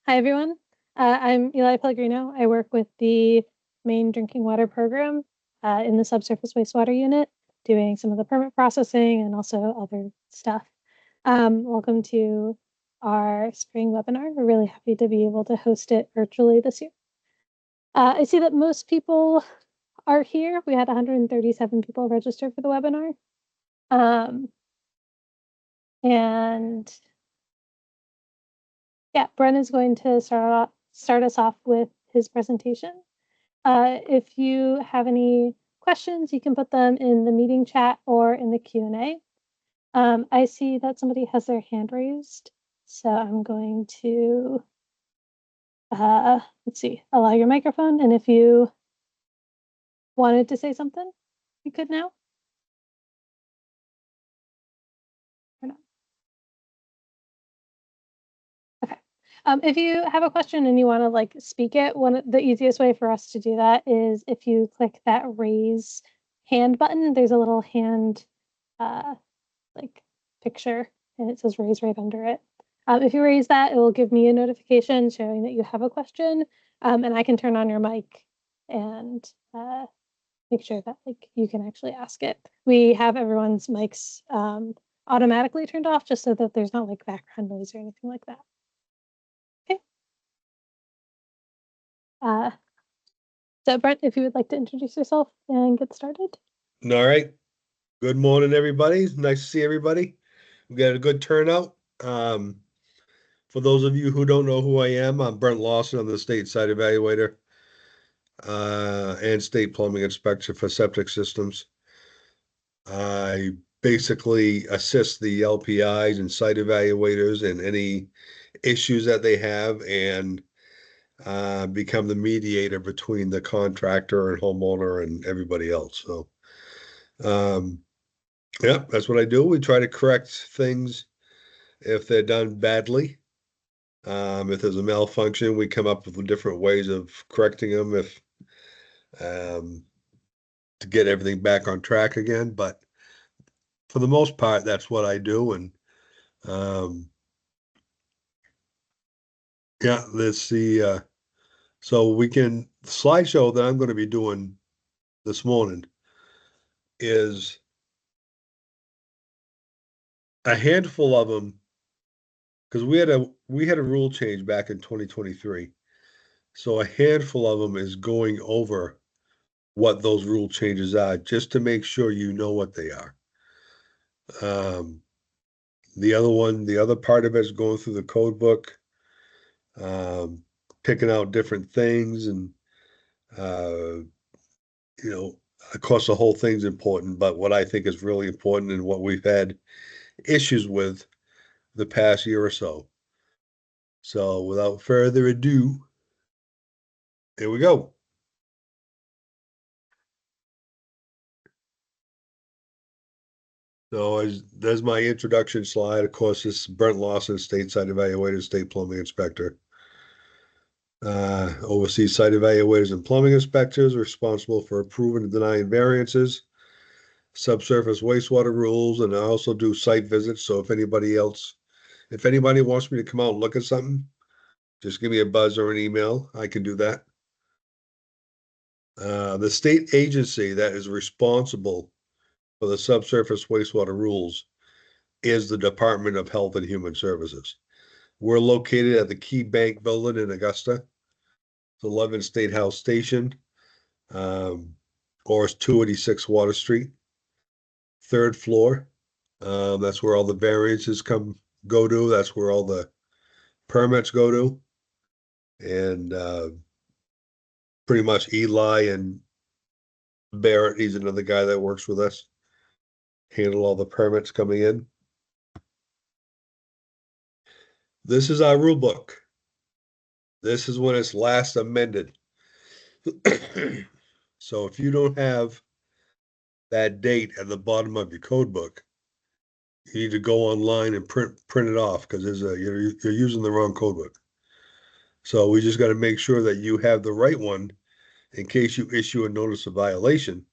Hi, everyone. I'm Eli Pellegrino. I work with the Maine Drinking Water Program in the Subsurface Wastewater Unit, doing some of the permit processing and also other stuff. Welcome to our spring webinar. We're really happy to be able to host it virtually this year. I see that most people are here. We had 137 people register for the webinar. And yeah, Brent is going to start us off with his presentation. If you have any questions, you can put them in the meeting chat or in the Q&A. I see that somebody has their hand raised, so I'm going to, let's see, allow your microphone, and if you wanted to say something, you could now. Or not. Okay. If you have a question and you want to like speak it, the easiest way for us to do that is if you click that raise hand button. There's a little hand like picture and it says raise right under it. If you raise that, it will give me a notification showing that you have a question, and I can turn on your mic and make sure that like you can actually ask it. We have everyone's mics automatically turned off just so that there's not like background noise or anything like that. Okay. So Brent, if you would like to introduce yourself and get started. All right. Good morning, everybody. Nice to see everybody. We got a good turnout. For those of you who don't know who I am, I'm Brent Lawson. I'm the state site evaluator and state plumbing inspector for septic systems. I basically assist the LPIs and site evaluators in any issues that they have and become the mediator between the contractor and homeowner and everybody else. So, yeah, that's what I do. We try to correct things if they're done badly. If there's a malfunction, we come up with different ways of correcting them if to get everything back on track again. But for the most part, that's what I do. And yeah, let's see. So we can the slideshow that I'm going to be doing this morning is a handful of them because we had a rule change back in 2023. So a handful of them is going over what those rule changes are, just to make sure you know what they are. The other part of it is going through the code book, picking out different things, and of course, the whole thing's important. But what I think is really important and what we've had issues with the past year or so. So, without further ado, here we go. So there's my introduction slide. Of course, this is Brent Lawson, state site evaluator, state plumbing inspector. Oversees site evaluators and plumbing inspectors responsible for approving and denying variances, subsurface wastewater rules, and I also do site visits. So if anybody wants me to come out and look at something, just give me a buzz or an email. I can do that. The state agency that is responsible for the subsurface wastewater rules is the Department of Health and Human Services. We're located at the Key Bank Building in Augusta. It's 11 State House Station, or it's 286 Water Street, 3rd floor. That's where all the variances go to. That's where all the permits go to. And pretty much Eli and Barrett, he's another guy that works with us, handle all the permits coming in. This is our rule book. This is when it's last amended. So if you don't have that date at the bottom of your code book, you need to go online and print it off because you're using the wrong code book. So we just got to make sure that you have the right one in case you issue a notice of violation.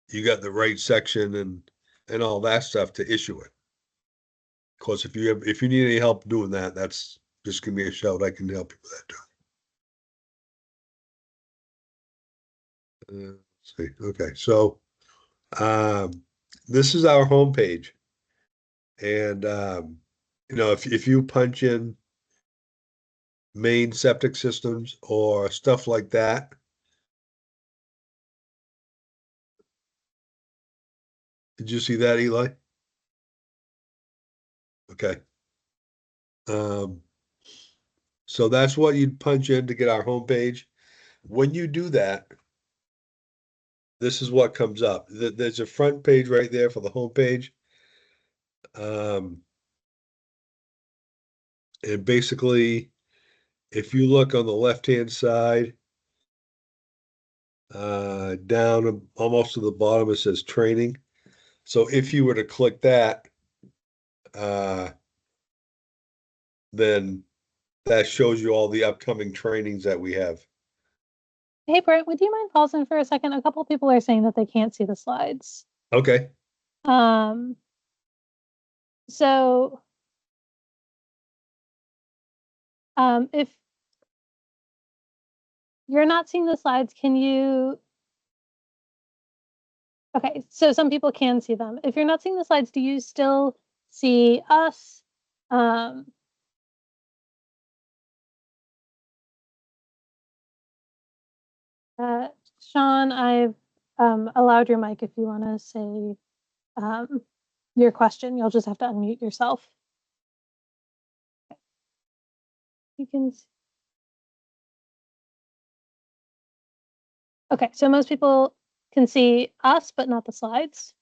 You got the right section and all that stuff to issue it. Of course, if you need any help doing that, that's just give me a shout. I can help you with that too. Let's see. Okay, so this is our homepage, and if you punch in Maine septic systems or stuff like that, did you see that, Eli? Okay. Um, so that's what you'd punch in to get our homepage. When you do that, this is what comes up. There's a front page right there for the homepage. Um, and basically, if you look on the left-hand side, down almost to the bottom, it says training. So if you were to click that, uh, then that shows you all the upcoming trainings that we have. Hey, Brent, would you mind pausing for a second? A couple people are saying that they can't see the slides. Okay. Um, so if you're not seeing the slides, can you? Okay, so some people can see them. If you're not seeing the slides, do you still see us? Uh, Sean, I've allowed your mic if you want to say your question. You'll just have to unmute yourself. You can. Okay, so most people can see us, but not the slides.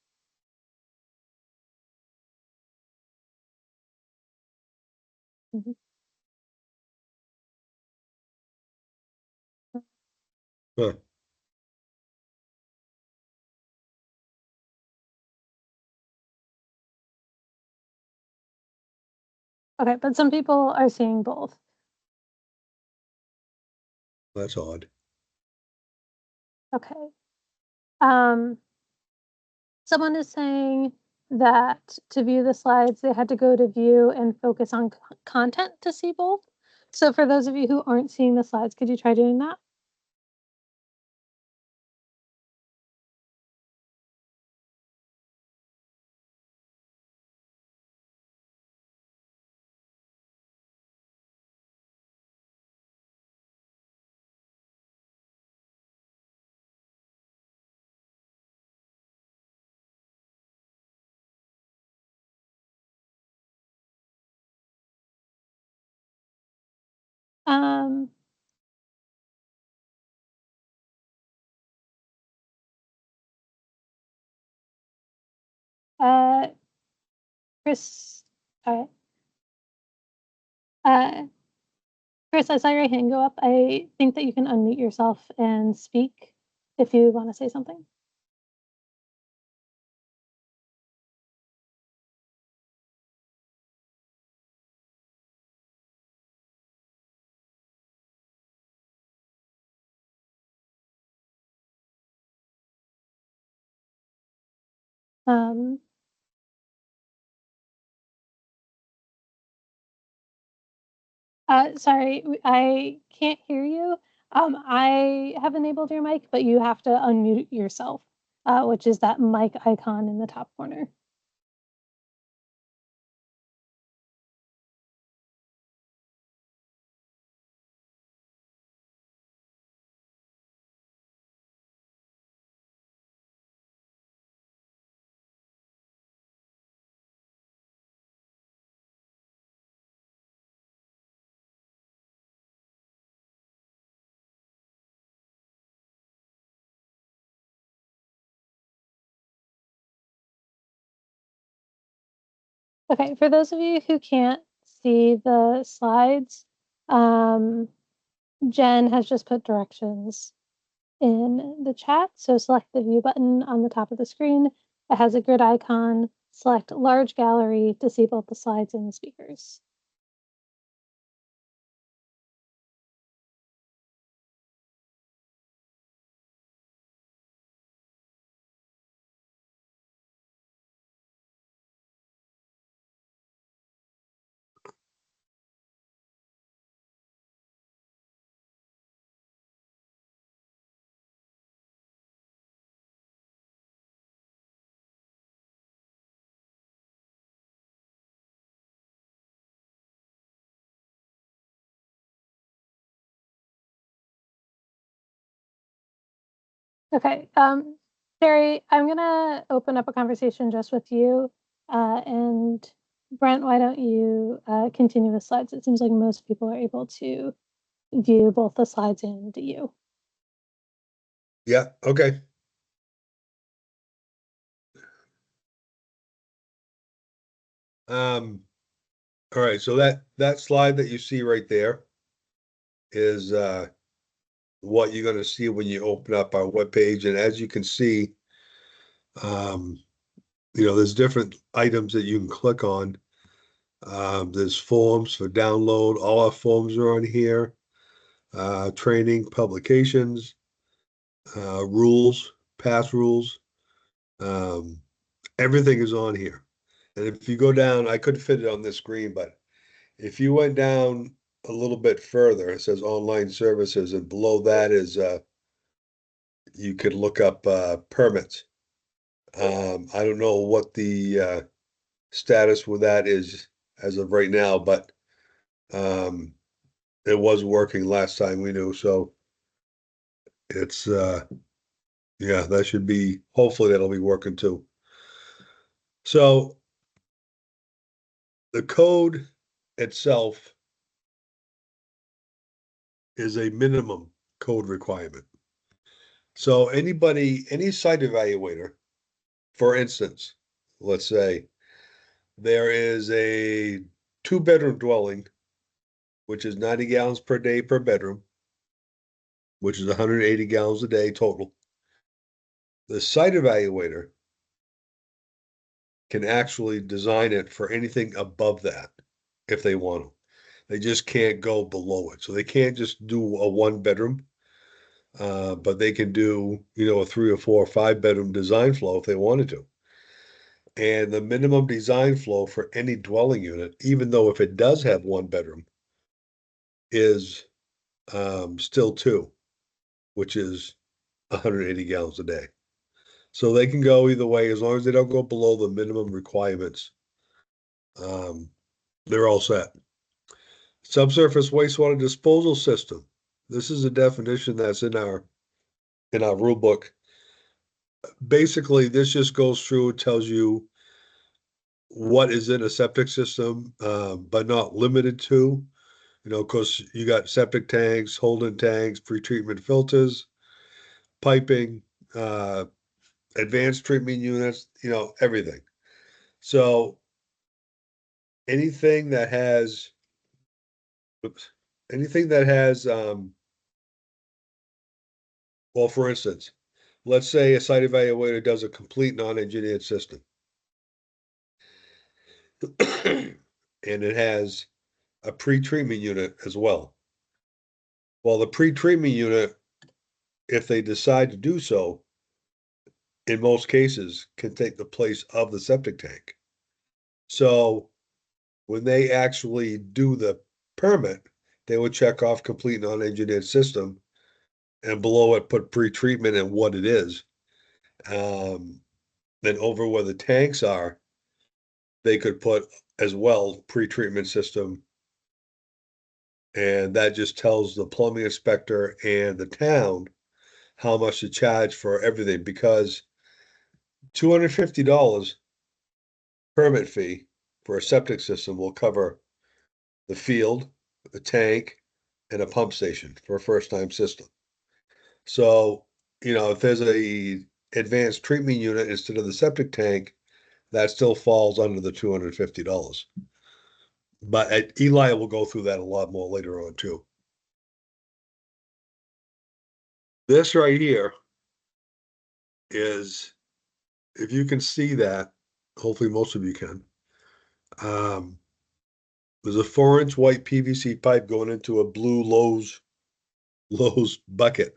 Mhm. Huh. Okay, but some people are seeing both. That's odd. Okay. Someone is saying that to view the slides, they had to go to view and focus on content to see both. So for those of you who aren't seeing the slides, could you try doing that? Um, uh, Chris, uh, uh, Chris, I saw your hand go up. I think that you can unmute yourself and speak if you want to say something. Um, sorry, I can't hear you. I have enabled your mic, but you have to unmute yourself, which is that mic icon in the top corner. Okay, for those of you who can't see the slides, Jen has just put directions in the chat. So select the view button on the top of the screen. It has a grid icon. Select large gallery to see both the slides and the speakers. Okay, Sherry, I'm gonna open up a conversation just with you. And Brent, why don't you continue the slides? It seems like most people are able to view both the slides and you. Yeah, okay. All right, so that slide that you see right there is what you're gonna see when you open up our webpage. And as you can see, um, there's different items that you can click on. There's forms for download. All our forms are on here. Training, publications, rules, past rules. Um, everything is on here. And if you go down, I couldn't fit it on this screen, but if you went down a little bit further, it says online services, and below that is you could look up permits. I don't know what the status with that is as of right now, but um, it was working last time we knew. So it's yeah, that should be, hopefully that'll be working too. So the code itself is a minimum code requirement. So any site evaluator, for instance, let's say there is a 2-bedroom dwelling, which is 90 gallons per day per bedroom, which is 180 gallons a day total. The site evaluator can actually design it for anything above that if they want to. They just can't go below it. So they can't just do a 1-bedroom, but they can do, a 3 or 4 or 5-bedroom design flow if they wanted to. And the minimum design flow for any dwelling unit, even though if it does have 1-bedroom, is still 2, which is 180 gallons a day. So they can go either way as long as they don't go below the minimum requirements. They're all set. Subsurface wastewater disposal system. This is a definition that's in our rule book. Basically, this just goes through, tells you what is in a septic system, but not limited to. Because you got septic tanks, holding tanks, pretreatment filters, piping, uh, advanced treatment units, everything. So anything that has, oops, anything that has, well, for instance, let's say a site evaluator does a complete non-engineered system. And it has a pre-treatment unit as well. Well, the pre-treatment unit, if they decide to do so, in most cases, can take the place of the septic tank. So when they actually do the permit, they would check off complete non-engineered system, and below it put pre-treatment and what it is. Then over where the tanks are, they could put as well pre-treatment system, and that just tells the plumbing inspector and the town how much to charge for everything, because $250 permit fee for a septic system will cover the field, the tank, and a pump station for a first-time system. So, if there's a advanced treatment unit instead of the septic tank, that still falls under the $250. But Eli will go through that a lot more later on too. This right here is, if you can see that, hopefully most of you can. There's a 4-inch white PVC pipe going into a blue Lowe's bucket.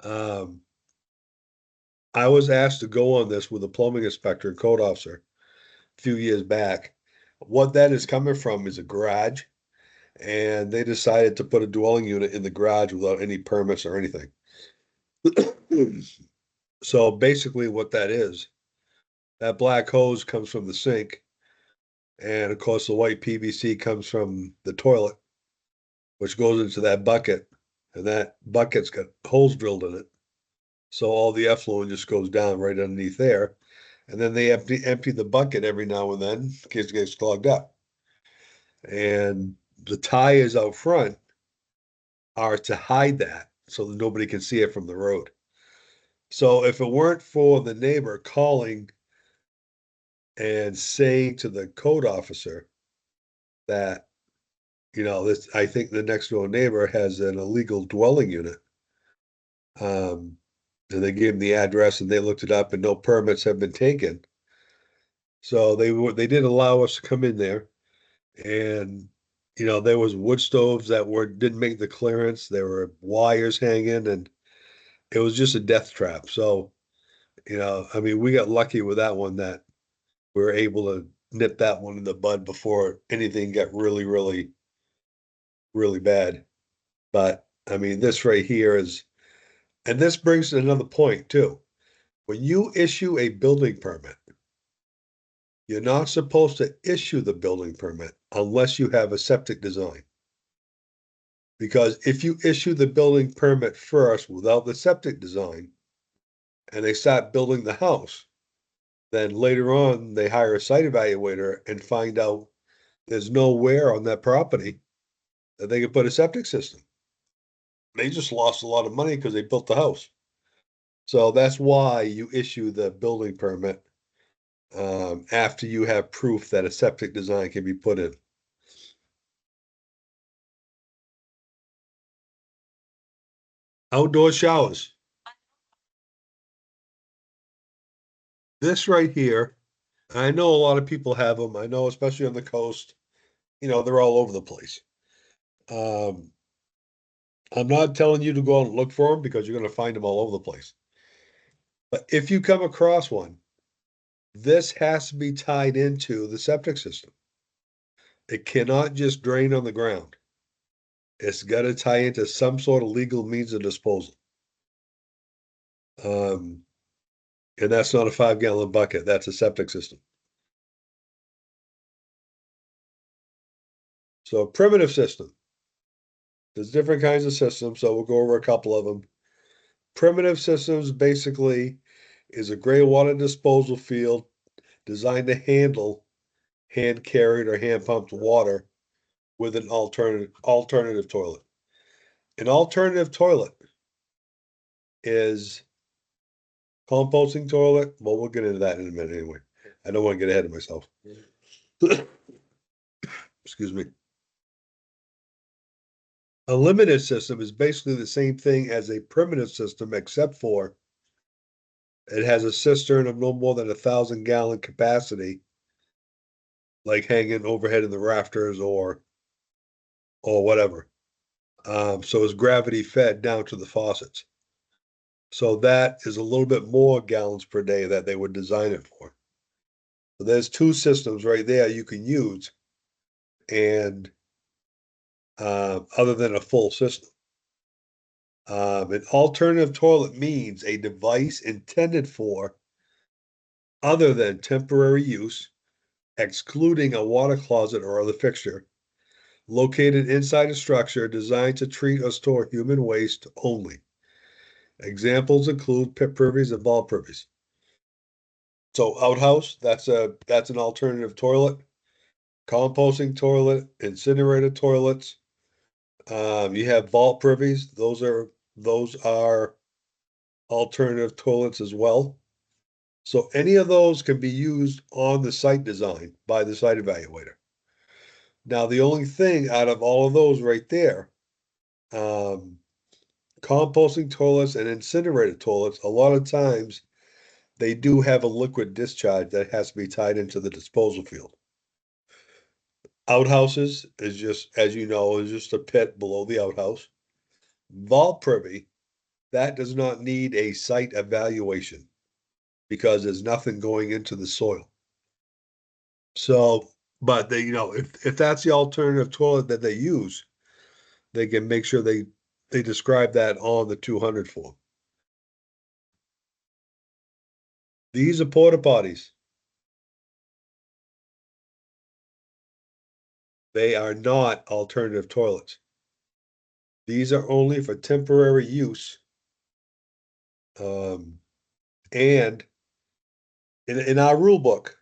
I was asked to go on this with a plumbing inspector and code officer a few years back. What that is coming from is a garage, and they decided to put a dwelling unit in the garage without any permits or anything. So basically what that is, that black hose comes from the sink, and of course the white PVC comes from the toilet, which goes into that bucket, and that bucket's got holes drilled in it. So all the effluent just goes down right underneath there. And then they empty the bucket every now and then, in case it gets clogged up. And the tires out front are to hide that so that nobody can see it from the road. So if it weren't for the neighbor calling and saying to the code officer that, this, I think the next door neighbor has an illegal dwelling unit. And they gave them the address and they looked it up and no permits have been taken. So they did allow us to come in there and there was wood stoves that didn't make the clearance. There were wires hanging and it was just a death trap. So, I mean, we got lucky with that one that we were able to nip that one in the bud before anything got really, really, really bad. But I mean, this right here and this brings to another point too. When you issue a building permit, you're not supposed to issue the building permit unless you have a septic design. Because if you issue the building permit first without the septic design and they start building the house, then later on they hire a site evaluator and find out there's nowhere on that property that they could put a septic system. They just lost a lot of money because they built the house. So that's why you issue the building permit after you have proof that a septic design can be put in. Outdoor showers. This right here, I know a lot of people have them. I know, especially on the coast, they're all over the place. Um, I'm not telling you to go out and look for them because you're going to find them all over the place. But if you come across one, this has to be tied into the septic system. It cannot just drain on the ground. It's got to tie into some sort of legal means of disposal. Um, and that's not a 5-gallon bucket. That's a septic system. So a primitive system. There's different kinds of systems, so we'll go over a couple of them. Primitive systems basically is a gray water disposal field designed to handle hand carried or hand pumped water with an alternative toilet. An alternative toilet is composting toilet. Well, we'll get into that in a minute anyway. I don't want to get ahead of myself. Excuse me. A limited system is basically the same thing as a primitive system, except for it has a cistern of no more than 1,000-gallon capacity, like hanging overhead in the rafters or whatever. So it's gravity fed down to the faucets. So that is a little bit more gallons per day that they would design it for. So there's two systems right there you can use, and other than a full system. An alternative toilet means a device intended for other than temporary use, excluding a water closet or other fixture, located inside a structure designed to treat or store human waste only. Examples include pit privies and vault privies. So outhouse, that's an alternative toilet. Composting toilet, incinerator toilets. You have vault privies. Those are alternative toilets as well. So any of those can be used on the site design by the site evaluator. Now, the only thing out of all of those right there, um, composting toilets and incinerator toilets, a lot of times they do have a liquid discharge that has to be tied into the disposal field. Outhouses is just, as you know, is just a pit below the outhouse. Vault privy, that does not need a site evaluation because there's nothing going into the soil. So, but they, if that's the alternative toilet that they use, they can make sure they describe that on the 200 form. These are porta potties. They are not alternative toilets. These are only for temporary use. And in our rule book,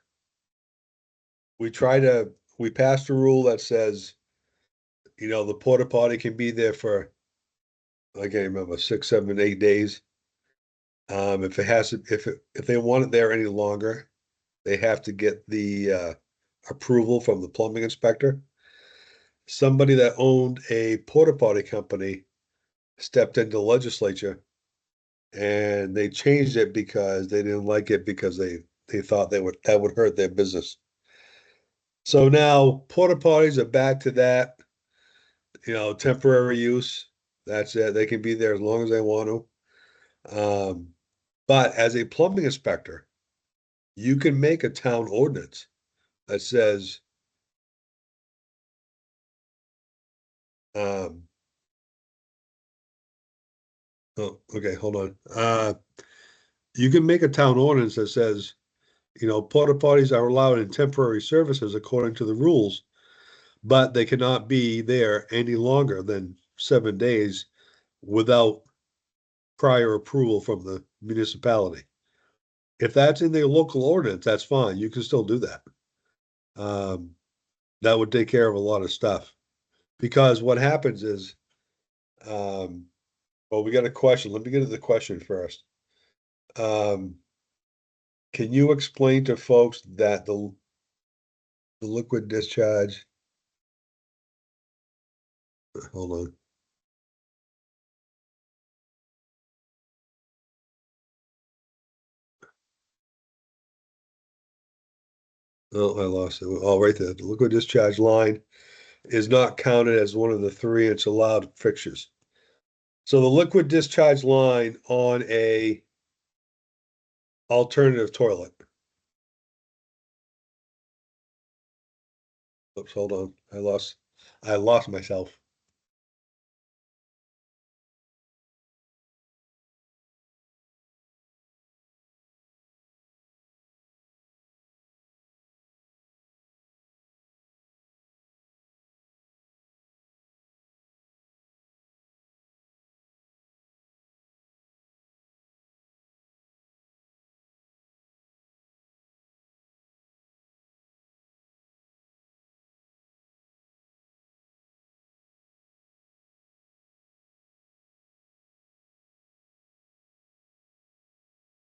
we passed a rule that says, the porta potty can be there for, I can't remember, 6, 7, 8 days. If they want it there any longer, they have to get the approval from the plumbing inspector. Somebody that owned a porta potty company stepped into the legislature and they changed it because they didn't like it because they thought that would hurt their business. So now porta potties are back to that, temporary use. That's it. They can be there as long as they want to. But as a plumbing inspector, you can make a town ordinance that says, oh, okay, hold on. You can make a town ordinance that says, porta potties are allowed in temporary services according to the rules, but they cannot be there any longer than 7 days without prior approval from the municipality. If that's in their local ordinance, that's fine. You can still do that. That would take care of a lot of stuff. Because what happens is, well, we got a question. Let me get to the question first. Can you explain to folks that the liquid discharge, hold on. Oh, I lost it. Oh, right there. The liquid discharge line is not counted as one of the 3-inch allowed fixtures. So the liquid discharge line on a alternative toilet. Oops, hold on. I lost myself.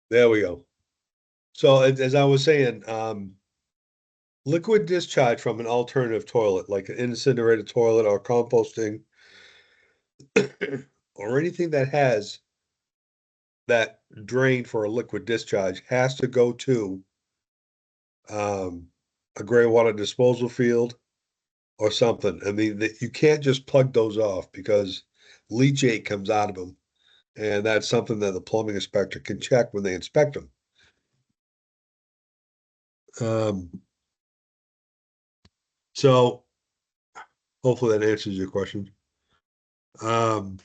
There we go. So as I was saying, liquid discharge from an alternative toilet, like an incinerated toilet or composting, or anything that has that drain for a liquid discharge has to go to a gray water disposal field or something. I mean, you can't just plug those off because leachate comes out of them. And that's something that the plumbing inspector can check when they inspect them. So hopefully that answers your question. Um,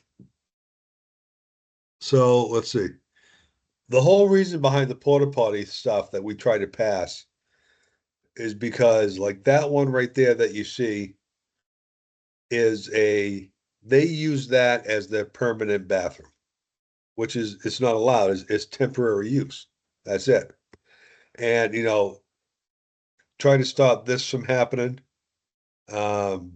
so let's see. The whole reason behind the porta potty stuff that we try to pass is because like that one right there that you see they use that as their permanent bathroom, which is, it's not allowed, it's temporary use. That's it. And, try to stop this from happening. Um,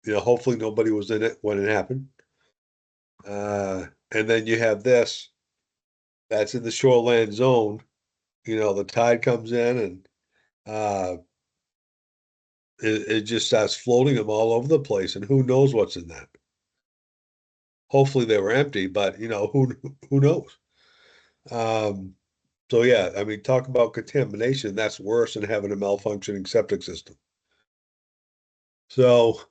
hopefully nobody was in it when it happened. And then you have this, that's in the shoreland zone. The tide comes in and it just starts floating them all over the place, and who knows what's in that. Hopefully they were empty, but who knows? Um, so yeah, I mean, talk about contamination. That's worse than having a malfunctioning septic system. So,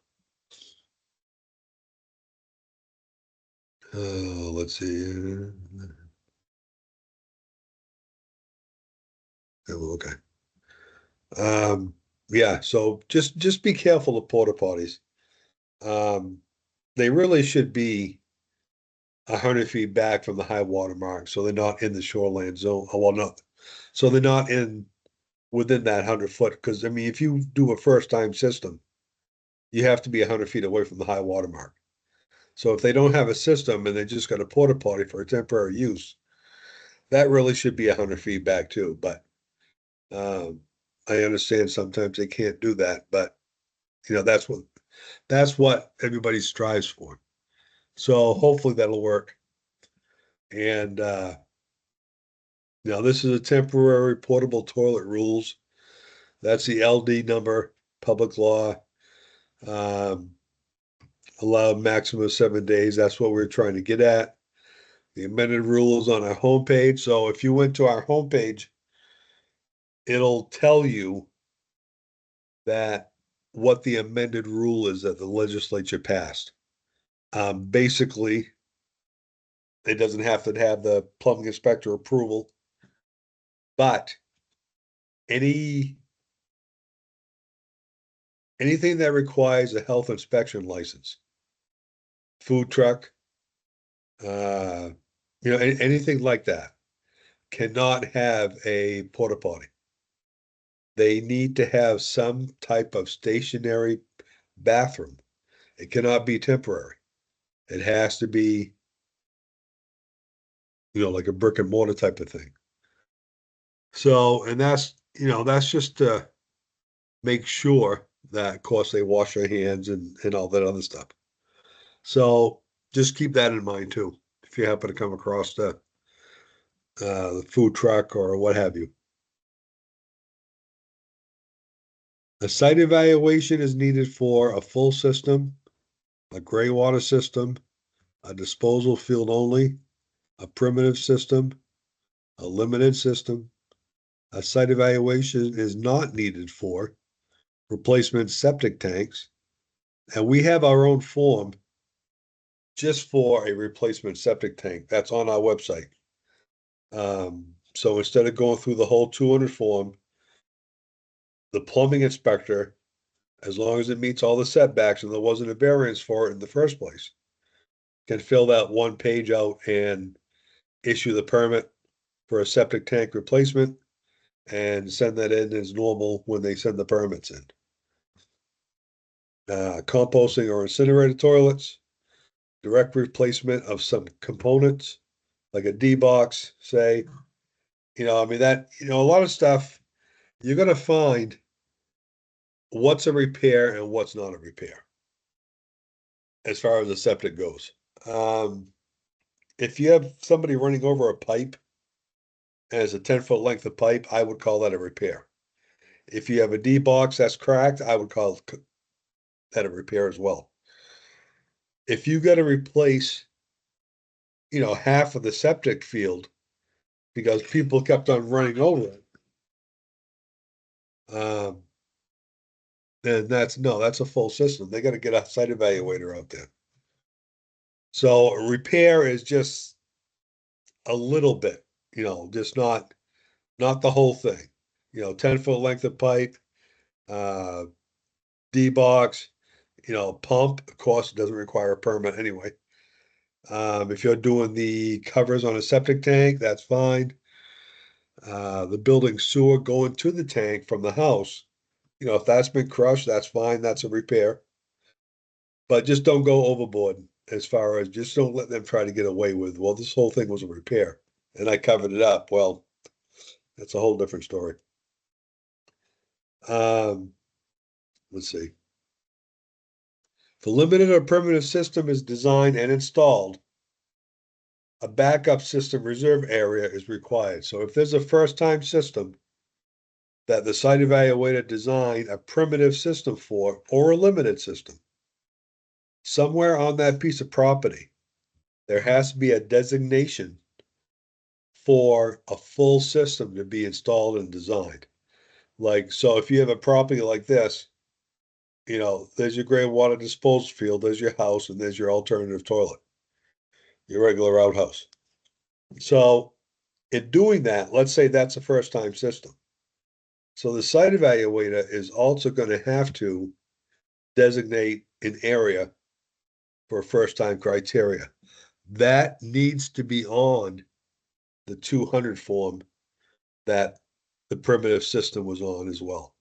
let's see. Oh, okay. Yeah, so just be careful of porta potties. They really should be 100 feet back from the high water mark, so they're not in the shoreline zone. Oh, well, no, so they're not within that 100 foot. Because I mean, if you do a first time system, you have to be 100 feet away from the high water mark. So if they don't have a system and they just got a porta potty for a temporary use, that really should be 100 feet back too. But I understand sometimes they can't do that, but that's what everybody strives for. So hopefully that'll work. And now this is a temporary portable toilet rules. That's the LD number, public law. Um, allowed maximum of 7 days. That's what we're trying to get at. The amended rules on our homepage. So if you went to our homepage, it'll tell you that what the amended rule is that the legislature passed. Basically, it doesn't have to have the plumbing inspector approval, but anything that requires a health inspection license, food truck, anything like that, cannot have a porta potty. They need to have some type of stationary bathroom. It cannot be temporary. It has to be, like a brick and mortar type of thing. So, and that's just to make sure that, of course, they wash their hands and all that other stuff. So just keep that in mind too, if you happen to come across the food truck or what have you. A site evaluation is needed for a full system, a gray water system, a disposal field only, a primitive system, a limited system. A site evaluation is not needed for replacement septic tanks. And we have our own form just for a replacement septic tank. That's on our website. So instead of going through the whole 200 form, the plumbing inspector, as long as it meets all the setbacks and there wasn't a variance for it in the first place, can fill that one page out and issue the permit for a septic tank replacement and send that in as normal when they send the permits in. Composting or incinerator toilets, direct replacement of some components, like a D box, say, a lot of stuff you're going to find what's a repair and what's not a repair as far as the septic goes. If you have somebody running over a pipe and it's a 10-foot length of pipe, I would call that a repair. If you have a D box that's cracked, I would call that a repair as well. If you got to replace, half of the septic field because people kept on running over it, then that's a full system. They got to get a site evaluator out there. So a repair is just a little bit, just not the whole thing. 10-foot length of pipe, D box, pump, of course, it doesn't require a permit anyway. If you're doing the covers on a septic tank, that's fine. The building sewer going to the tank from the house, if that's been crushed, that's fine. That's a repair. But just don't go overboard as far as just don't let them try to get away with, well, this whole thing was a repair and I covered it up. Well, that's a whole different story. Let's see. If a limited or permanent system is designed and installed, a backup system reserve area is required. So if there's a first-time system that the site evaluator designed a primitive system for or a limited system, somewhere on that piece of property, there has to be a designation for a full system to be installed and designed. Like, so if you have a property like this, there's your gray water disposal field, there's your house, and there's your alternative toilet, your regular outhouse. So in doing that, let's say that's a first time system. So the site evaluator is also going to have to designate an area for first time criteria. That needs to be on the 200 form that the primitive system was on as well,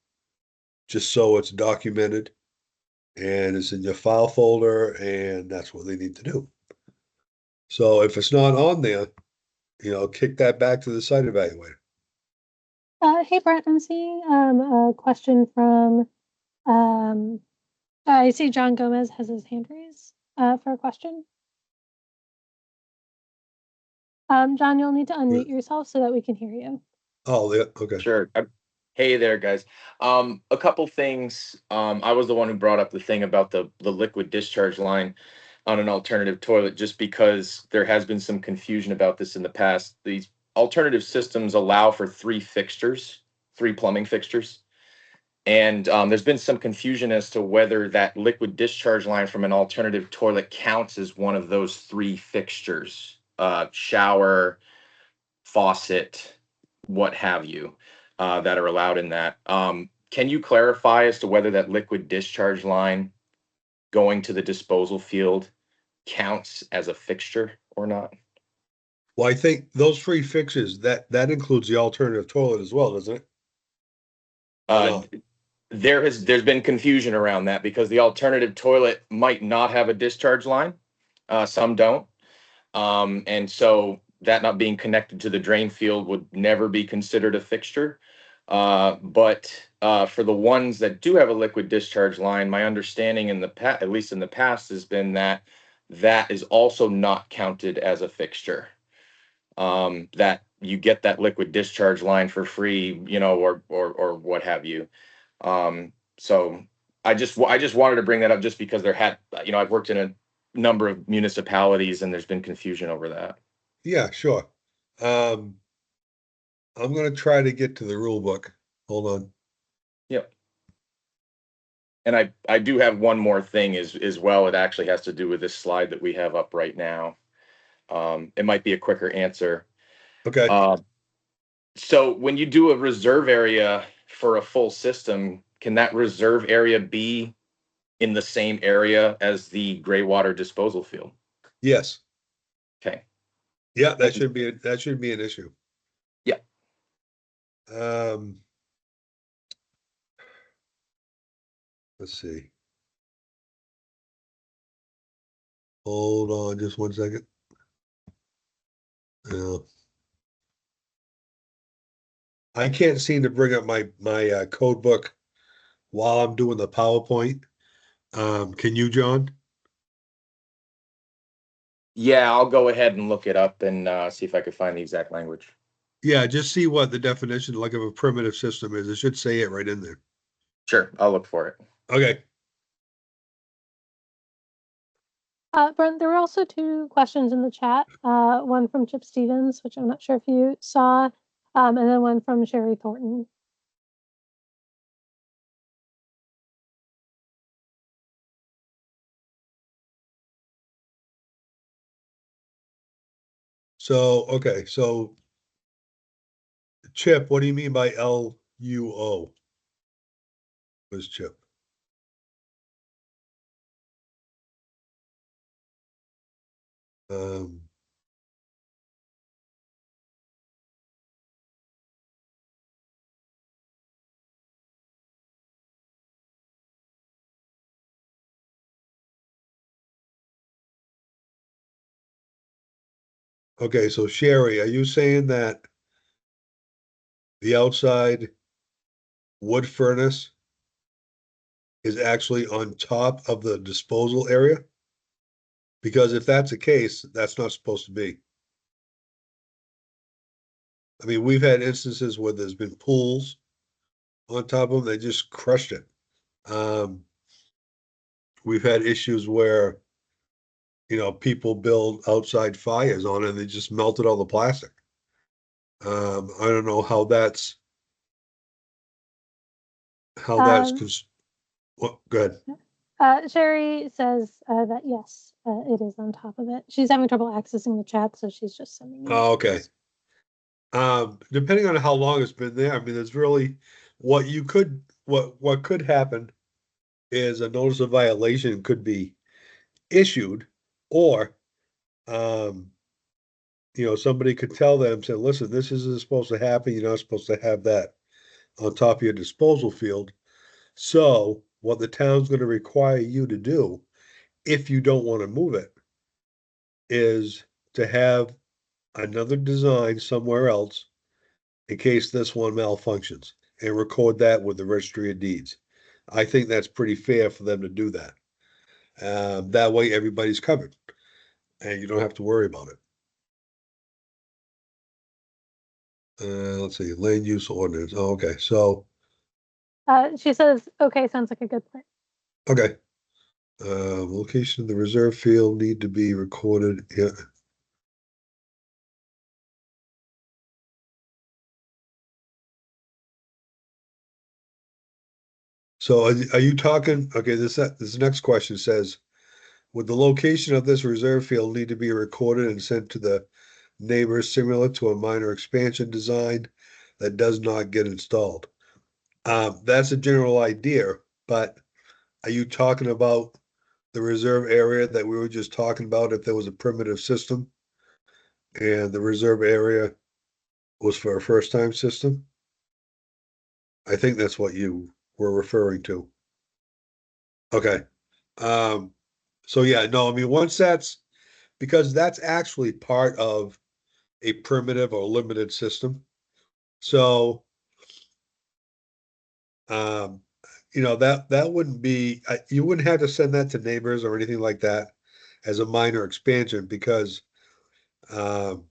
just so it's documented and it's in your file folder, and that's what they need to do. So if it's not on there, kick that back to the site evaluator. Hey, Brent, I'm seeing a question from, I see John Gomez has his hand raised for a question. John, you'll need to unmute yourself so that we can hear you. Oh, yeah, okay. Sure. Hey there, guys. A couple things. I was the one who brought up the thing about the liquid discharge line on an alternative toilet, just because there has been some confusion about this in the past. These alternative systems allow for three plumbing fixtures. And there's been some confusion as to whether that liquid discharge line from an alternative toilet counts as one of those three fixtures, shower, faucet, what have you, that are allowed in that. Can you clarify as to whether that liquid discharge line going to the disposal field counts as a fixture or not? Well, I think those three fixes, that includes the alternative toilet as well, doesn't it? Uh, there's been confusion around that because the alternative toilet might not have a discharge line. Some don't. And so that not being connected to the drain field would never be considered a fixture. But for the ones that do have a liquid discharge line, my understanding at least in the past, has been that that is also not counted as a fixture. That you get that liquid discharge line for free, or what have you. So I just wanted to bring that up just because I've worked in a number of municipalities and there's been confusion over that. Yeah, sure. I'm going to try to get to the rule book. Hold on. Yep. And I do have one more thing as well. It actually has to do with this slide that we have up right now. It might be a quicker answer. Okay. So when you do a reserve area for a full system, can that reserve area be in the same area as the gray water disposal field? Yes. Okay. Yeah, that should be an issue. Yeah. Let's see. Hold on just 1 second. I can't seem to bring up my code book while I'm doing the PowerPoint. Can you, John? Yeah, I'll go ahead and look it up and see if I could find the exact language. Yeah, just see what the definition like of a primitive system is. It should say it right in there. Sure, I'll look for it. Okay. Brent, there were also two questions in the chat. One from Chip Stevens, which I'm not sure if you saw, and then one from Sherry Thornton. So, okay. So, Chip, what do you mean by LUO? Was Chip? Okay, so Sherry, are you saying that the outside wood furnace is actually on top of the disposal area? Because if that's the case, that's not supposed to be. I mean, we've had instances where there's been pools on top of them, they just crushed it. We've had issues where, people build outside fires on it and they just melted all the plastic. I don't know how that's well, go ahead. Sherry says that yes, it is on top of it. She's having trouble accessing the chat, so she's just sending me. Oh, okay. Depending on how long it's been there, I mean, there's really what could happen is a notice of violation could be issued, or somebody could tell them, say, listen, this isn't supposed to happen. You're not supposed to have that on top of your disposal field. So what the town's gonna require you to do, if you don't wanna move it, is to have another design somewhere else in case this one malfunctions, and record that with the registry of deeds. I think that's pretty fair for them to do that. That way everybody's covered and you don't have to worry about it. Let's see, land use ordinance. Oh, okay, so, She says, okay, sounds like a good plan. okay. Location of the reserve field need to be recorded. Yeah. So are you talking, okay, this next question says, would the location of this reserve field need to be recorded and sent to the neighbors similar to a minor expansion design that does not get installed? That's a general idea, but are you talking about the reserve area that we were just talking about if there was a primitive system? And the reserve area was for a first time system? I think that's what you were referring to. Okay. Um, so yeah, no, I mean, once because that's actually part of a primitive or limited system. So, um, that wouldn't be, you wouldn't have to send that to neighbors or anything like that as a minor expansion because, um,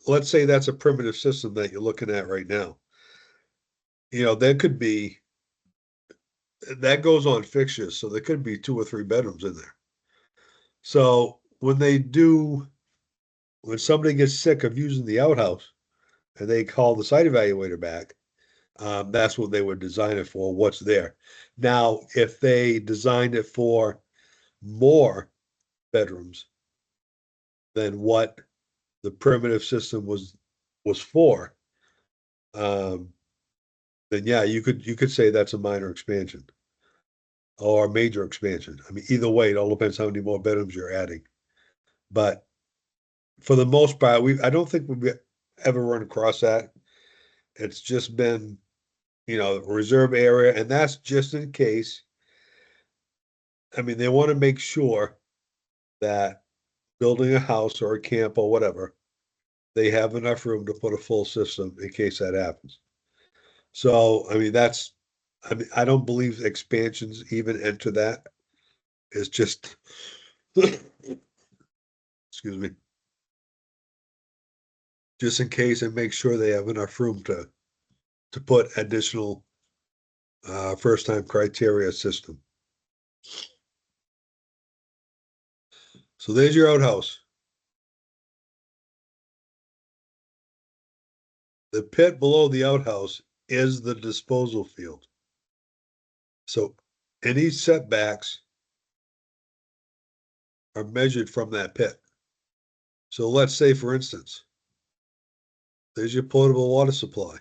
let's say that's a primitive system that you're looking at right now. There could be, that goes on fixtures, so there could be 2 or 3 bedrooms in there. So when somebody gets sick of using the outhouse and they call the site evaluator back, that's what they would design it for, what's there. Now, if they designed it for more bedrooms than what the primitive system was for, um, then yeah, you could say that's a minor expansion or a major expansion. I mean, either way, it all depends how many more bedrooms you're adding. But for the most part, I don't think we've ever run across that. It's just been, reserve area, and that's just in case. I mean, they want to make sure that building a house or a camp or whatever, they have enough room to put a full system in case that happens. So, I mean, I don't believe expansions even enter that. It's just, excuse me, just in case and make sure they have enough room to put additional first time criteria system. So there's your outhouse. The pit below the outhouse is the disposal field. So any setbacks are measured from that pit. So let's say, for instance, there's your potable water supply.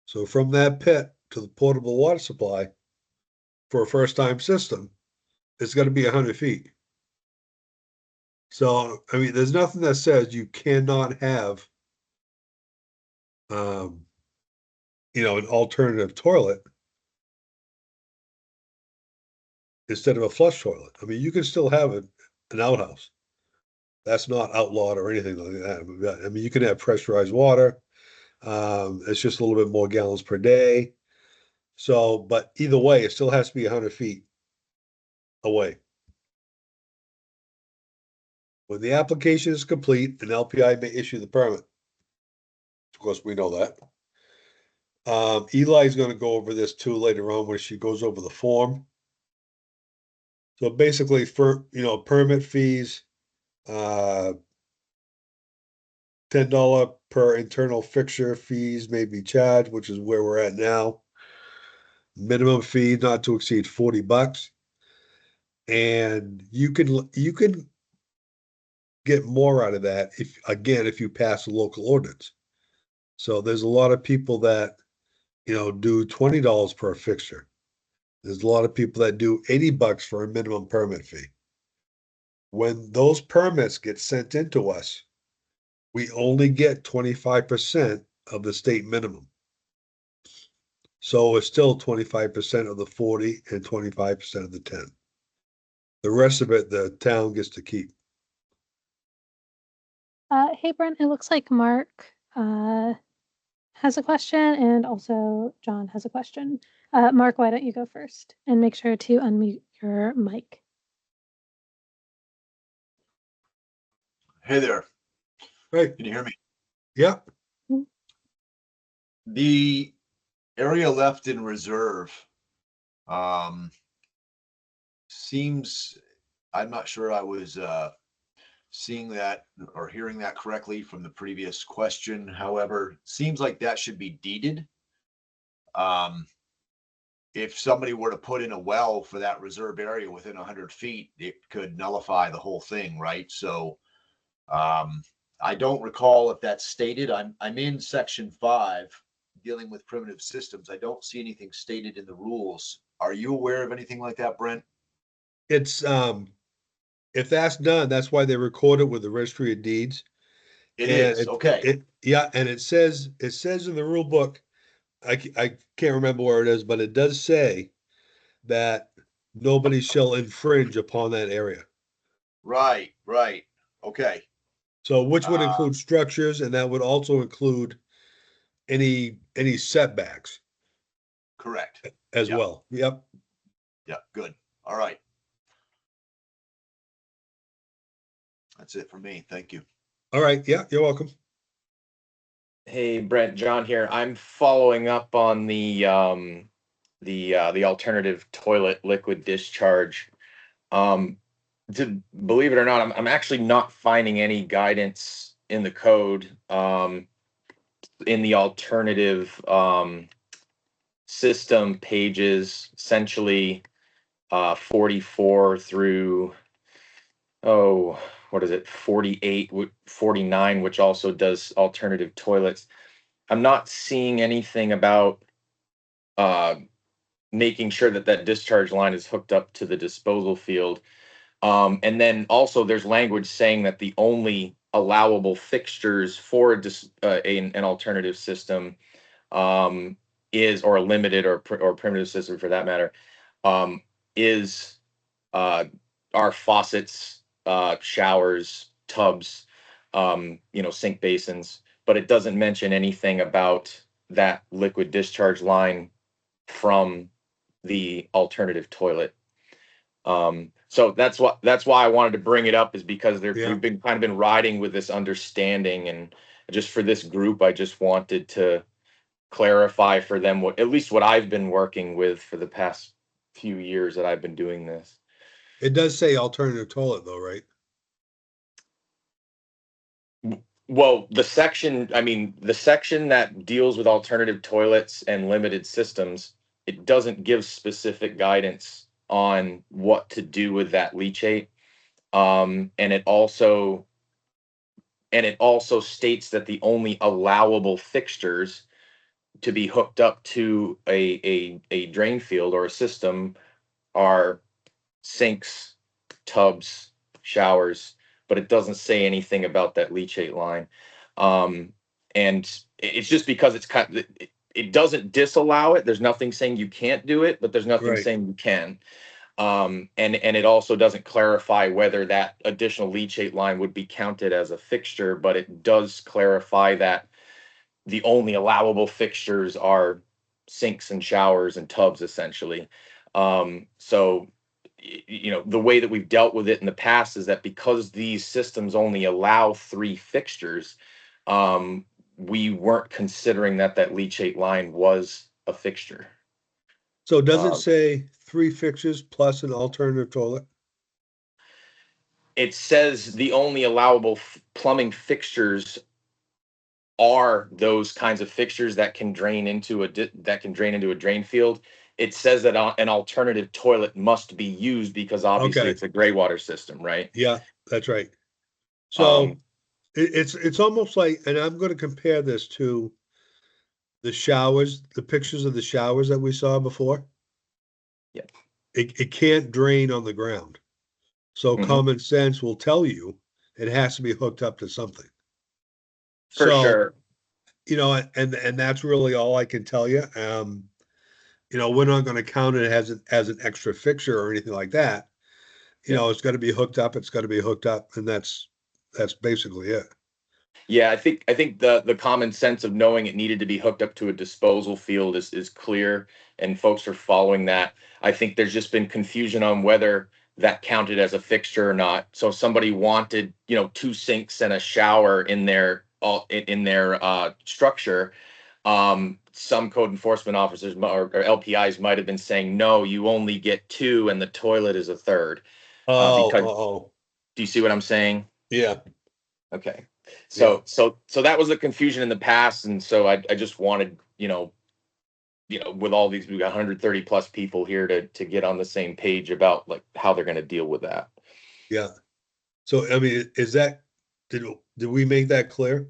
So from that pit to the potable water supply for a first time system, it's got to be 100 feet. So, I mean, there's nothing that says you cannot have, um, an alternative toilet instead of a flush toilet. I mean, you can still have an outhouse. That's not outlawed or anything like that. I mean, you can have pressurized water. It's just a little bit more gallons per day. So, but either way, it still has to be 100 feet away. When the application is complete, an LPI may issue the permit. Of course, we know that. Eli's going to go over this too later on when she goes over the form. So basically, for permit fees, $10 per internal fixture fees may be charged, which is where we're at now. Minimum fee not to exceed $40, and you can get more out of that if you pass a local ordinance. So there's a lot of people that do $20 per fixture. There's a lot of people that do $80 for a minimum permit fee. When those permits get sent into us, we only get 25% of the state minimum. So it's still 25% of the 40 and 25% of the 10. The rest of it, the town gets to keep. Hey, Brent, it looks like Mark has a question, and also John has a question. Mark, why don't you go first? And make sure to unmute your mic. Hey there. Right. Can you hear me? Yeah. The area left in reserve seems, I'm not sure I was seeing that or hearing that correctly from the previous question. However, seems like that should be deeded. If somebody were to put in a well for that reserve area within 100 feet, it could nullify the whole thing, right? So I don't recall if that's stated. I'm in section 5 dealing with primitive systems. I don't see anything stated in the rules. Are you aware of anything like that, Brent? It's if that's done, that's why they record it with the registry of deeds. It And is. Okay. Yeah, and it says in the rule book, I can't remember where it is, but it does say that nobody shall infringe upon that area. Right. Right. Okay. So which would include structures, and that would also include any setbacks Correct. as Yep. well. Yep. Yeah. Good. All right. That's it for me. Thank you. All right. Yeah, you're welcome. Hey, Brent, John here. I'm following up on the alternative toilet liquid discharge. Believe it or not, I'm actually not finding any guidance in the code in the alternative system pages, essentially 44 through what is it, 48, 49, which also does alternative toilets. I'm not seeing anything about making sure that that discharge line is hooked up to the disposal field. And then also there's language saying that the only allowable fixtures for an alternative system is, or a limited or primitive system for that matter, is our faucets, showers, tubs, sink basins, but it doesn't mention anything about that liquid discharge line from the alternative toilet. So that's why I wanted to bring it up, is because Yeah. we've been riding with this understanding, and just for this group, I just wanted to clarify for them at least what I've been working with for the past few years that I've been doing this. It does say alternative toilet though, right? Well, the section that deals with alternative toilets and limited systems, it doesn't give specific guidance on what to do with that leachate. And it also states that the only allowable fixtures to be hooked up to a drain field or a system are sinks, tubs, showers, but it doesn't say anything about that leachate line. And it's just because it doesn't disallow it. There's nothing saying you can't do it, but there's nothing Right. saying you can. And it also doesn't clarify whether that additional leachate line would be counted as a fixture, but it does clarify that the only allowable fixtures are sinks and showers and tubs, essentially. So the way that we've dealt with it in the past is that because these systems only allow 3 fixtures, we weren't considering that leachate line was a fixture. So does it say 3 fixtures plus an alternative toilet? It says the only allowable plumbing fixtures are those kinds of fixtures that can drain into a drain field. It says that an alternative toilet must be used because obviously Okay. it's a gray water system, right? Yeah, that's right. So it's almost like, and I'm going to compare this to the showers, the pictures of the showers that we saw before. Yeah. It can't drain on the ground. So common sense will tell you it has to be hooked up to something. For sure. And that's really all I can tell you. we're not gonna count it as an extra fixture or anything like that. It's gotta be hooked up, and that's basically it. Yeah, I think the common sense of knowing it needed to be hooked up to a disposal field is clear, and folks are following that. I think there's just been confusion on whether that counted as a fixture or not. So if somebody wanted, 2 sinks and a shower in their structure, some code enforcement officers or LPIs might have been saying, no, you only get 2 and the toilet is a third. Because do you see what I'm saying? Yeah. Okay. Yeah. So that was the confusion in the past, and so I just wanted, with all these, we got 130 plus people here to get on the same page about like how they're going to deal with that. Yeah. So, I mean, did we make that clear?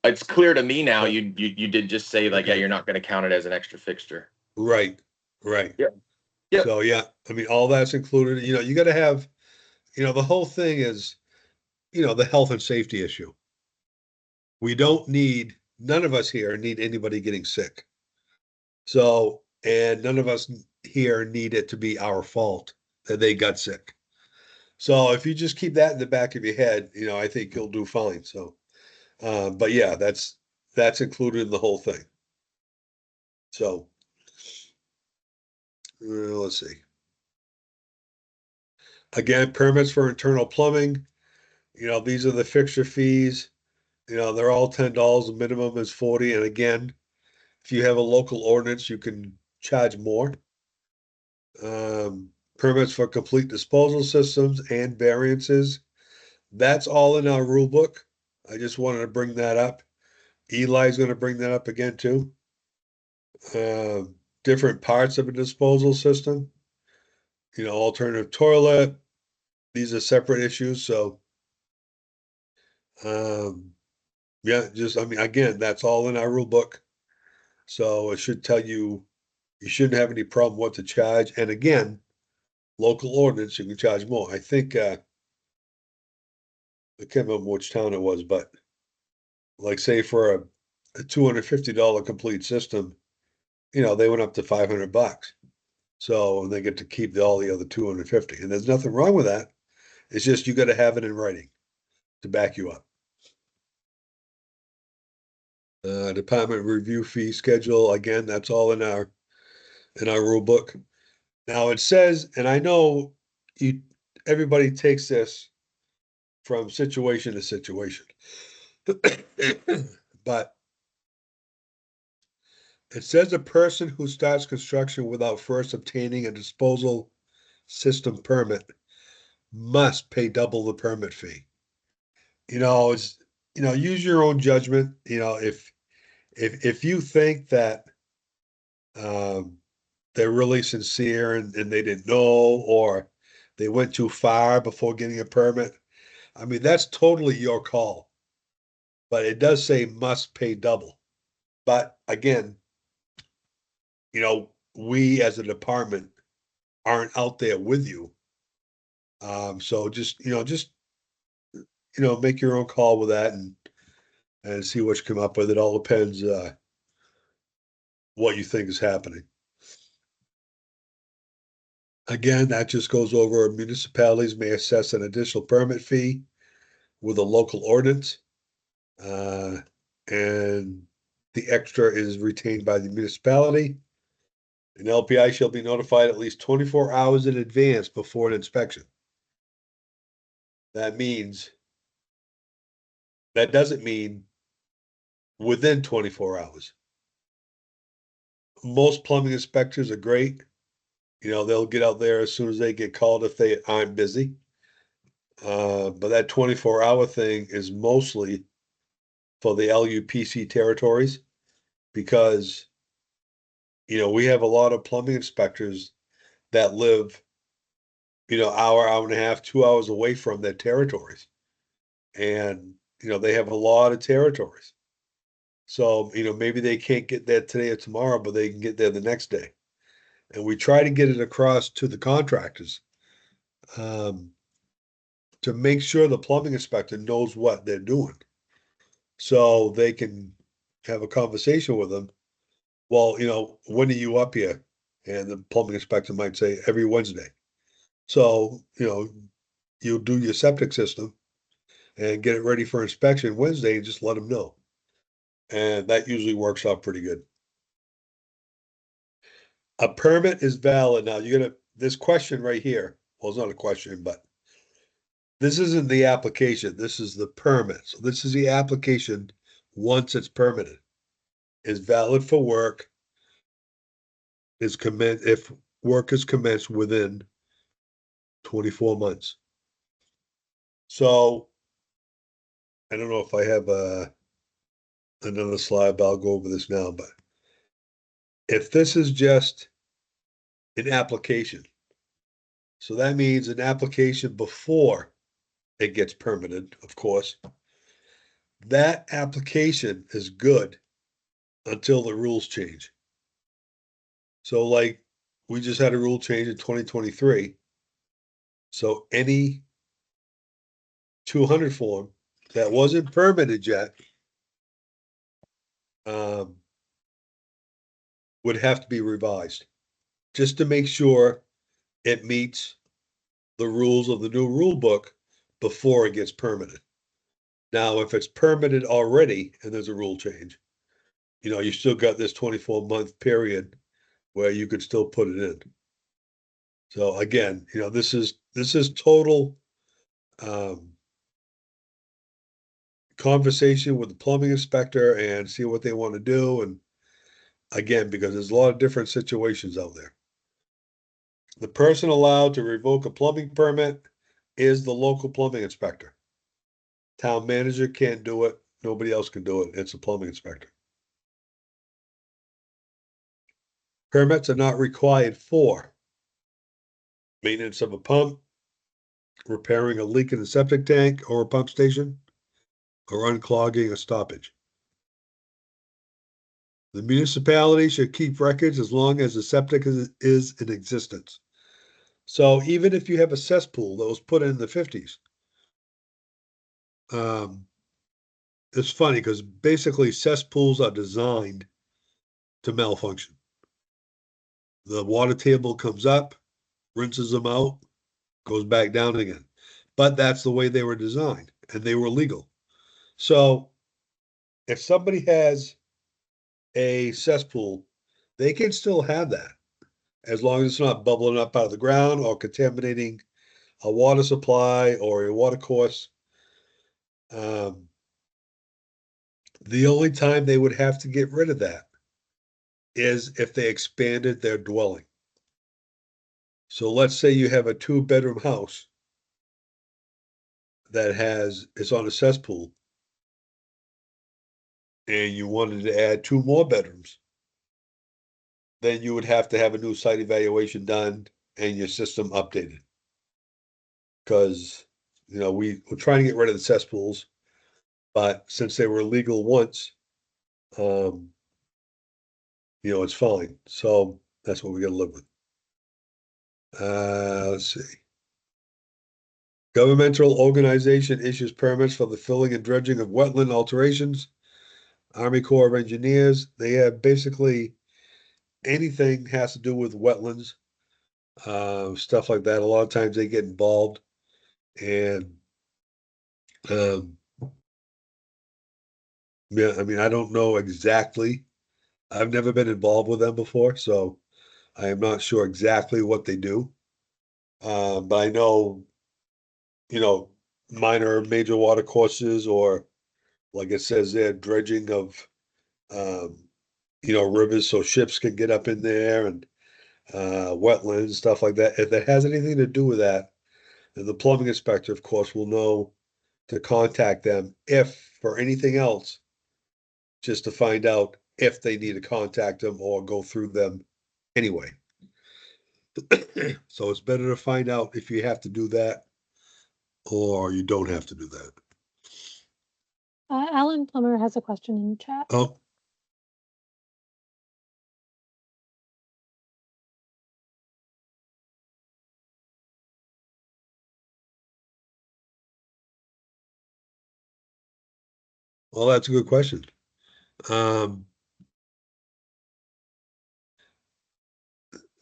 It's clear to me now. Yeah. You did just say like, yeah, Okay. you're not going to count it as an extra fixture. Right. Yeah. Yeah. So, yeah, I mean, all that's included. You got to have, the whole thing is, the health and safety issue. None of us here need anybody getting sick. So, and none of us here need it to be our fault that they got sick. So if you just keep that in the back of your head, I think you'll do fine. So, but yeah, that's included in the whole thing. So, let's see. Again, permits for internal plumbing. These are the fixture fees. They're all $10. The minimum is 40. And again, if you have a local ordinance, you can charge more. Permits for complete disposal systems and variances. That's all in our rule book. I just wanted to bring that up. Eli's going to bring that up again too. Different parts of a disposal system. Alternative toilet. These are separate issues. So, yeah, I mean, again, that's all in our rule book. So it should tell you shouldn't have any problem what to charge. And again, local ordinance, you can charge more. I think, I can't remember which town it was, but like say for a $250 complete system, they went up to $500. So they get to keep all the other 250. And there's nothing wrong with that. It's just you got to have it in writing to back you up. Department review fee schedule, again, that's all in our rule book. Now it says, and I know everybody takes this from situation to situation, but it says a person who starts construction without first obtaining a disposal system permit must pay double the permit fee. It's use your own judgment. If you think that they're really sincere and they didn't know, or they went too far before getting a permit, I mean, that's totally your call. But it does say must pay double. But again, we as a department aren't out there with you. So just make your own call with that and see what you come up with. It all depends what you think is happening. Again, that just goes over municipalities may assess an additional permit fee with a local ordinance. And the extra is retained by the municipality. An LPI shall be notified at least 24 hours in advance before an inspection. That doesn't mean within 24 hours. Most plumbing inspectors are great. They'll get out there as soon as they get called if they aren't busy. But that 24-hour thing is mostly for the LUPC territories because, we have a lot of plumbing inspectors that live, hour and a half, 2 hours away from their territories. And, they have a lot of territories. So, maybe they can't get there today or tomorrow, but they can get there the next day. And we try to get it across to the contractors to make sure the plumbing inspector knows what they're doing. So they can have a conversation with them well, when are you up here? And the plumbing inspector might say every Wednesday. So, you'll do your septic system and get it ready for inspection Wednesday and just let them know. And that usually works out pretty good. A permit is valid. Now this question right here, well, it's not a question, but this isn't the application. This is the permit. So this is the application once it's permitted. Is valid for work, if work is commenced within 24 months. So I don't know if I have another slide, but I'll go over this now. But if this is just an application, so that means an application before it gets permitted, of course, that application is good until the rules change. So like we just had a rule change in 2023. So any 200 form that wasn't permitted yet would have to be revised just to make sure it meets the rules of the new rule book before it gets permitted. Now, if it's permitted already and there's a rule change, you still got this 24-month period where you could still put it in. So again, this is total conversation with the plumbing inspector and see what they want to do. And again, because there's a lot of different situations out there. The person allowed to revoke a plumbing permit is the local plumbing inspector. Town manager can't do it. Nobody else can do it. It's a plumbing inspector. Permits are not required for maintenance of a pump, repairing a leak in a septic tank or a pump station, or unclogging a stoppage. The municipality should keep records as long as the septic is in existence. So even if you have a cesspool that was put in the 50s, it's funny because basically cesspools are designed to malfunction. The water table comes up, rinses them out, goes back down again. But that's the way they were designed and they were legal. So if somebody has a cesspool, they can still have that as long as it's not bubbling up out of the ground or contaminating a water supply or a water course. The only time they would have to get rid of that is if they expanded their dwelling. So let's say you have a 2-bedroom house that it's on a cesspool and you wanted to add 2 more bedrooms, then you would have to have a new site evaluation done and your system updated. Because, we're trying to get rid of the cesspools, but since they were legal once, it's fine. So that's what we gotta live with. Let's see. Governmental organization issues permits for the filling and dredging of wetland alterations. Army Corps of Engineers, they have basically anything has to do with wetlands, stuff like that. A lot of times they get involved and, yeah, I mean, I don't know exactly. I've never been involved with them before, so I am not sure exactly what they do. But I know, minor major water courses or like it says there, dredging of, rivers so ships can get up in there and wetlands, stuff like that. If it has anything to do with that, then the plumbing inspector, of course, will know to contact them if for anything else, just to find out if they need to contact them or go through them anyway. So it's better to find out if you have to do that or you don't have to do that. Alan Plummer has a question in chat. Oh, well, that's a good question.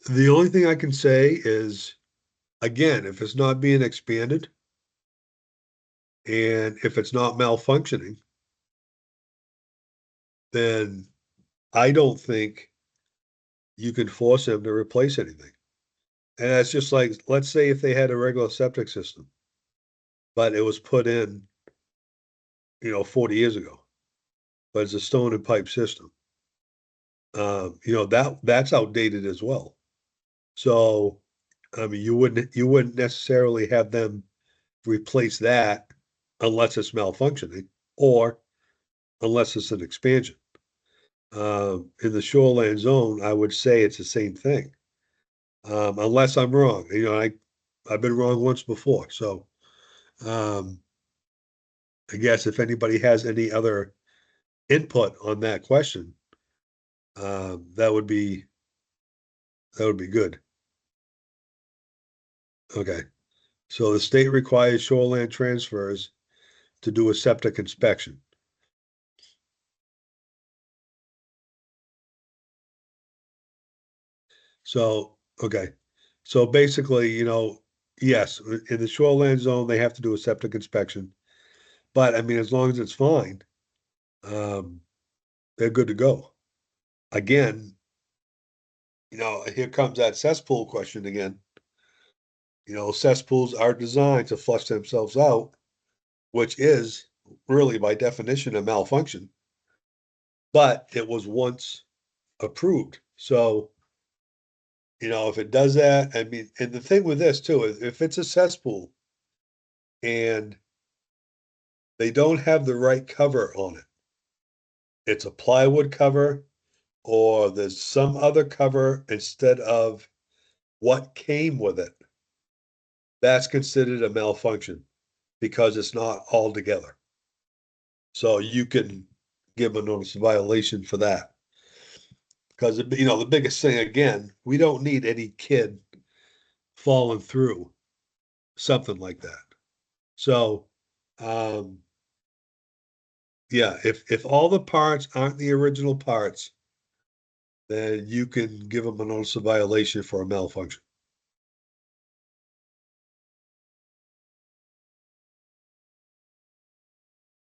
The only thing I can say is, again, if it's not being expanded and if it's not malfunctioning, then I don't think you can force them to replace anything. And that's just like, let's say if they had a regular septic system, but it was put in, 40 years ago, but it's a stone and pipe system. That's outdated as well. So, I mean, you wouldn't necessarily have them replace that unless it's malfunctioning or unless it's an expansion. In the shoreland zone, I would say it's the same thing. Unless I'm wrong. I've been wrong once before. So I guess if anybody has any other input on that question, that would be good. Okay. So the state requires shoreland transfers to do a septic inspection. So, okay. So basically, yes, in the shoreland zone, they have to do a septic inspection. But I mean, as long as it's fine, they're good to go. Again, here comes that cesspool question again. Cesspools are designed to flush themselves out, which is really by definition a malfunction, but it was once approved. So, if it does that, I mean, and the thing with this too is if it's a cesspool and they don't have the right cover on it, it's a plywood cover or there's some other cover instead of what came with it, that's considered a malfunction because it's not all together. So you can give a notice of violation for that. Because, the biggest thing, again, we don't need any kid falling through something like that. So, yeah, if all the parts aren't the original parts, then you can give them a notice of violation for a malfunction.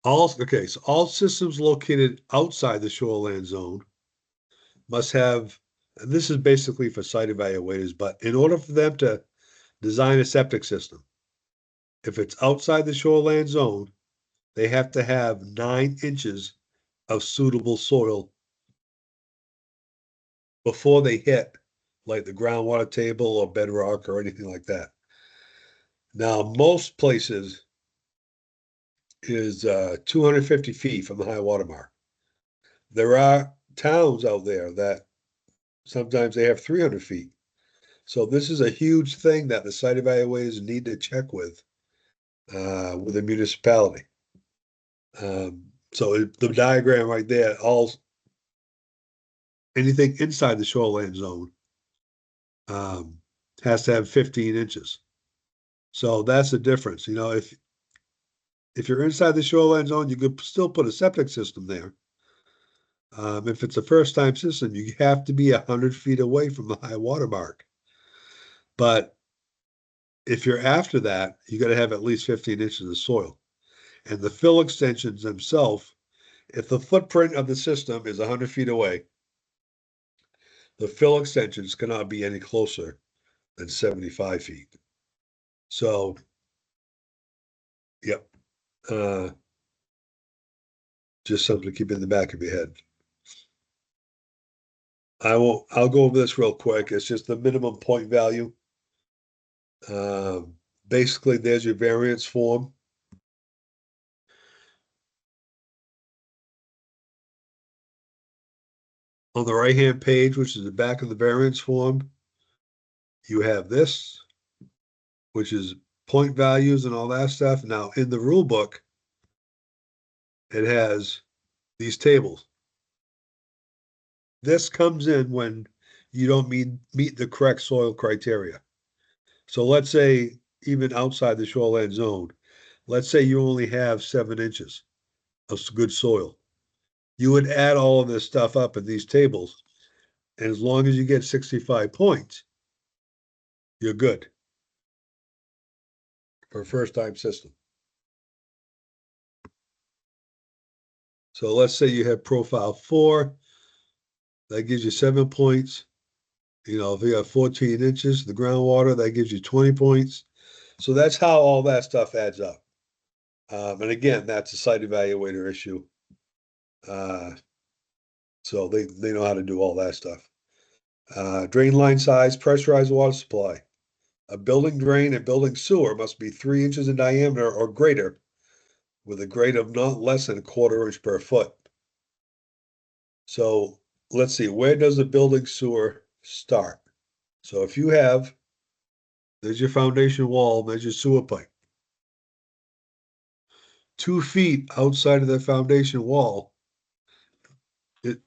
So all systems located outside the shoreland zone must have, and this is basically for site evaluators, but in order for them to design a septic system, if it's outside the shoreland zone, they have to have 9 inches of suitable soil before they hit like the groundwater table or bedrock or anything like that. Now, most places is 250 feet from the high water mark. There are towns out there that sometimes they have 300 feet. So this is a huge thing that the site evaluators need to check with the municipality. So the diagram right there, anything inside the shoreline zone has to have 15 inches. So that's the difference. If you're inside the shoreline zone, you could still put a septic system there. If it's a first time system, you have to be 100 feet away from the high water mark. But if you're after that, you got to have at least 15 inches of soil. And the fill extensions themselves, if the footprint of the system is 100 feet away, the fill extensions cannot be any closer than 75 feet. So, yep. Just something to keep in the back of your head. I'll go over this real quick. It's just the minimum point value. Basically, there's your variance form. On the right-hand page, which is the back of the variance form, you have this, which is point values and all that stuff. Now, in the rule book, it has these tables. This comes in when you don't meet the correct soil criteria. So let's say even outside the shoreline zone, let's say you only have 7 inches of good soil. You would add all of this stuff up in these tables, And as long as you get 65 points, you're good for a first-time system. So let's say you have profile 4, that gives you 7 points. You know, if you have 14 inches, the groundwater, that gives you 20 points. So that's how all that stuff adds up. And again, that's a site evaluator issue. So they know how to do all that stuff. Drain line size, pressurized water supply. A building drain and building sewer must be 3 inches in diameter or greater, with a grade of not less than a quarter inch per foot. So let's see, where does the building sewer start? So if you have, there's your foundation wall, there's your sewer pipe. 2 feet outside of the foundation wall, it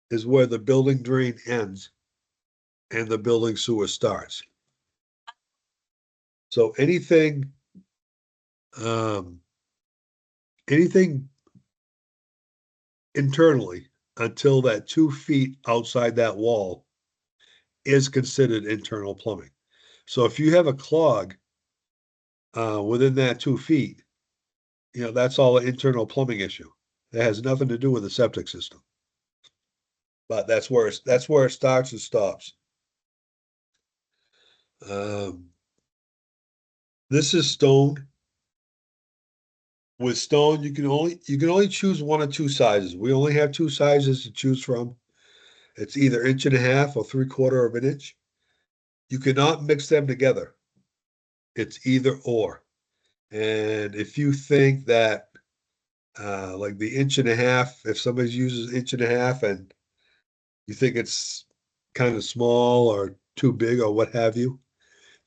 is where the building drain ends and the building sewer starts. So anything internally until that 2 feet outside that wall is considered internal plumbing. So if you have a clog within that 2 feet, you know, that's all an internal plumbing issue. That has nothing to do with the septic system. But that's where it starts and stops. This is stone. With stone, you can only choose 1 or 2 sizes. We only have 2 sizes to choose from. It's either 1.5 or 3/4 of an inch. You cannot mix them together. It's either or. And if you think that like the 1.5 if somebody uses 1.5 and you think it's kind of small or too big or what have you,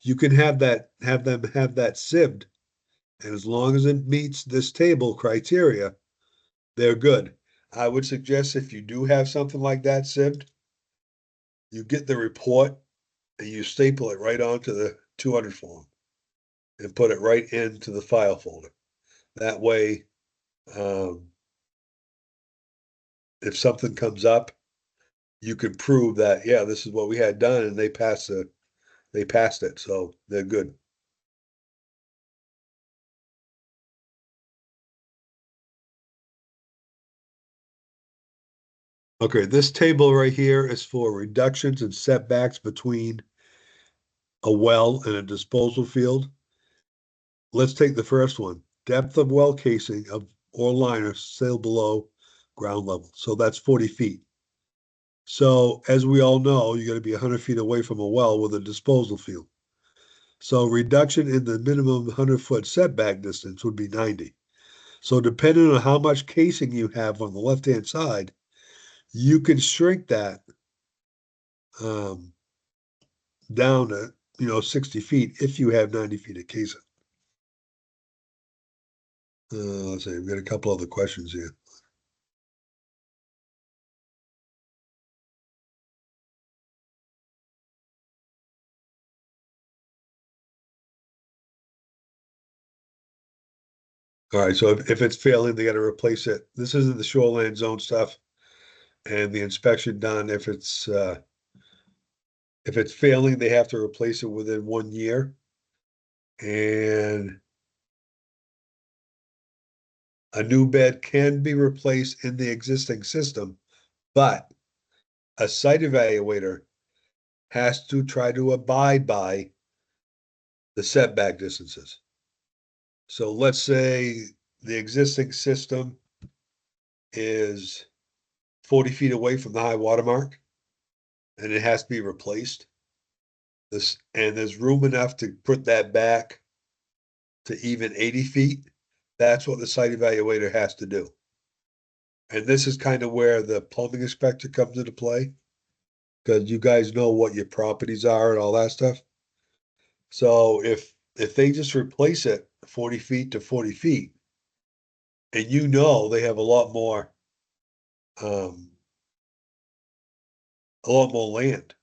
you can have them have that sieved. And as long as it meets this table criteria, they're good. I would suggest if you do have something like that sieved, you get the report and you staple it right onto the 200 form and put it right into the file folder. That way, if something comes up, you can prove that, yeah, this is what we had done, and they passed it, so they're good. Okay, this table right here is for reductions and setbacks between a well and a disposal field. Let's take the first one. Depth of well casing of or liner sail below ground level. So that's 40 feet. So as we all know, you're going to be 100 feet away from a well with a disposal field. So reduction in the minimum 100-foot setback distance would be 90. So depending on how much casing you have on the left-hand side, you can shrink that down to 60 feet if you have 90 feet of casing. Let's see, we've got a couple other questions here. All right, so if it's failing, they got to replace it. This isn't the shoreline zone stuff and the inspection done. If it's failing, they have to replace it within 1 year. And a new bed can be replaced in the existing system, but a site evaluator has to try to abide by the setback distances. So let's say the existing system is 40 feet away from the high water mark and it has to be replaced. And there's room enough to put that back to even 80 feet. That's what the site evaluator has to do. And this is kind of where the plumbing inspector comes into play, because you guys know what your properties are and all that stuff. So if they just replace it 40 feet to 40 feet, and they have a lot more land,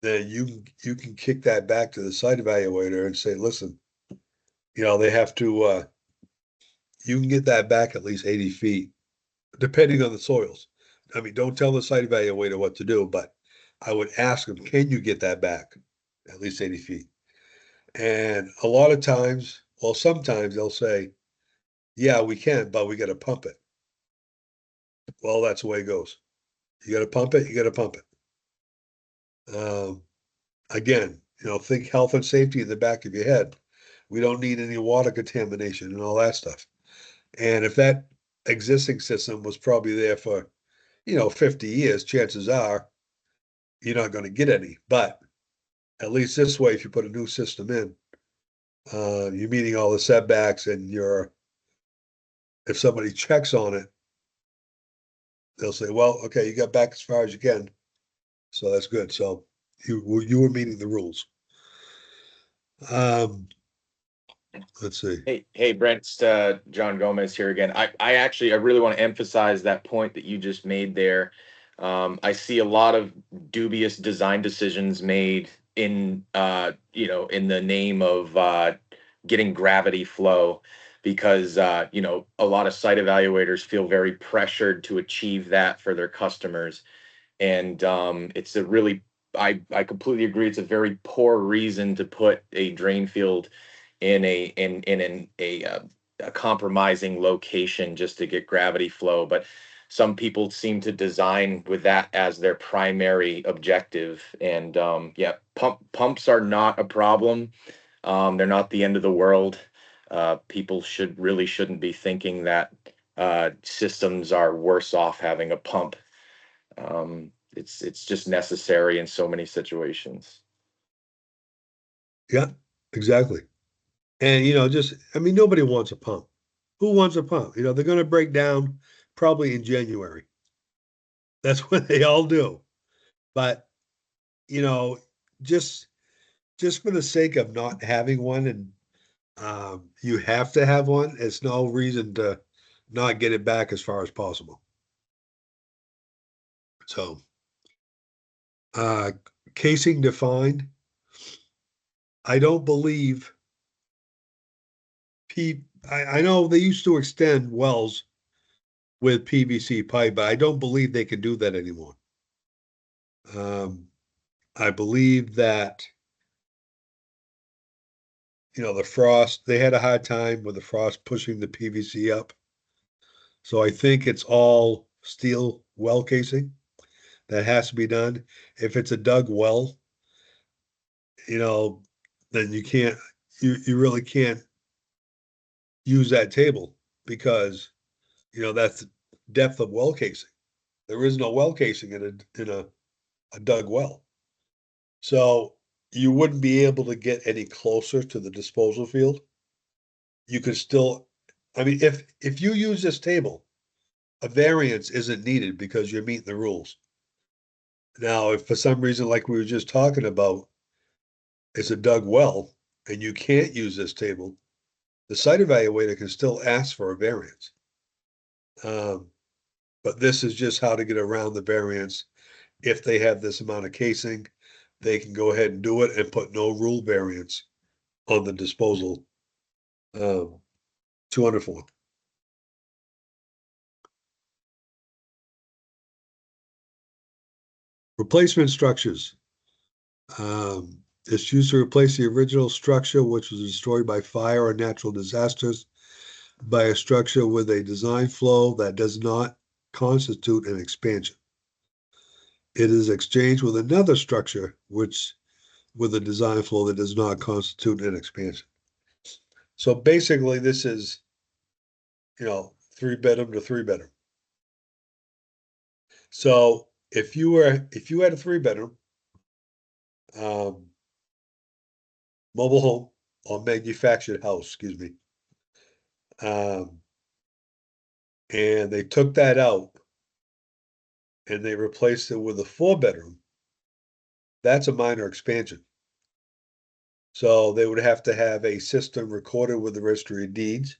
then you can kick that back to the site evaluator and say, listen, they have to you can get that back at least 80 feet, depending on the soils. I mean, don't tell the site evaluator what to do, but I would ask them, can you get that back? At least 80 feet. And a lot of times, well, sometimes they'll say, yeah, we can, but we got to pump it. Well, that's the way it goes. You got to pump it, you got to pump it. Again, think health and safety in the back of your head. We don't need any water contamination and all that stuff. And if that existing system was probably there for, 50 years, chances are you're not going to get any. But at least this way, if you put a new system in, you're meeting all the setbacks, and if somebody checks on it, they'll say, well, okay, you got back as far as you can. So that's good. So you were meeting the rules. Let's see. Hey, Brent, it's, John Gomez here again. I really want to emphasize that point that you just made there. I see a lot of dubious design decisions made in the name of getting gravity flow, because a lot of site evaluators feel very pressured to achieve that for their customers. And it's a really, I completely agree, it's a very poor reason to put a drain field in a compromising location just to get gravity flow. But some people seem to design with that as their primary objective. And yeah, pumps are not a problem. They're not the end of the world. People shouldn't be thinking that systems are worse off having a pump. It's just necessary in so many situations. Yeah, exactly. And, nobody wants a pump. Who wants a pump? They're going to break down probably in January. That's when they all do. But, just for the sake of not having one, and you have to have one, it's no reason to not get it back as far as possible. So, casing defined. I don't believe I know they used to extend wells with PVC pipe, but I don't believe they can do that anymore. I believe that, the frost, they had a hard time with the frost pushing the PVC up. So I think it's all steel well casing that has to be done. If it's a dug well, then you really can't use that table, because, that's depth of well casing. There is no well casing in a dug well. So you wouldn't be able to get any closer to the disposal field. You could still, I mean, if you use this table, a variance isn't needed because you're meeting the rules. Now, if for some reason, like we were just talking about, it's a dug well and you can't use this table, the site evaluator can still ask for a variance. But this is just how to get around the variance. If they have this amount of casing, they can go ahead and do it and put no rule variance on the disposal 200 form. Replacement structures. It's used to replace the original structure which was destroyed by fire or natural disasters by a structure with a design flow that does not constitute an expansion. It is exchanged with another structure with a design flow that does not constitute an expansion. So basically this is, 3-bedroom to 3-bedroom. So if you had a 3-bedroom mobile home or manufactured house, excuse me, and they took that out and they replaced it with a 4-bedroom, that's a minor expansion. So they would have to have a system recorded with the registry of deeds.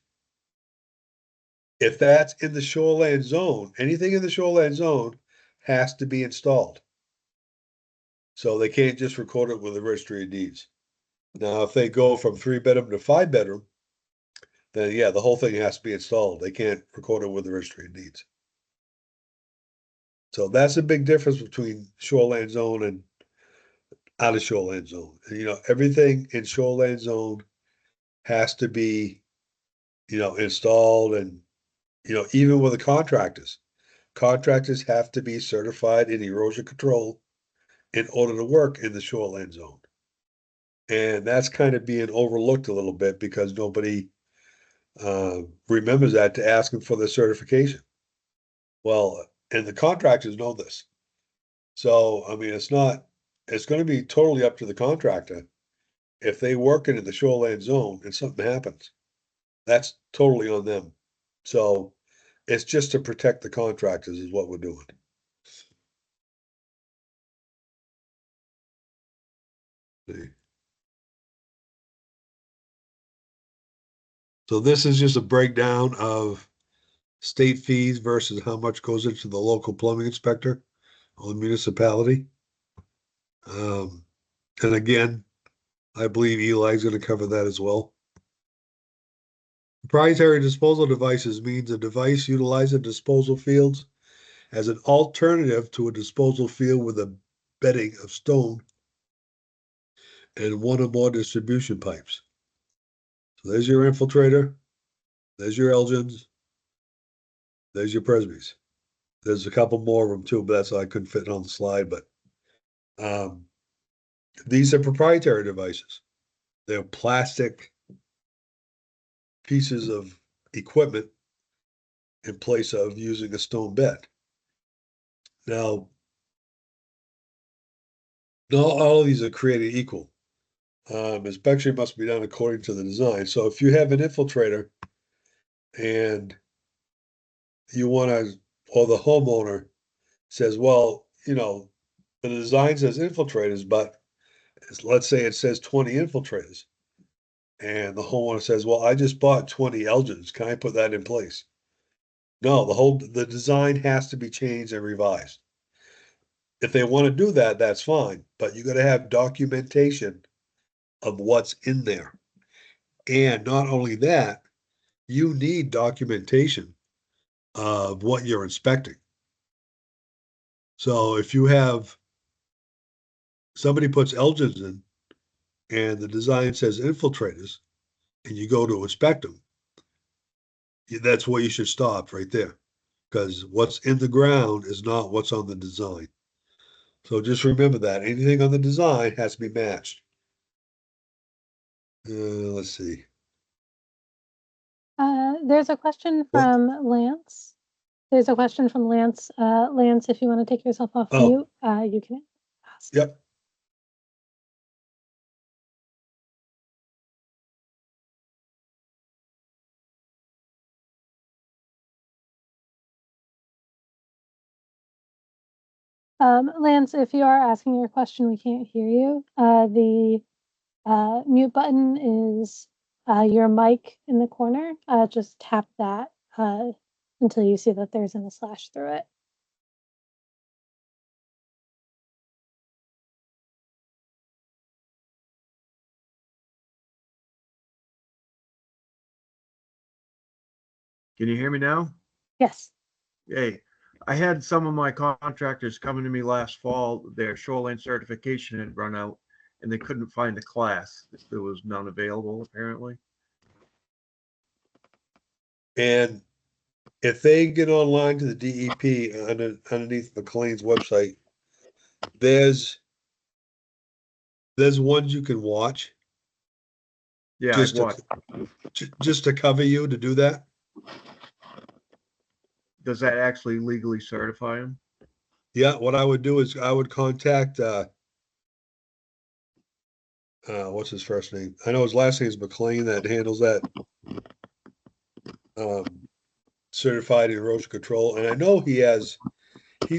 If that's in the shoreline zone, anything in the shoreline zone has to be installed. So they can't just record it with the registry of deeds. Now, if they go from 3-bedroom to 5-bedroom, then yeah, the whole thing has to be installed. They can't record it with the registry of deeds. So that's a big difference between shoreline zone and out of shoreline zone. And, everything in shoreline zone has to be, installed and, even with the contractors have to be certified in erosion control in order to work in the shoreline zone. And that's kind of being overlooked a little bit because nobody remembers that to ask them for the certification. Well, and the contractors know this. So, I mean, it's going to be totally up to the contractor. If they work in the shoreline zone and something happens, that's totally on them. So it's just to protect the contractors is what we're doing. See. So this is just a breakdown of state fees versus how much goes into the local plumbing inspector or the municipality. And again, I believe Eli's going to cover that as well. Proprietary disposal devices means a device utilizing disposal fields as an alternative to a disposal field with a bedding of stone and one or more distribution pipes. So there's your infiltrator, there's your Elgins, there's your Presbys. There's a couple more of them too, but that's why I couldn't fit it on the slide. But these are proprietary devices. They're plastic pieces of equipment in place of using a stone bed. Now, not all of these are created equal. Inspection must be done according to the design. So if you have an infiltrator and you want to, or the homeowner says, well, the design says infiltrators, but let's say it says 20 infiltrators. And the homeowner says, well, I just bought 20 Elgins. Can I put that in place? No, the design has to be changed and revised. If they want to do that, that's fine, but you got to have documentation of what's in there. And not only that, you need documentation of what you're inspecting. So if you have somebody puts Elgins in and the design says infiltrators and you go to inspect them, that's where you should stop right there, because what's in the ground is not what's on the design. So just remember that anything on the design has to be matched. Let's see. There's a question from Lance. There's a question from Lance. Lance, if you want to take yourself off mute, you can ask. Yep. Lance, if you are asking your question, we can't hear you. The mute button is your mic in the corner. Just tap that until you see that there's a slash through it. Can you hear me now? Yes. Hey, I had some of my contractors coming to me last fall. Their shoreline certification had run out and they couldn't find a class. There was none available, apparently. And if they get online to the DEP underneath McLean's website, there's ones you can watch. Yeah, just to cover you to do that. Does that actually legally certify them? Yeah, what I would do is I would contact what's his first name? I know his last name is McLean that handles that certified erosion control. And I know he's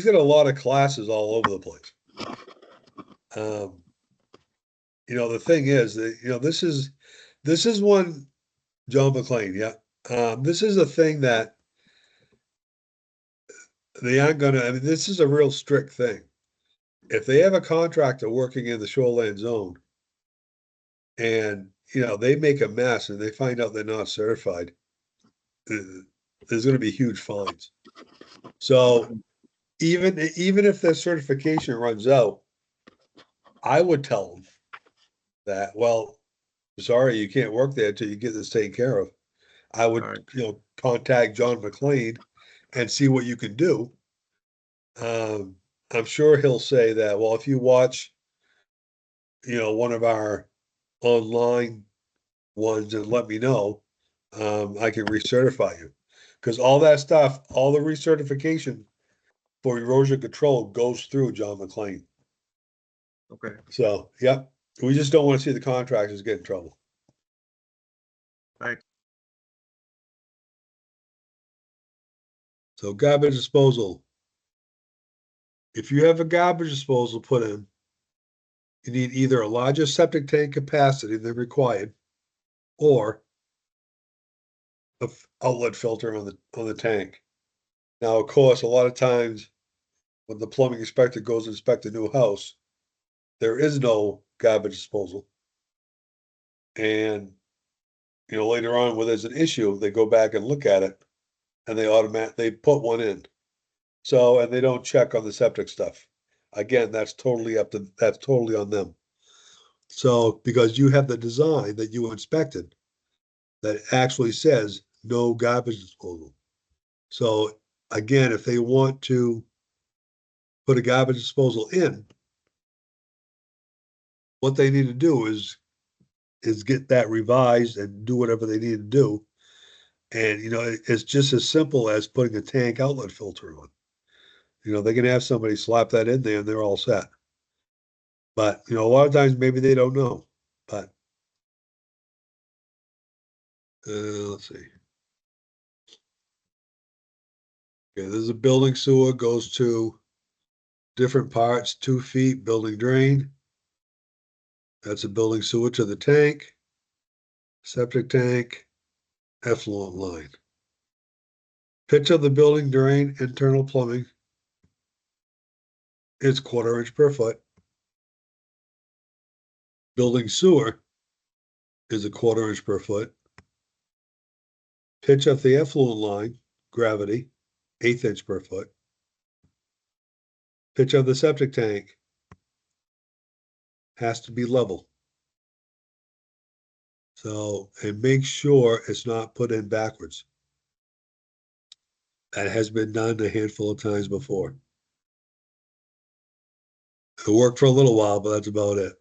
got a lot of classes all over the place. The thing is that, this is one, John McLean. Yeah. This is a thing that they aren't gonna, I mean, this is a real strict thing. If they have a contractor working in the shoreline zone and, they make a mess and they find out they're not certified, there's going to be huge fines. So even if their certification runs out, I would tell them that, well, sorry, you can't work there until you get this taken care of. I would, Alright. contact John McLean and see what you can do. I'm sure he'll say that, well, if you watch, one of our online ones and let me know, I can recertify you. Because all that stuff, all the recertification for erosion control goes through John McLean. Okay. So, yep, we just don't want to see the contractors get in trouble. Thanks. So garbage disposal. If you have a garbage disposal put in, you need either a larger septic tank capacity than required, or a outlet filter on the tank. Now, of course, a lot of times when the plumbing inspector goes to inspect a new house, there is no garbage disposal. And later on, when there's an issue, they go back and look at it, and they put one in. So, and they don't check on the septic stuff. Again, that's totally on them. So, because you have the design that you inspected that actually says no garbage disposal. So again, if they want to put a garbage disposal in, what they need to do is get that revised and do whatever they need to do. And it's just as simple as putting a tank outlet filter on. They can have somebody slap that in there and they're all set. But a lot of times maybe they don't know. But let's see. Okay, there's a building sewer, goes to different parts, 2 feet, building drain. That's a building sewer to the tank, septic tank, effluent line. Pitch of the building drain, internal plumbing is 1/4 inch per foot. Building sewer is a 1/4 inch per foot. Pitch of the effluent line, gravity, 1/8 inch per foot. Pitch of the septic tank has to be level. So, and make sure it's not put in backwards. That has been done a handful of times before. It worked for a little while, but that's about it.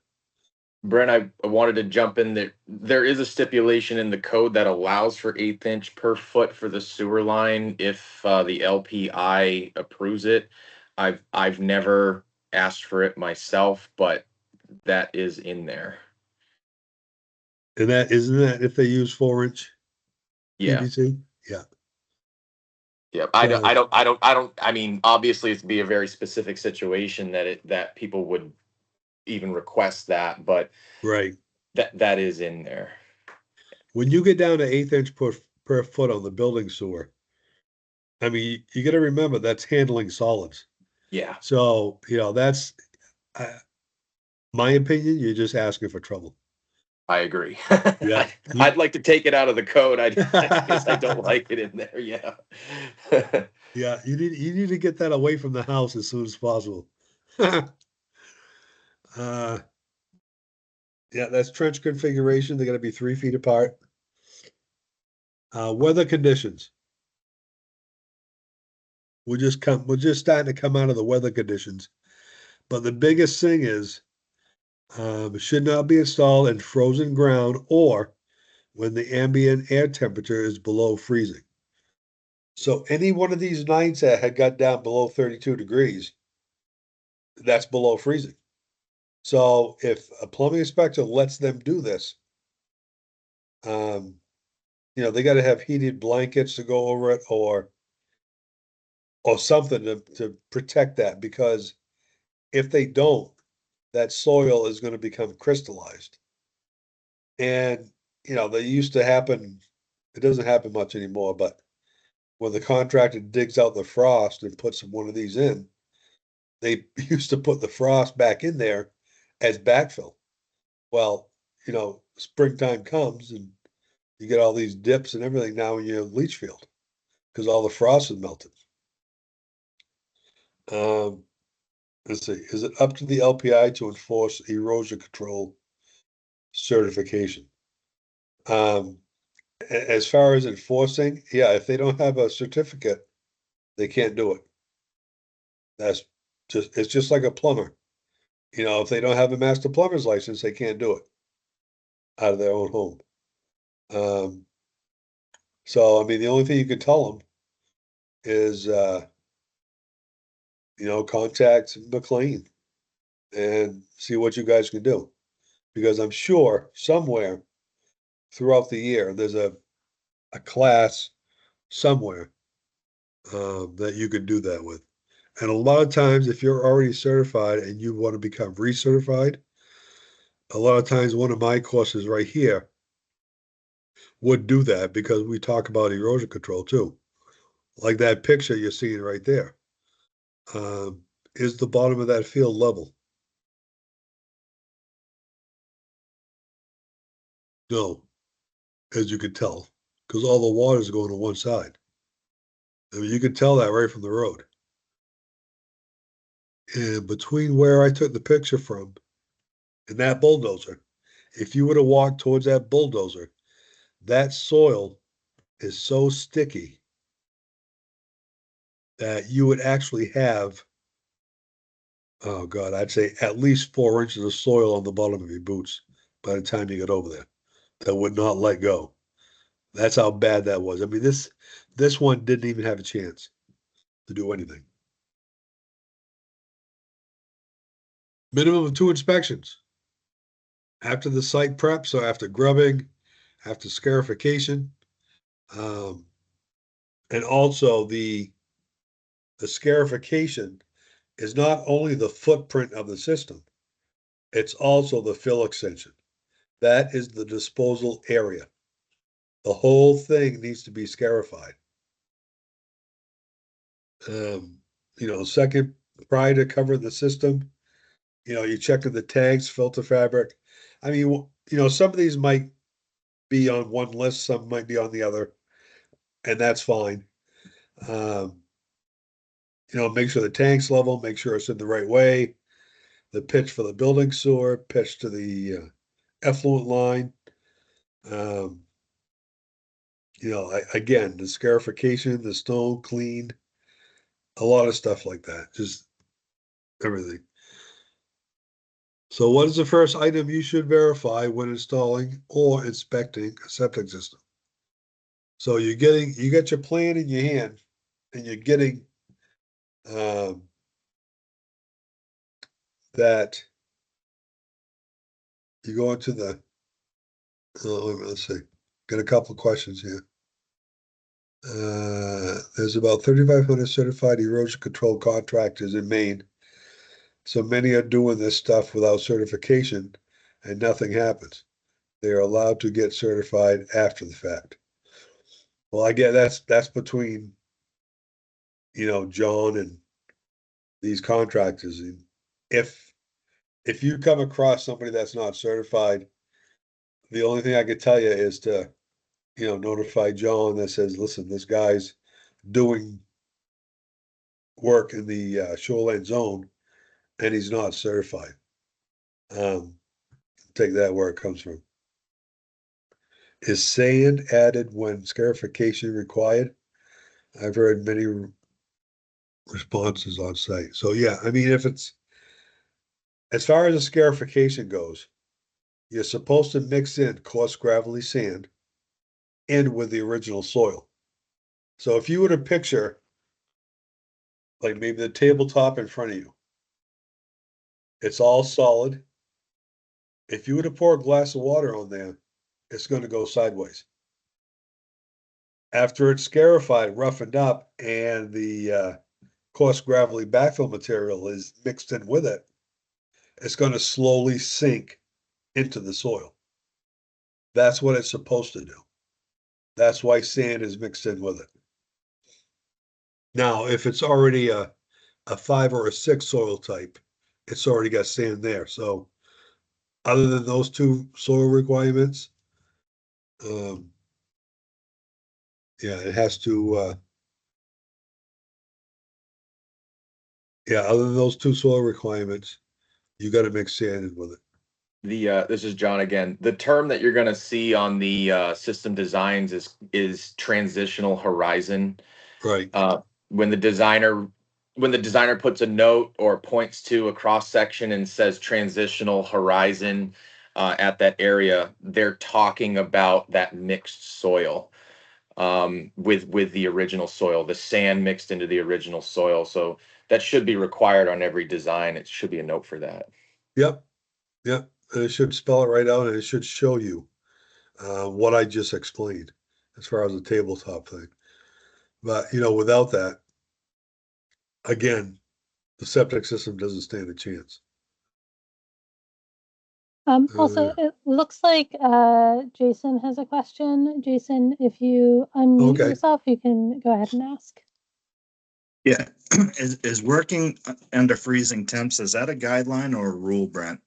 Brent, I wanted to jump in there. There is a stipulation in the code that allows for 1/8 inch per foot for the sewer line if the LPI approves it. I've never asked for it myself, but that is in there. And isn't that if they use 4-inch Yeah. PVC? Yeah. Yeah. So, I mean, obviously it'd be a very specific situation that people would even request that, but right. that is in there. When you get down to 1/8 inch per foot on the building sewer, I mean, you got to remember that's handling solids. Yeah. So, that's my opinion. You're just asking for trouble. I agree. Yeah. I'd like to take it out of the code. I guess I don't like it in there. Yeah. Yeah, you need to get that away from the house as soon as possible. Yeah, that's trench configuration. They got to be 3 feet apart. Weather conditions. We're just starting to come out of the weather conditions. But the biggest thing is, should not be installed in frozen ground or when the ambient air temperature is below freezing. So any one of these nights that had got down below 32 degrees, that's below freezing. So if a plumbing inspector lets them do this, they got to have heated blankets to go over it or something to protect that, because if they don't, that soil is going to become crystallized. And they used to happen. It doesn't happen much anymore, but when the contractor digs out the frost and puts one of these in, they used to put the frost back in there as backfill. Well, springtime comes and you get all these dips and everything now in your leach field because all the frost is melted. Let's see, is it up to the LPI to enforce erosion control certification? As far as enforcing, yeah, if they don't have a certificate, they can't do it. It's just like a plumber. You know, if they don't have a master plumber's license, they can't do it out of their own home. So, I mean, the only thing you could tell them is, contact McLean and see what you guys can do. Because I'm sure somewhere throughout the year, there's a class somewhere that you could do that with. And a lot of times, if you're already certified and you want to become recertified, a lot of times one of my courses right here would do that because we talk about erosion control too. Like that picture you're seeing right there. Is the bottom of that field level? No, as you could tell, because all the water is going to one side. I mean, you can tell that right from the road. And between where I took the picture from and that bulldozer, if you were to walk towards that bulldozer, that soil is so sticky that you would actually have, oh God, I'd say at least 4 inches of soil on the bottom of your boots by the time you get over there. That would not let go. That's how bad that was. I mean, this one didn't even have a chance to do anything. Minimum of 2 inspections. After the site prep, so after grubbing, after scarification, and also the scarification is not only the footprint of the system, it's also the fill extension. That is the disposal area. The whole thing needs to be scarified. Second, prior to covering the system, you're checking the tanks, filter fabric. I mean, some of these might be on one list, some might be on the other, and that's fine. Make sure the tank's level, make sure it's in the right way. The pitch for the building sewer, pitch to the effluent line. Again, the scarification, the stone cleaned, a lot of stuff like that, just everything. So what is the first item you should verify when installing or inspecting a septic system? So you got your plan in your hand and you're getting that you go into the, let's see, got a couple of questions here. There's about 3,500 certified erosion control contractors in Maine. So many are doing this stuff without certification and nothing happens. They are allowed to get certified after the fact. Well, I get that's between, John and these contractors. And if you come across somebody that's not certified, the only thing I could tell you is to, notify John that says, listen, this guy's doing work in the shoreline zone and he's not certified. Take that where it comes from. Is sand added when scarification required? I've heard many responses on site. So yeah, I mean, if it's, as far as the scarification goes, you're supposed to mix in coarse gravelly sand in with the original soil. So if you were to picture, like maybe the tabletop in front of you, it's all solid. If you were to pour a glass of water on there, it's going to go sideways. After it's scarified, roughened up, and the coarse gravelly backfill material is mixed in with it, it's going to slowly sink into the soil. That's what it's supposed to do. That's why sand is mixed in with it. Now, if it's already a 5 or a 6 soil type, it's already got sand there. So other than those two soil requirements, yeah, it has to Yeah, other than those two soil requirements, you gotta mix sand in with it. This is John again. The term that you're going to see on the system designs is transitional horizon. Right, When the designer puts a note or points to a cross section and says transitional horizon at that area, they're talking about that mixed soil with the original soil, the sand mixed into the original soil. So that should be required on every design. It should be a note for that. yep, yep, and it should spell it right out, and it should show you what I just explained as far as the tabletop thing. But, without that, again, the septic system doesn't stand a chance. Also, it looks like Jason has a question. Jason, if you unmute Okay. yourself, you can go ahead and ask. Yeah, is working under freezing temps, is that a guideline or a rule, Brent?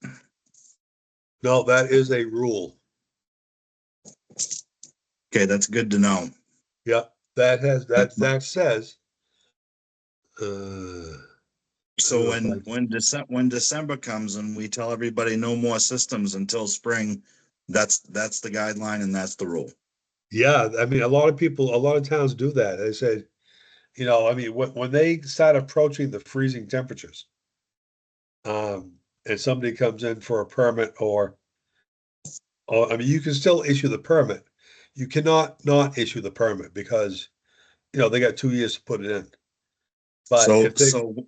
No, that is a rule. Okay, that's good to know. Yep, that says. So don't know when December comes and we tell everybody no more systems until spring, that's the guideline and that's the rule. Yeah, I mean, a lot of towns do that. They said, I mean, when they start approaching the freezing temperatures, and somebody comes in for a permit or I mean, you can still issue the permit. You cannot not issue the permit because, they got 2 years to put it in. But So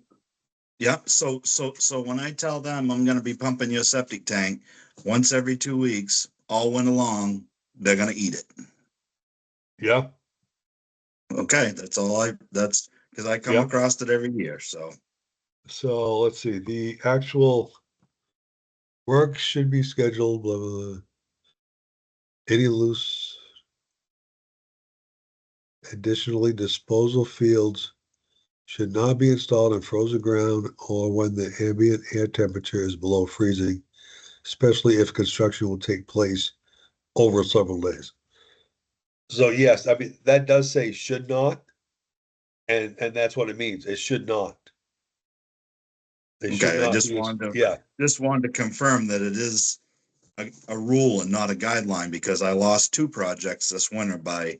when I tell them I'm gonna be pumping your septic tank once every 2 weeks, all winter long, they're gonna eat it. yeah, Okay, that's because I come Yep. across it every year, so. So let's see, the actual work should be scheduled, blah, blah, blah. Any loose. Additionally, disposal fields should not be installed in frozen ground or when the ambient air temperature is below freezing, especially if construction will take place over several days. So yes, I mean, that does say should not, and that's what it means. It should not. They should Okay, I not just be, wanted yeah, to confirm that it is a rule and not a guideline because I lost 2 projects this winter by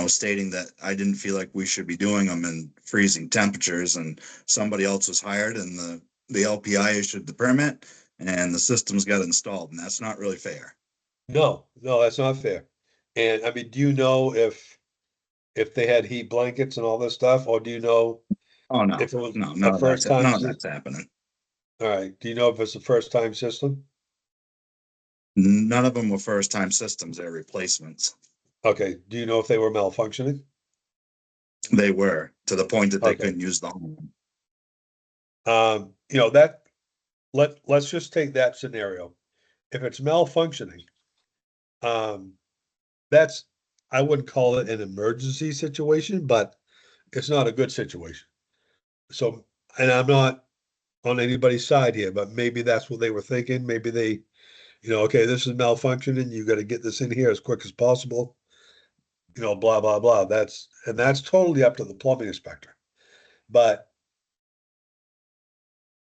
stating that I didn't feel like we should be doing them in freezing temperatures and somebody else was hired and the LPI issued the permit and the systems got installed and that's not really fair. no, that's not fair. And I mean, do you know if they had heat blankets and all this stuff, or do you know Oh, no, if it was no, a first time? none of that's happening. All right, do you know if it's a first time system? None of them were first time systems, they're replacements. Okay, do you know if they were malfunctioning? They were to the point that they Okay. couldn't use the home. Let's just take that scenario. If it's malfunctioning, that's, I wouldn't call it an emergency situation, but it's not a good situation. So, and I'm not on anybody's side here, but maybe that's what they were thinking. Maybe they, okay, this is malfunctioning. You got to get this in here as quick as possible. Blah, blah, blah. That's totally up to the plumbing inspector. But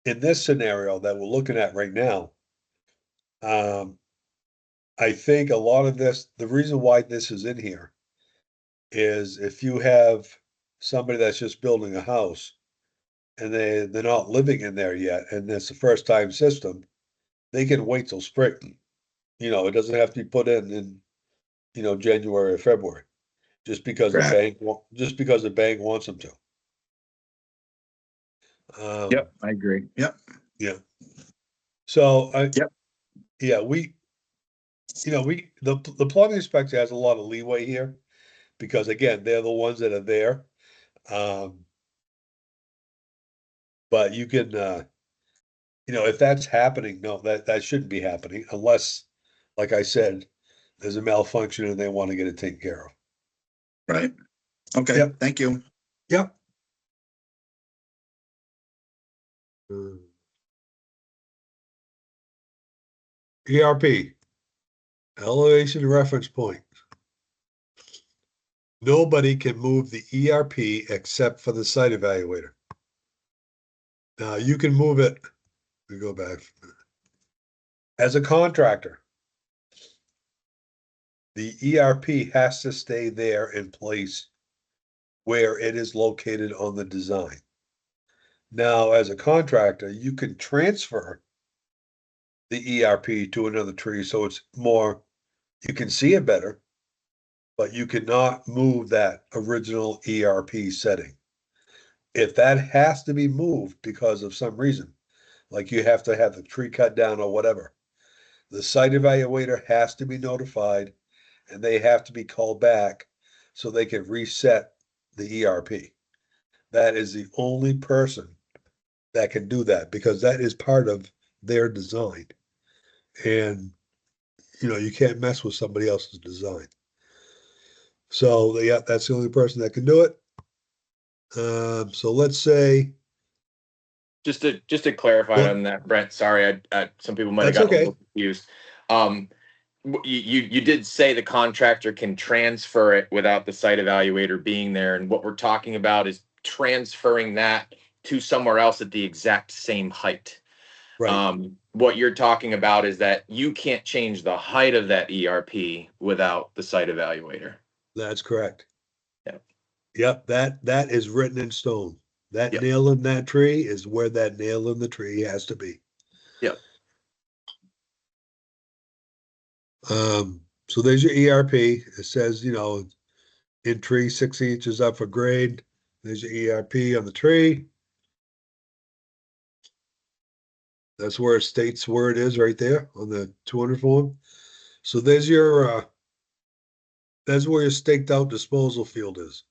in this scenario that we're looking at right now, I think a lot of this, the reason why this is in here is if you have somebody that's just building a house and they're not living in there yet, and it's a first time system, they can wait till spring. It doesn't have to be put in, January or February, just because Correct. just because the bank wants them to. Yep, I agree. Yep. Yeah. So Yep. Yeah, the plumbing inspector has a lot of leeway here because again, they're the ones that are there. But you can, if that's happening, no, that shouldn't be happening unless, like I said, there's a malfunction and they want to get it taken care of. Right. Okay. Yep. Thank you. Yep. ERP, elevation reference point. Nobody can move the ERP except for the site evaluator. Now you can move it. We go back. As a contractor, the ERP has to stay there in place where it is located on the design. Now, as a contractor, you can transfer the ERP to another tree so it's more, you can see it better, but you cannot move that original ERP setting. If that has to be moved because of some reason, like you have to have the tree cut down or whatever, the site evaluator has to be notified and they have to be called back so they can reset the ERP. That is the only person that can do that because that is part of their design. And you can't mess with somebody else's design. So yeah, that's the only person that can do it. So let's say, Just to clarify What? on that, Brent, sorry, some people might have That's gotten a okay. little confused. You did say the contractor can transfer it without the site evaluator being there, and what we're talking about is transferring that to somewhere else at the exact same height. Right, What you're talking about is that you can't change the height of that ERP without the site evaluator. that's correct. Yep. Yep, that is written in stone. That Yep. nail in that tree is where that nail in the tree has to be. Yep. So there's your ERP. It says, in tree 60 inches up for grade. There's your ERP on the tree. That's where it states where it is right there on the 200 form. So there's that's where your staked out disposal field is.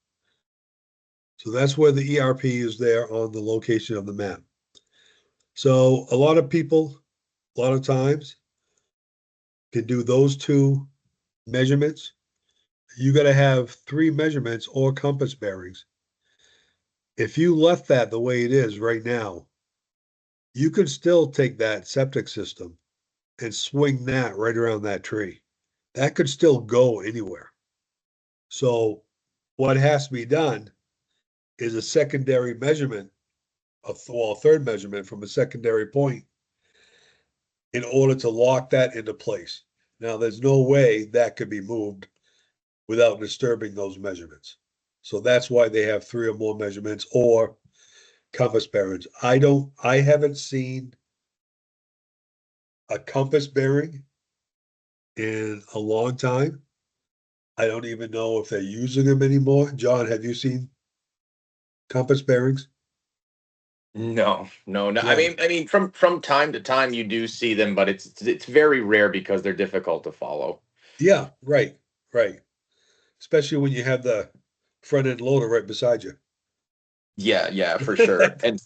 So that's where the ERP is there on the location of the map. So a lot of people, a lot of times, can do those two measurements. You got to have 3 measurements or compass bearings. If you left that the way it is right now, you could still take that septic system and swing that right around that tree. That could still go anywhere. So what has to be done is a secondary measurement, a third measurement from a secondary point in order to lock that into place. Now, there's no way that could be moved without disturbing those measurements. So that's why they have 3 or more measurements or compass bearings. I haven't seen a compass bearing in a long time. I don't even know if they're using them anymore. John, have you seen compass bearings? No. Yeah. I mean, from time to time you do see them, but it's very rare because they're difficult to follow. Yeah, right, right. Especially when you have the front end loader right beside you. Yeah, for sure. And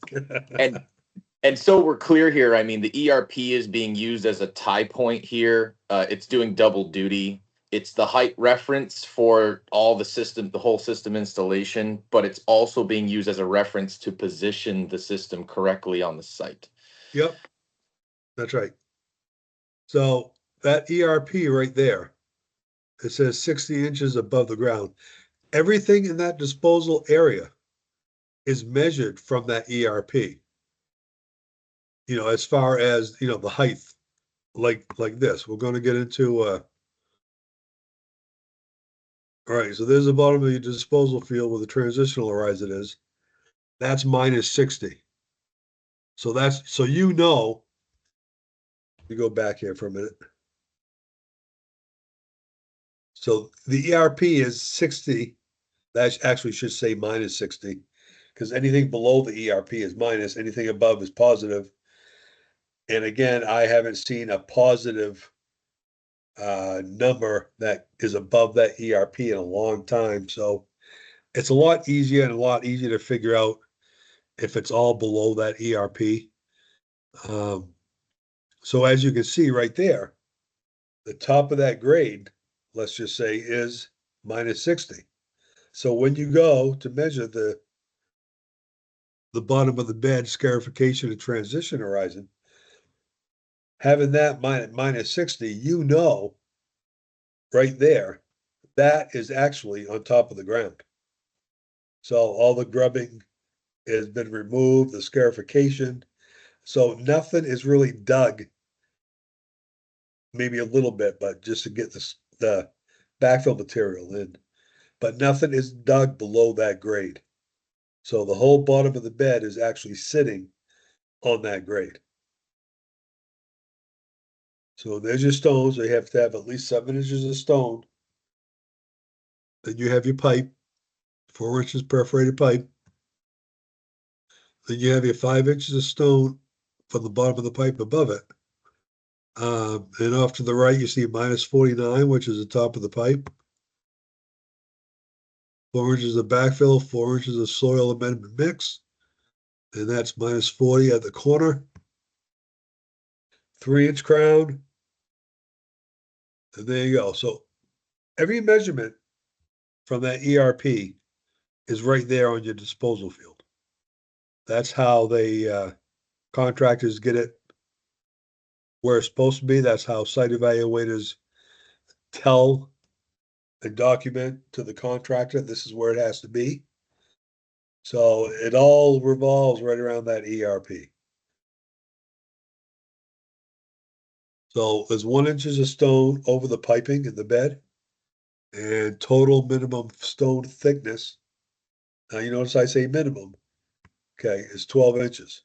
And so we're clear here. I mean, the ERP is being used as a tie point here. It's doing double duty. It's the height reference for all the whole system installation, but it's also being used as a reference to position the system correctly on the site. Yep, that's right. So that ERP right there, it says 60 inches above the ground. Everything in that disposal area is measured from that ERP. As far as, the height, like this. We're going to get into all right, so there's the bottom of your disposal field where the transitional horizon is. That's minus 60. So you go back here for a minute. So the ERP is 60. That actually should say minus 60 because anything below the ERP is minus, anything above is positive. And again, I haven't seen a positive number that is above that ERP in a long time. So it's a lot easier and a lot easier to figure out if it's all below that ERP. So as you can see right there, the top of that grade, let's just say, is minus 60. So when you go to measure the bottom of the bed scarification and transition horizon, having that minus 60, right there, that is actually on top of the ground. So all the grubbing has been removed, the scarification. So nothing is really dug. Maybe a little bit, but just to get the backfill material in. But nothing is dug below that grade. So the whole bottom of the bed is actually sitting on that grade. So there's your stones. They have to have at least 7 inches of stone. Then you have your pipe, 4 inches perforated pipe. Then you have your 5 inches of stone from the bottom of the pipe above it. And off to the right, you see minus 49, which is the top of the pipe. 4 inches of backfill, 4 inches of soil amendment mix. And that's minus 40 at the corner. 3-inch crown. And there you go. So every measurement from that ERP is right there on your disposal field. That's how they contractors get it where it's supposed to be. That's how site evaluators tell and document to the contractor this is where it has to be. So it all revolves right around that ERP. So there's 1 inch of stone over the piping in the bed, and total minimum stone thickness. Now you notice I say minimum, okay, is 12 inches.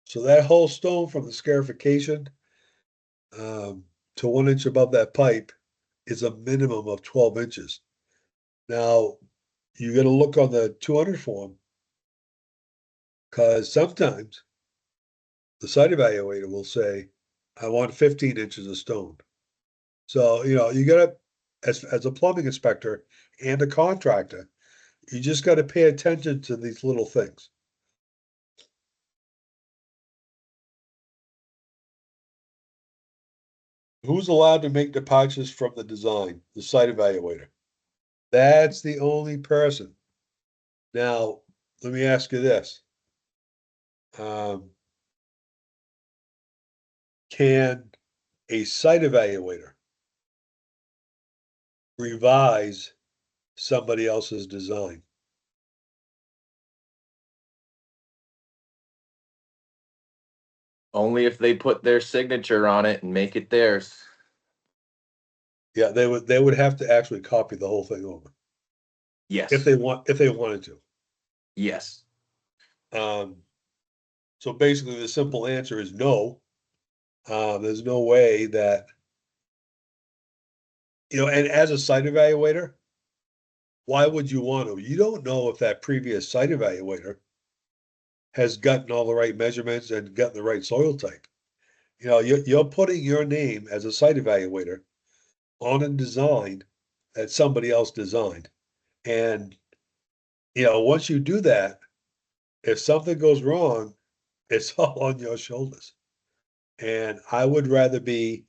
So that whole stone from the scarification to 1 inch above that pipe is a minimum of 12 inches. Now, you got to look on the 200 form, because sometimes the site evaluator will say, I want 15 inches of stone. So, you got to, as a plumbing inspector and a contractor, you just got to pay attention to these little things. Who's allowed to make departures from the design? The site evaluator. That's the only person. Now, let me ask you this. Can a site evaluator revise somebody else's design? Only if they put their signature on it and make it theirs. Yeah, they would have to actually copy the whole thing over Yes. if they wanted to. Yes. So basically the simple answer is no. There's no way that, and as a site evaluator, why would you want to? You don't know if that previous site evaluator has gotten all the right measurements and gotten the right soil type. You're putting your name as a site evaluator on a design that somebody else designed. And, once you do that, if something goes wrong, it's all on your shoulders. And I would rather be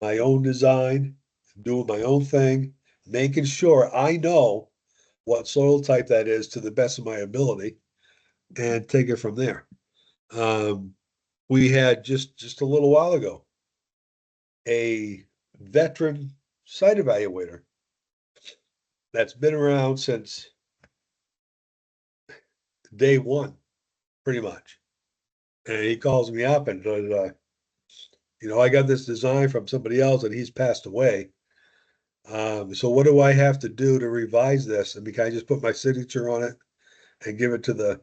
my own design, doing my own thing, making sure I know what soil type that is to the best of my ability, and take it from there. We had just a little while ago a veteran site evaluator that's been around since day one, pretty much. And he calls me up and goes, I got this design from somebody else and he's passed away. So what do I have to do to revise this? And can I just put my signature on it and give it to the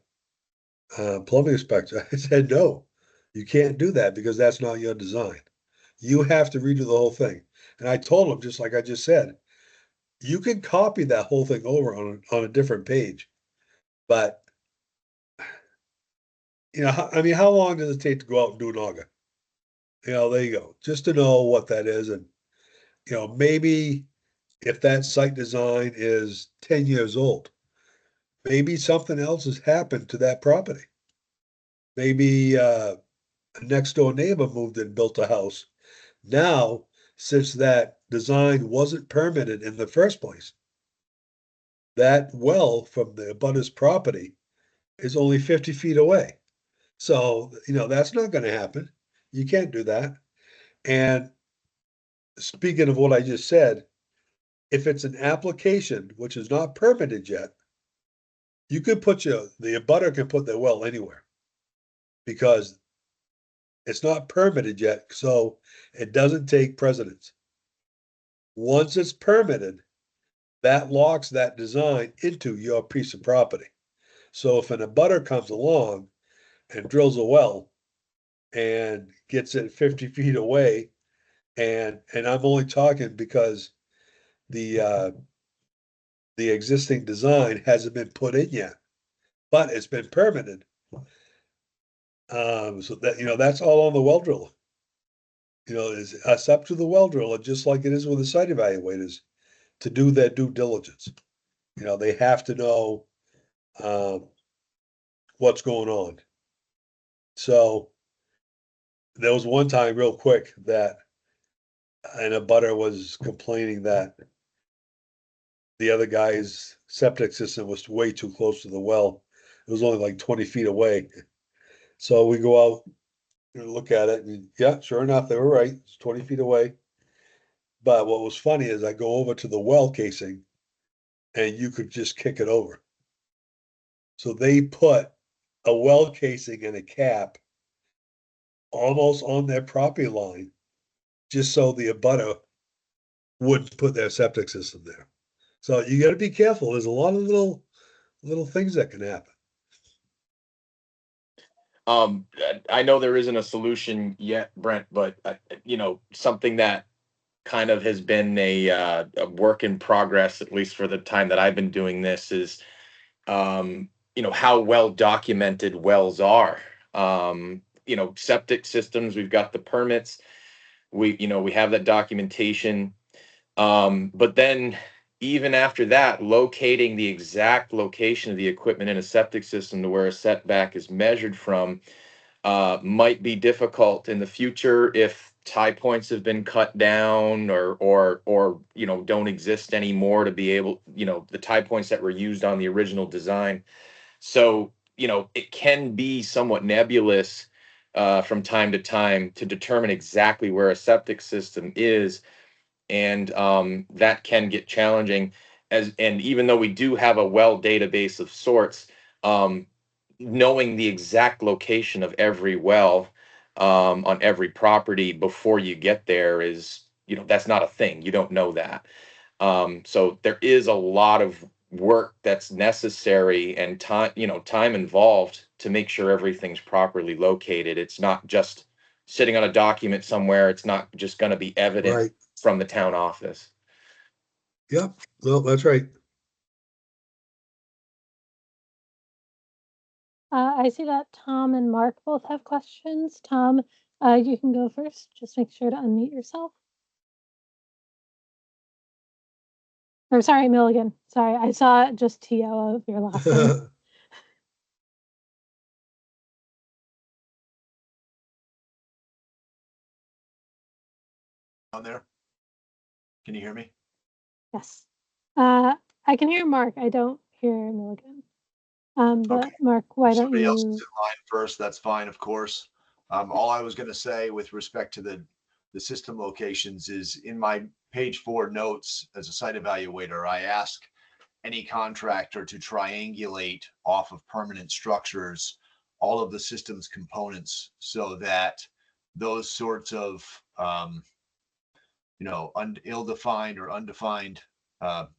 plumbing inspector? I said, no, you can't do that because that's not your design. You have to redo the whole thing. And I told him, just like I just said, you can copy that whole thing over on a different page. But, how long does it take to go out and do an auger? There you go. Just to know what that is. And, maybe if that site design is 10 years old, maybe something else has happened to that property. Maybe a next door neighbor moved in and built a house. Now, since that design wasn't permitted in the first place, that well from the abutter's property is only 50 feet away. So, that's not going to happen. You can't do that. And speaking of what I just said, if it's an application which is not permitted yet, you could put the abutter can put their well anywhere because it's not permitted yet, so it doesn't take precedence. Once it's permitted, that locks that design into your piece of property. So if an abutter comes along and drills a well and gets it 50 feet away, and I'm only talking because the existing design hasn't been put in yet, but it's been permitted. So that, that's all on the well driller. It's up to the well driller, just like it is with the site evaluators, to do their due diligence. They have to know what's going on. So there was one time real quick that an abutter was complaining that the other guy's septic system was way too close to the well. It was only like 20 feet away. So we go out and look at it, and yeah, sure enough, they were right. It's 20 feet away. But what was funny is I go over to the well casing and you could just kick it over. So they put a well casing and a cap almost on their property line, just so the abutter wouldn't put their septic system there. So you got to be careful. There's a lot of little things that can happen. I know there isn't a solution yet, Brent, but something that kind of has been a work in progress, at least for the time that I've been doing this, is how well documented wells are. Septic systems, we've got the permits, we have that documentation, but then even after that, locating the exact location of the equipment in a septic system to where a setback is measured from might be difficult in the future if tie points have been cut down or don't exist anymore to be able, the tie points that were used on the original design. So it can be somewhat nebulous from time to time to determine exactly where a septic system is, and that can get challenging. And even though we do have a well database of sorts, knowing the exact location of every well on every property before you get there is, that's not a thing. You don't know that. So there is a lot of work that's necessary and time involved to make sure everything's properly located. It's not just sitting on a document somewhere. It's not just going to be evident Right. from the town office. Yep. No, that's right. I see that Tom and Mark both have questions. Tom, you can go first. Just make sure to unmute yourself. Or sorry, Milligan. Sorry, I saw just TO of your last name. On there. Can you hear me? Yes. I can hear Mark. I don't hear Milligan. But Okay. Mark, why don't Somebody you? else is in line first. That's fine, of course. All I was going to say with respect to the system locations is in my page 4 notes as a site evaluator, I ask any contractor to triangulate off of permanent structures all of the system's components so that those sorts of ill-defined or undefined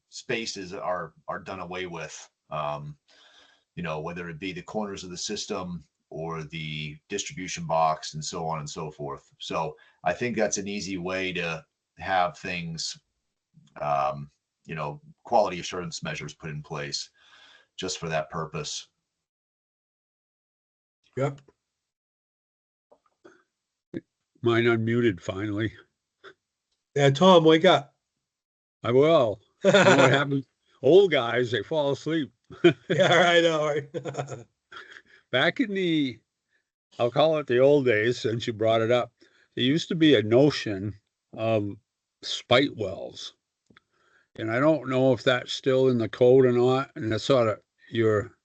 spaces are done away with. Whether it be the corners of the system or the distribution box and so on and so forth. So I think that's an easy way to have things, quality assurance measures put in place just for that purpose. Yep. Mine unmuted finally. Yeah, Tom, wake up. I will. You know what happens? Old guys, they fall asleep. Yeah, I know. Right? Back in I'll call it the old days, since you brought it up, there used to be a notion of spite wells. And I don't know if that's still in the code or not. And that's sort of your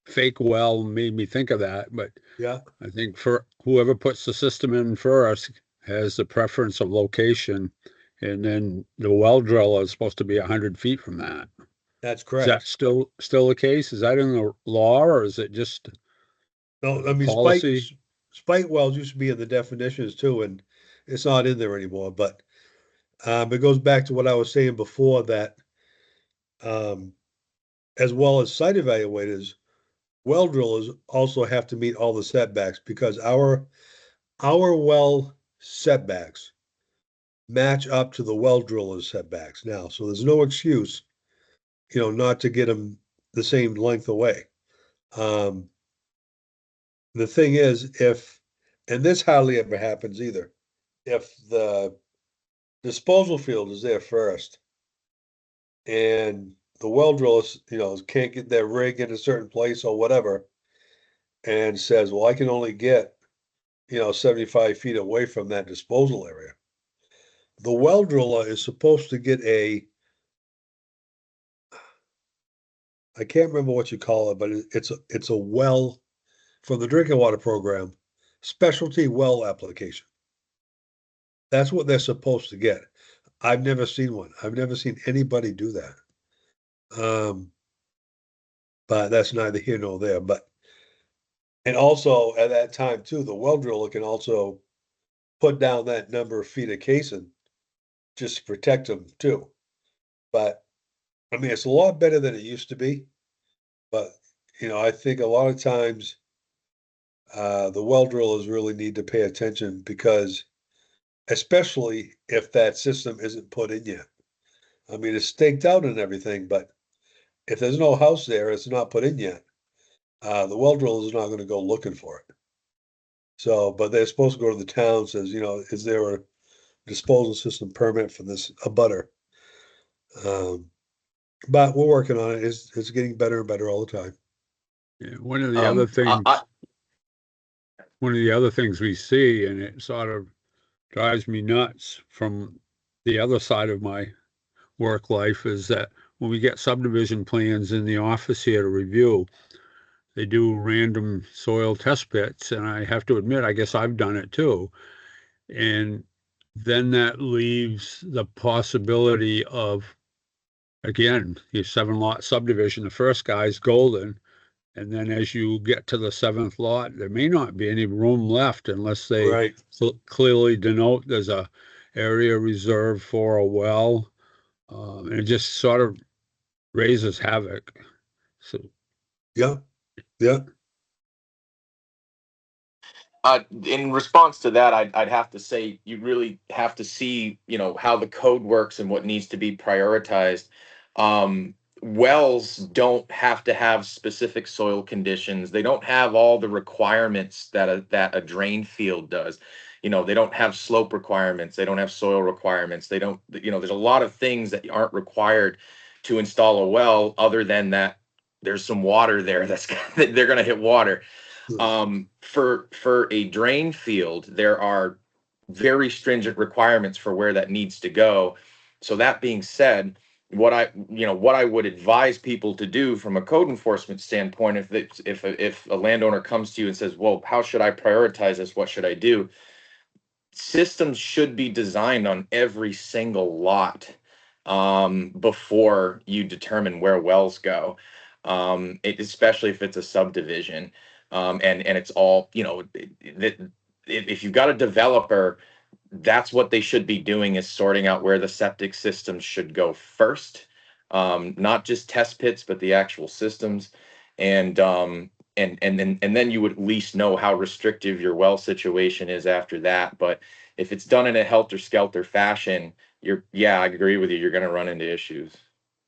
fake well made me think of that. But Yeah. I think for whoever puts the system in first has the preference of location. And then the well driller is supposed to be 100 feet from that. That's Is correct. that still the case? Is that in the law or is it just No, I mean, policy? spite wells used to be in the definitions too, and it's not in there anymore, but it goes back to what I was saying before that um, as well as site evaluators, well drillers also have to meet all the setbacks because our well setbacks match up to the well drillers setbacks now. So there's no excuse, not to get them the same length away. Um, the thing is, and this hardly ever happens either, if the disposal field is there first and the well drillers, can't get their rig in a certain place or whatever, and says, well, I can only get, 75 feet away from that disposal area. The well driller is supposed to get I can't remember what you call it, but it's a well for the drinking water program, specialty well application. That's what they're supposed to get. I've never seen one. I've never seen anybody do that. But that's neither here nor there. And also at that time too, the well driller can also put down that number of feet of casing just to protect them too. But I mean, it's a lot better than it used to be. But I think a lot of times the well drillers really need to pay attention because, especially if that system isn't put in yet. I mean, it's staked out and everything, but if there's no house there, it's not put in yet. The well drillers are not going to go looking for it. So, but they're supposed to go to the town, says, is there a disposal system permit for this abutter? But we're working on it. It's getting better and better all the time. Yeah, one of the other things we see, and it sort of drives me nuts from the other side of my work life, is that when we get subdivision plans in the office here to review, they do random soil test pits, and I have to admit, I guess I've done it too. And then that leaves the possibility of, again, your 7-lot subdivision, the first guy's golden. And then as you get to the 7th lot, there may not be any room left unless they Right. clearly denote there's a area reserved for a well. And it just sort of raises havoc. So, Yeah. Yeah. In response to that, I'd have to say you really have to see, how the code works and what needs to be prioritized. Wells don't have to have specific soil conditions. They don't have all the requirements that a drain field does. They don't have slope requirements. They don't have soil requirements. They don't, there's a lot of things that aren't required to install a well other than that there's some water there they're going to hit water. For a drain field, there are very stringent requirements for where that needs to go. So that being said, what I would advise people to do from a code enforcement standpoint, if a landowner comes to you and says, well, how should I prioritize this? What should I do? Systems should be designed on every single lot before you determine where wells go, especially if it's a subdivision. And it's all, if you've got a developer, that's what they should be doing, is sorting out where the septic systems should go first. Not just test pits, but the actual systems. And then you would at least know how restrictive your well situation is after that. But if it's done in a helter-skelter fashion, I agree with you, you're going to run into issues.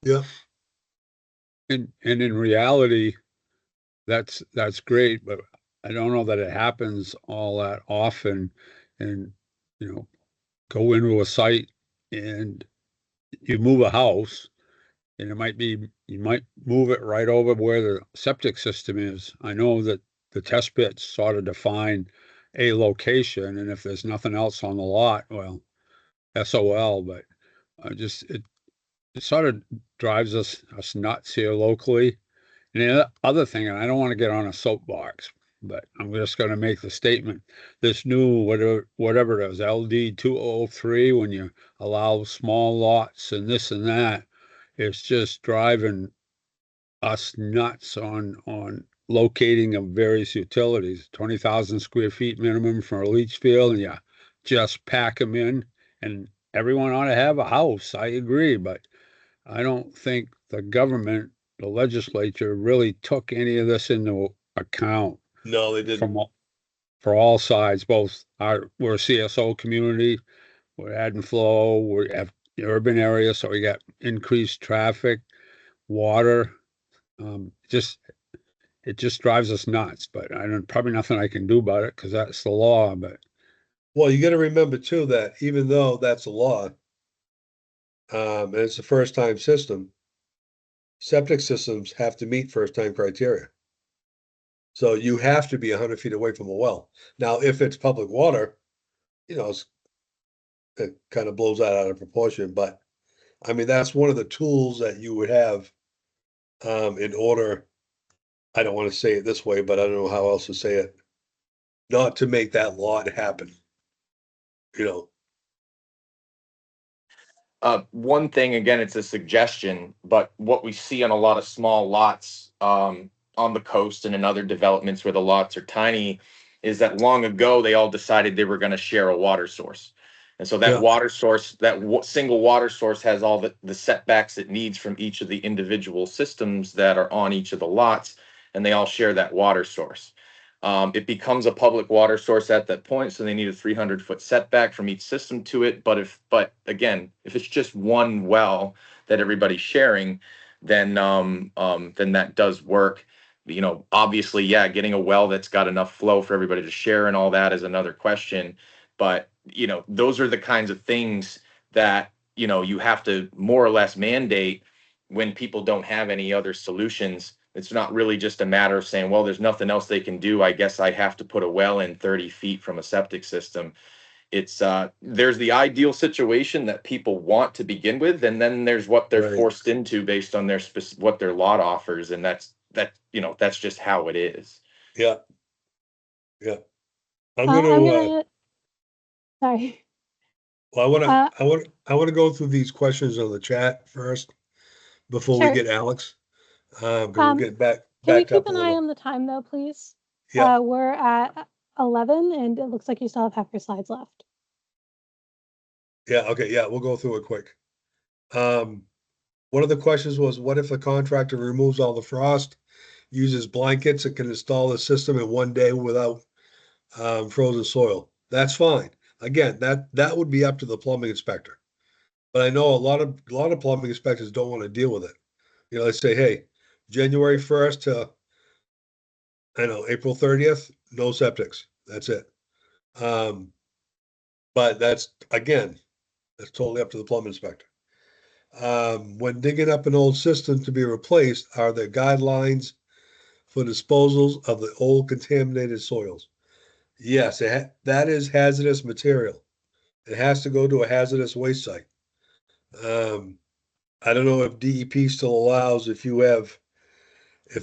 Yeah. and in reality, that's great, but I don't know that it happens all that often. And, go into a site and you move a house, and you might move it right over where the septic system is. I know that the test pits sort of define a location, and if there's nothing else on the lot, well, SOL. But it sort of drives us nuts here locally. And the other thing, and I don't want to get on a soapbox, but I'm just going to make the statement: this new whatever it is, LD 203, when you allow small lots and this and that, it's just driving us nuts on locating of various utilities, 20,000 square feet minimum for a leach field, and just pack them in, and everyone ought to have a house. I agree, but I don't think the government, the legislature really took any of this into account No, they didn't. For all sides, we're a CSO community, we're adding flow, we have urban areas, so we got increased traffic, water. It just drives us nuts, but probably nothing I can do about it because that's the law. But Well, you got to remember too that even though that's a law, and it's a first time system, septic systems have to meet first time criteria. So you have to be 100 feet away from a well. Now, if it's public water, it kind of blows that out of proportion. But I mean, that's one of the tools that you would have in order. I don't want to say it this way, but I don't know how else to say it. Not to make that lot happen. One thing, again, it's a suggestion, but what we see on a lot of small lots on the coast and in other developments where the lots are tiny is that long ago they all decided they were going to share a water source. And so that water source, single water source has all the setbacks it needs from each of the individual systems that are on each of the lots, and they all share that water source. It becomes a public water source at that point, so they need a 300-foot setback from each system to it. But again, if it's just one well that everybody's sharing, then that does work. Obviously, getting a well that's got enough flow for everybody to share and all that is another question. But those are the kinds of things that you have to more or less mandate when people don't have any other solutions. It's not really just a matter of saying, well, there's nothing else they can do, I guess I have to put a well in 30 feet from a septic system. It's there's the ideal situation that people want to begin with, and then there's what they're forced into based on what their lot offers, and that's just how it is. Yeah. I'm I'm gonna. gonna. Sorry. Well, I want to go through these questions on the chat first before we Sure. get Alex. Because we're getting Can we backed keep up a an eye little. on the time though, please? Yeah. We're at 11, and it looks like you still have half your slides left. Yeah. Okay. Yeah. We'll go through it quick. One of the questions was, what if the contractor removes all the frost, uses blankets, and can install the system in one day without frozen soil? That's fine. Again, that would be up to the plumbing inspector. But I know a lot of plumbing inspectors don't want to deal with it. They say, hey, January 1st to April 30th, no septics. That's it. But that's totally up to the plumbing inspector. When digging up an old system to be replaced, are there guidelines for disposals of the old contaminated soils? Yes, that is hazardous material. It has to go to a hazardous waste site. I don't know if DEP still allows if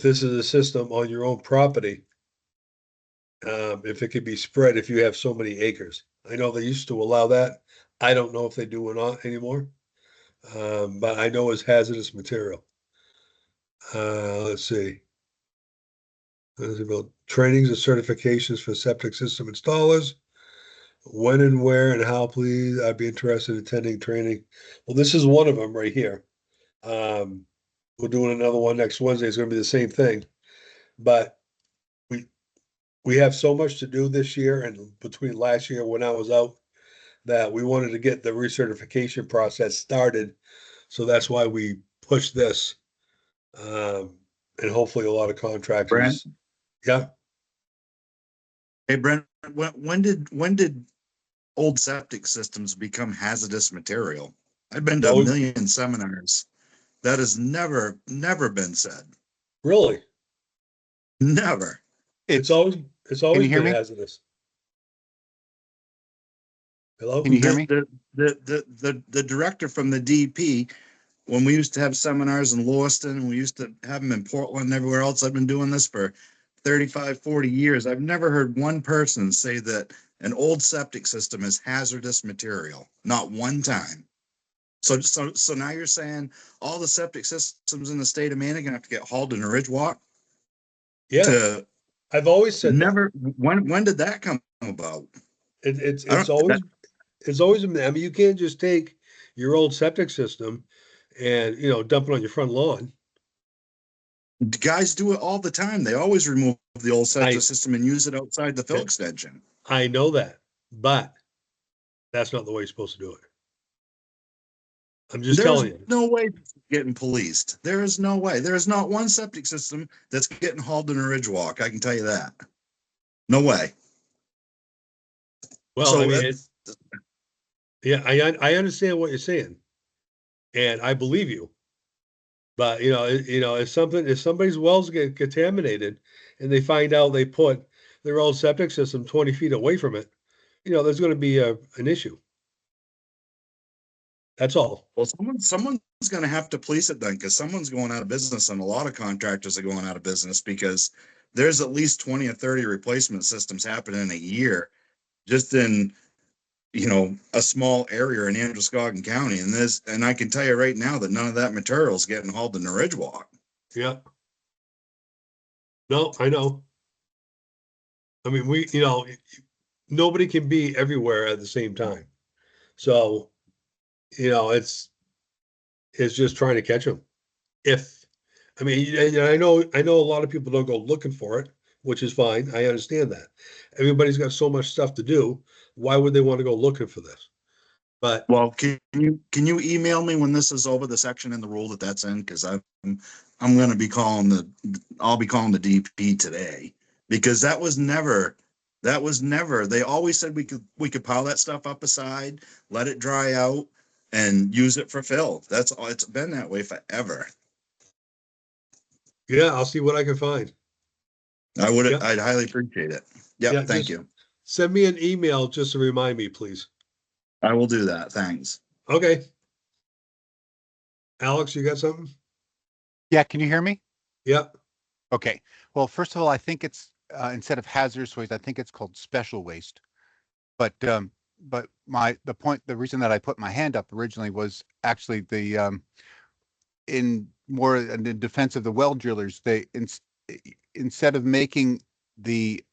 this is a system on your own property, if it could be spread if you have so many acres. I know they used to allow that. I don't know if they do or not anymore. But I know it's hazardous material. Let's see. There's about trainings and certifications for septic system installers. When and where and how, please? I'd be interested in attending training. Well, this is one of them right here. We're doing another one next Wednesday. It's going to be the same thing, but we have so much to do this year and between last year when I was out that we wanted to get the recertification process started. So that's why we pushed this. And hopefully a lot of contractors. Brent? Yeah. Hey, Brent, when did old septic systems become hazardous material? I've been to a million seminars. That has never been said. Really? Never. It's always been hazardous. Hello? Can you hear me? The director from the DEP, when we used to have seminars in Lewiston, we used to have them in Portland and everywhere else. I've been doing this for 35, 40 years. I've never heard one person say that an old septic system is hazardous material. Not one time. So now you're saying all the septic systems in the state of Maine are gonna have to get hauled in a ridge walk Yeah, to I've always said that. never, when did that come about? It's I it's don't, always that, it's always I mean, you can't just take your old septic system and dump it on your front lawn. guys do it all the time. They always remove the old septic I system and use it outside the fill Yeah. extension. I know that, but that's not the way you're supposed to do it. I'm just There's telling you. no way it's getting policed. There is no way. There is not one septic system that's getting hauled in a ridge walk. I can tell you that. No way. Well, So I mean, yeah, I understand what you're saying, and I believe you. But if somebody's wells get contaminated, and they find out they put their old septic system 20 feet away from it, there's going to be an issue. That's all. well, someone's going to have to police it then, because someone's going out of business, and a lot of contractors are going out of business because there's at least 20 or 30 replacement systems happening in a year, just in a small area in Androscoggin County, and I can tell you right now that none of that material is getting hauled in the ridge walk. Yeah. No, I know. I mean, nobody can be everywhere at the same time. So, it's just trying to catch them. I mean, and I know a lot of people don't go looking for it, which is fine. I understand that. Everybody's got so much stuff to do. Why would they want to go looking for this? But Well, can you email me when this is over, the section in the rule that's in? Because I'm going to be I'll be calling the DP today, because that was never. They always said we could pile that stuff up aside, let it dry out, and use it for fill. That's all. It's been that way forever. yeah, I'll see what I can find. Yeah. I'd highly appreciate it. Yep. Yeah, Thank just you. send me an email just to remind me, please. I will do that. Thanks. Okay. Alex, you got something? Yeah, can you hear me? Yeah. Okay. Well, first of all, I think it's instead of hazardous waste, I think it's called special waste. But the reason that I put my hand up originally was actually in defense of the well drillers. Instead of making the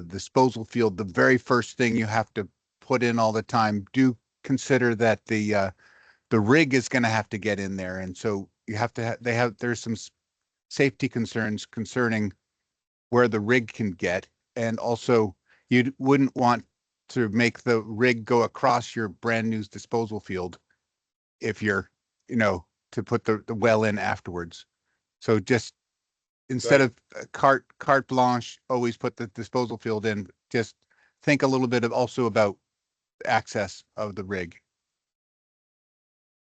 disposal field the very first thing you have to put in all the time, do consider that the rig is going to have to get in there, and so you have to there's some safety concerns concerning where the rig can get, and also you wouldn't want to make the rig go across your brand new disposal field if you're to put the well in afterwards. So just instead Right. of carte blanche, always put the disposal field in, just think a little bit also about access of the rig.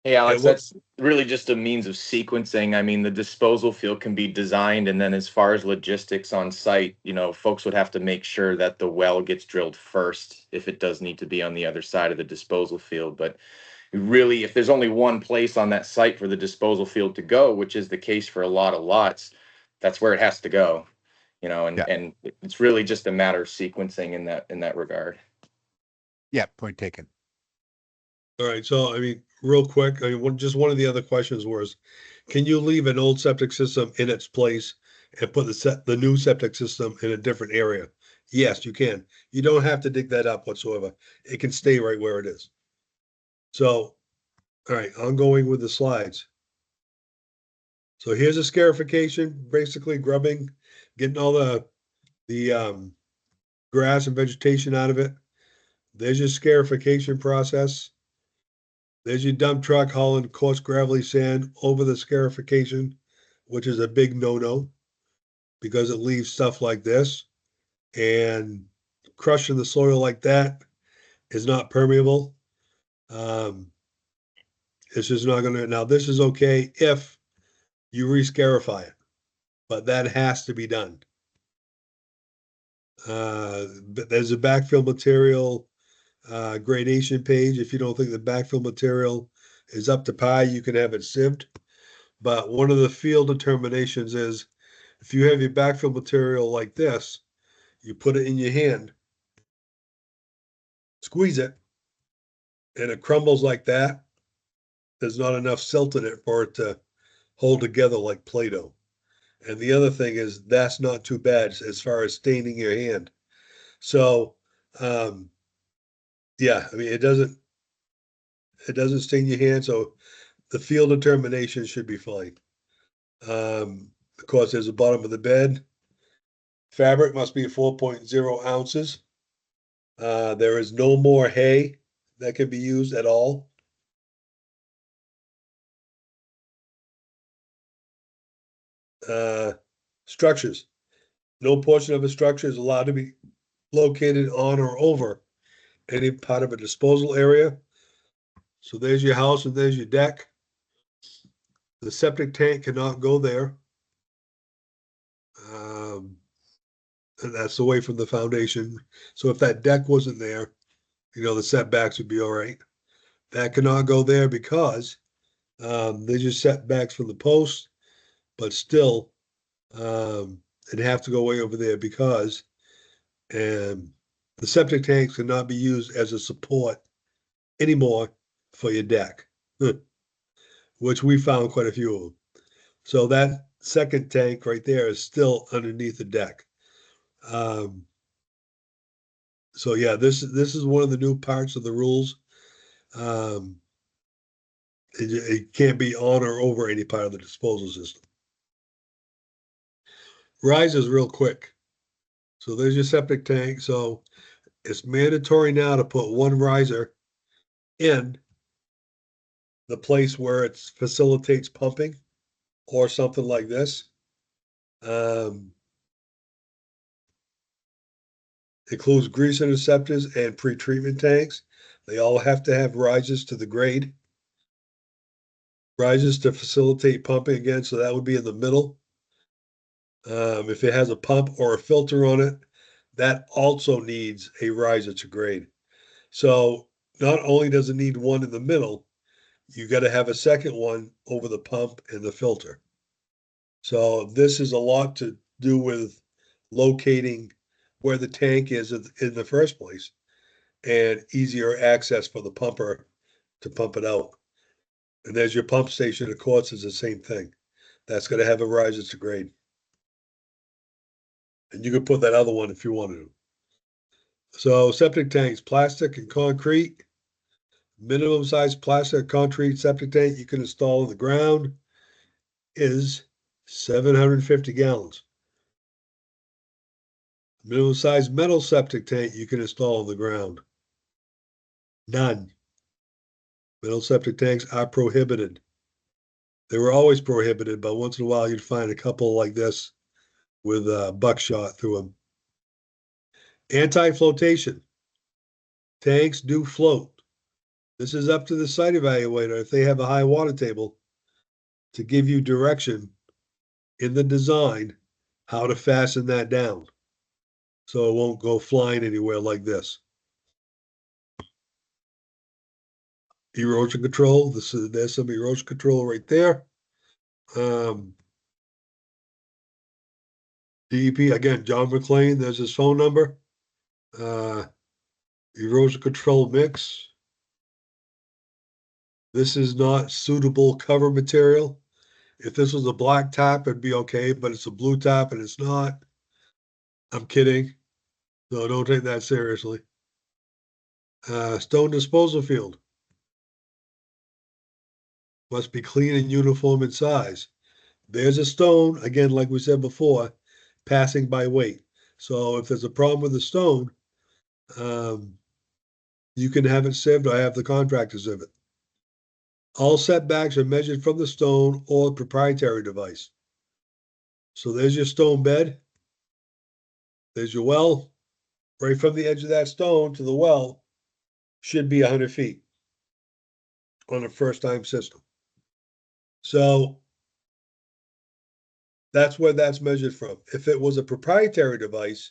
Hey, Alex, Yeah, that's really just a means of sequencing. I mean, the disposal field can be designed, and then as far as logistics on site, folks would have to make sure that the well gets drilled first if it does need to be on the other side of the disposal field. But really, if there's only one place on that site for the disposal field to go, which is the case for a lot of lots, that's where it has to go. Yeah. And it's really just a matter of sequencing in that regard. Yeah, point taken. All right. So, I mean, real quick, one of the other questions was, can you leave an old septic system in its place and put the new septic system in a different area? Yes, you can. You don't have to dig that up whatsoever. It can stay right where it is. So, all right, I'm going with the slides. So here's a scarification, basically grubbing, getting all the grass and vegetation out of it. There's your scarification process. There's your dump truck hauling coarse gravelly sand over the scarification, which is a big no-no because it leaves stuff like this, and crushing the soil like that is not permeable. It's just not gonna. Now this is okay if you re-scarify it, but that has to be done. But there's a backfill material gradation page. If you don't think the backfill material is up to par, you can have it sieved. But one of the field determinations is if you have your backfill material like this, you put it in your hand, squeeze it, and it crumbles like that. there's not enough silt in it for it to hold together like Play-Doh. And the other thing is that's not too bad as far as staining your hand. So, yeah, I mean, it doesn't stain your hand. So the field determination should be fine. Of course, there's the bottom of the bed. Fabric must be 4.0 ounces. There is no more hay that can be used at all. Structures. No portion of a structure is allowed to be located on or over any part of a disposal area. So there's your house and there's your deck. The septic tank cannot go there. And that's away from the foundation. So if that deck wasn't there, the setbacks would be all right. That cannot go there because they're just setbacks from the post, but still it'd have to go way over there because the septic tanks cannot be used as a support anymore for your deck, which we found quite a few of them. So that second tank right there is still underneath the deck. So yeah, this is one of the new parts of the rules. It can't be on or over any part of the disposal system. Rises real quick. So there's your septic tank. So it's mandatory now to put one riser in the place where it facilitates pumping or something like this. Includes grease interceptors and pre-treatment tanks. They all have to have risers to the grade. Risers to facilitate pumping again, so that would be in the middle. If it has a pump or a filter on it, that also needs a riser to grade. So not only does it need one in the middle, you got to have a second one over the pump and the filter. So this is a lot to do with locating where the tank is in the first place and easier access for the pumper to pump it out. And there's your pump station, of course, is the same thing. That's going to have a riser to grade. And you could put that other one if you wanted to. So septic tanks, plastic and concrete. Minimum size plastic concrete septic tank you can install in the ground is 750 gallons. Minimum size metal septic tank you can install on the ground. None. Metal septic tanks are prohibited. They were always prohibited, but once in a while you'd find a couple like this with buckshot through them. Anti-flotation. Tanks do float. This is up to the site evaluator if they have a high water table to give you direction in the design how to fasten that down so it won't go flying anywhere like this. Erosion control. There's some erosion control right there. DEP, again, John McLean, there's his phone number. Erosion control mix. This is not suitable cover material. If this was a black top, it'd be okay, but it's a blue top and it's not. I'm kidding. So don't take that seriously. Stone disposal field. Must be clean and uniform in size. There's a stone, again, like we said before, passing by weight. So if there's a problem with the stone, you can have it sieved or have the contractor sieve it. All setbacks are measured from the stone or proprietary device. So there's your stone bed. There's your well. Right from the edge of that stone to the well should be 100 feet on a first-time system. So that's where that's measured from. If it was a proprietary device,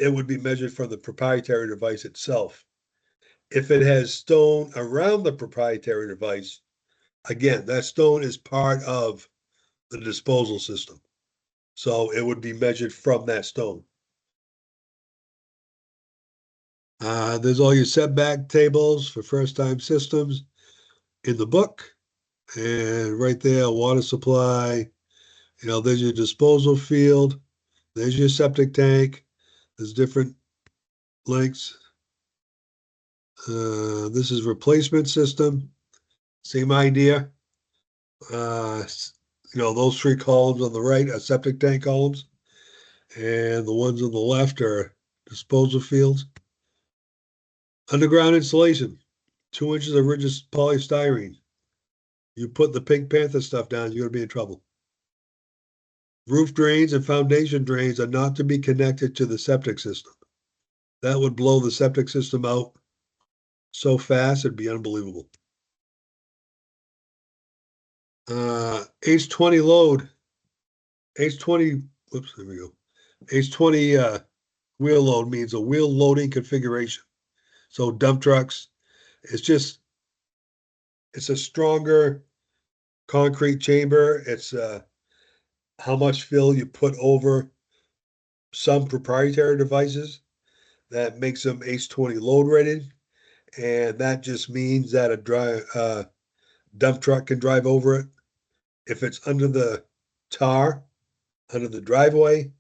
it would be measured from the proprietary device itself. If it has stone around the proprietary device, again, that stone is part of the disposal system. So it would be measured from that stone. There's all your setback tables for first-time systems. in the book. And right there, water supply, there's your disposal field, there's your septic tank, there's different links. This is replacement system, same idea. Those 3 columns on the right are septic tank columns, and the ones on the left are disposal fields. Underground insulation, 2 inches of rigid polystyrene. You put the Pink Panther stuff down, you're gonna be in trouble. Roof drains and foundation drains are not to be connected to the septic system. That would blow the septic system out so fast, it'd be unbelievable. H20 load, H20, whoops, there we go. H20 wheel load means a wheel loading configuration. So dump trucks, it's a stronger concrete chamber. It's how much fill you put over some proprietary devices that makes them H20 load rated. And that just means that a dump truck can drive over it. If it's under the tar, under the driveway,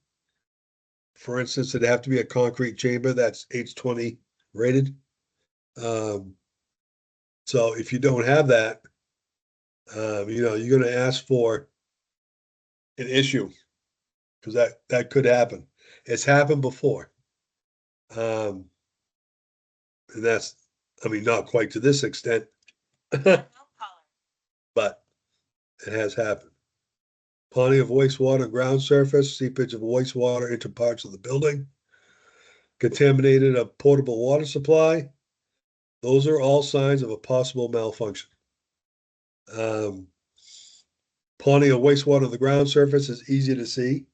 for instance, it'd have to be a concrete chamber that's H20 rated. So if you don't have that, you're gonna ask for an issue, because that could happen. It's happened before. And that's, not quite to this extent, but it has happened. Ponding of wastewater ground surface, seepage of wastewater into parts of the building, contaminated a portable water supply. Those are all signs of a possible malfunction. Ponding of wastewater on the ground surface is easy to see.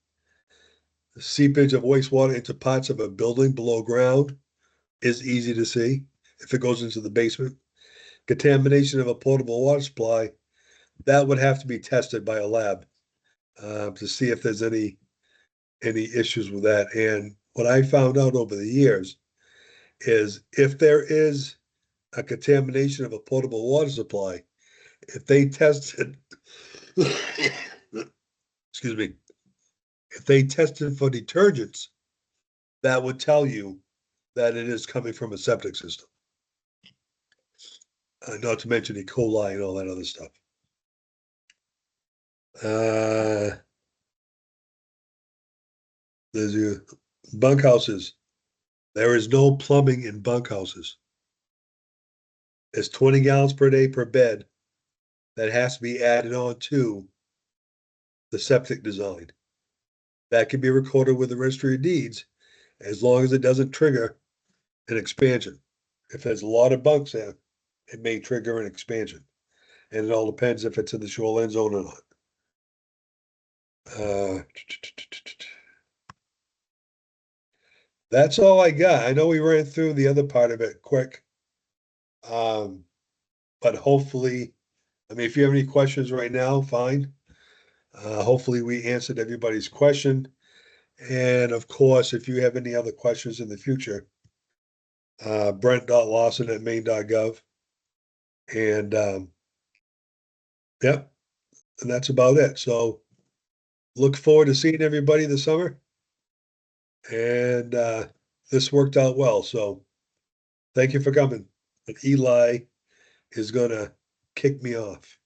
The seepage of wastewater into parts of a building below ground is easy to see if it goes into the basement. Contamination of a portable water supply, that would have to be tested by a lab to see if there's any issues with that. And what I found out over the years is if there is a contamination of a potable water supply, if they tested, excuse me, if they tested for detergents, that would tell you that it is coming from a septic system. Not to mention E. coli and all that other stuff. There's your bunkhouses. There is no plumbing in bunkhouses. It's 20 gallons per day per bed that has to be added on to the septic design. That can be recorded with the registry of deeds as long as it doesn't trigger an expansion. If there's a lot of bunks there, it may trigger an expansion. And it all depends if it's in the shoreline zone or not. That's all I got. I know we ran through the other part of it quick. But hopefully, if you have any questions right now, fine. Hopefully we answered everybody's question. And of course, if you have any other questions in the future, Brent.Lawson@Maine.gov. And yep, and that's about it. So look forward to seeing everybody this summer. And this worked out well. So thank you for coming. And Eli is gonna kick me off.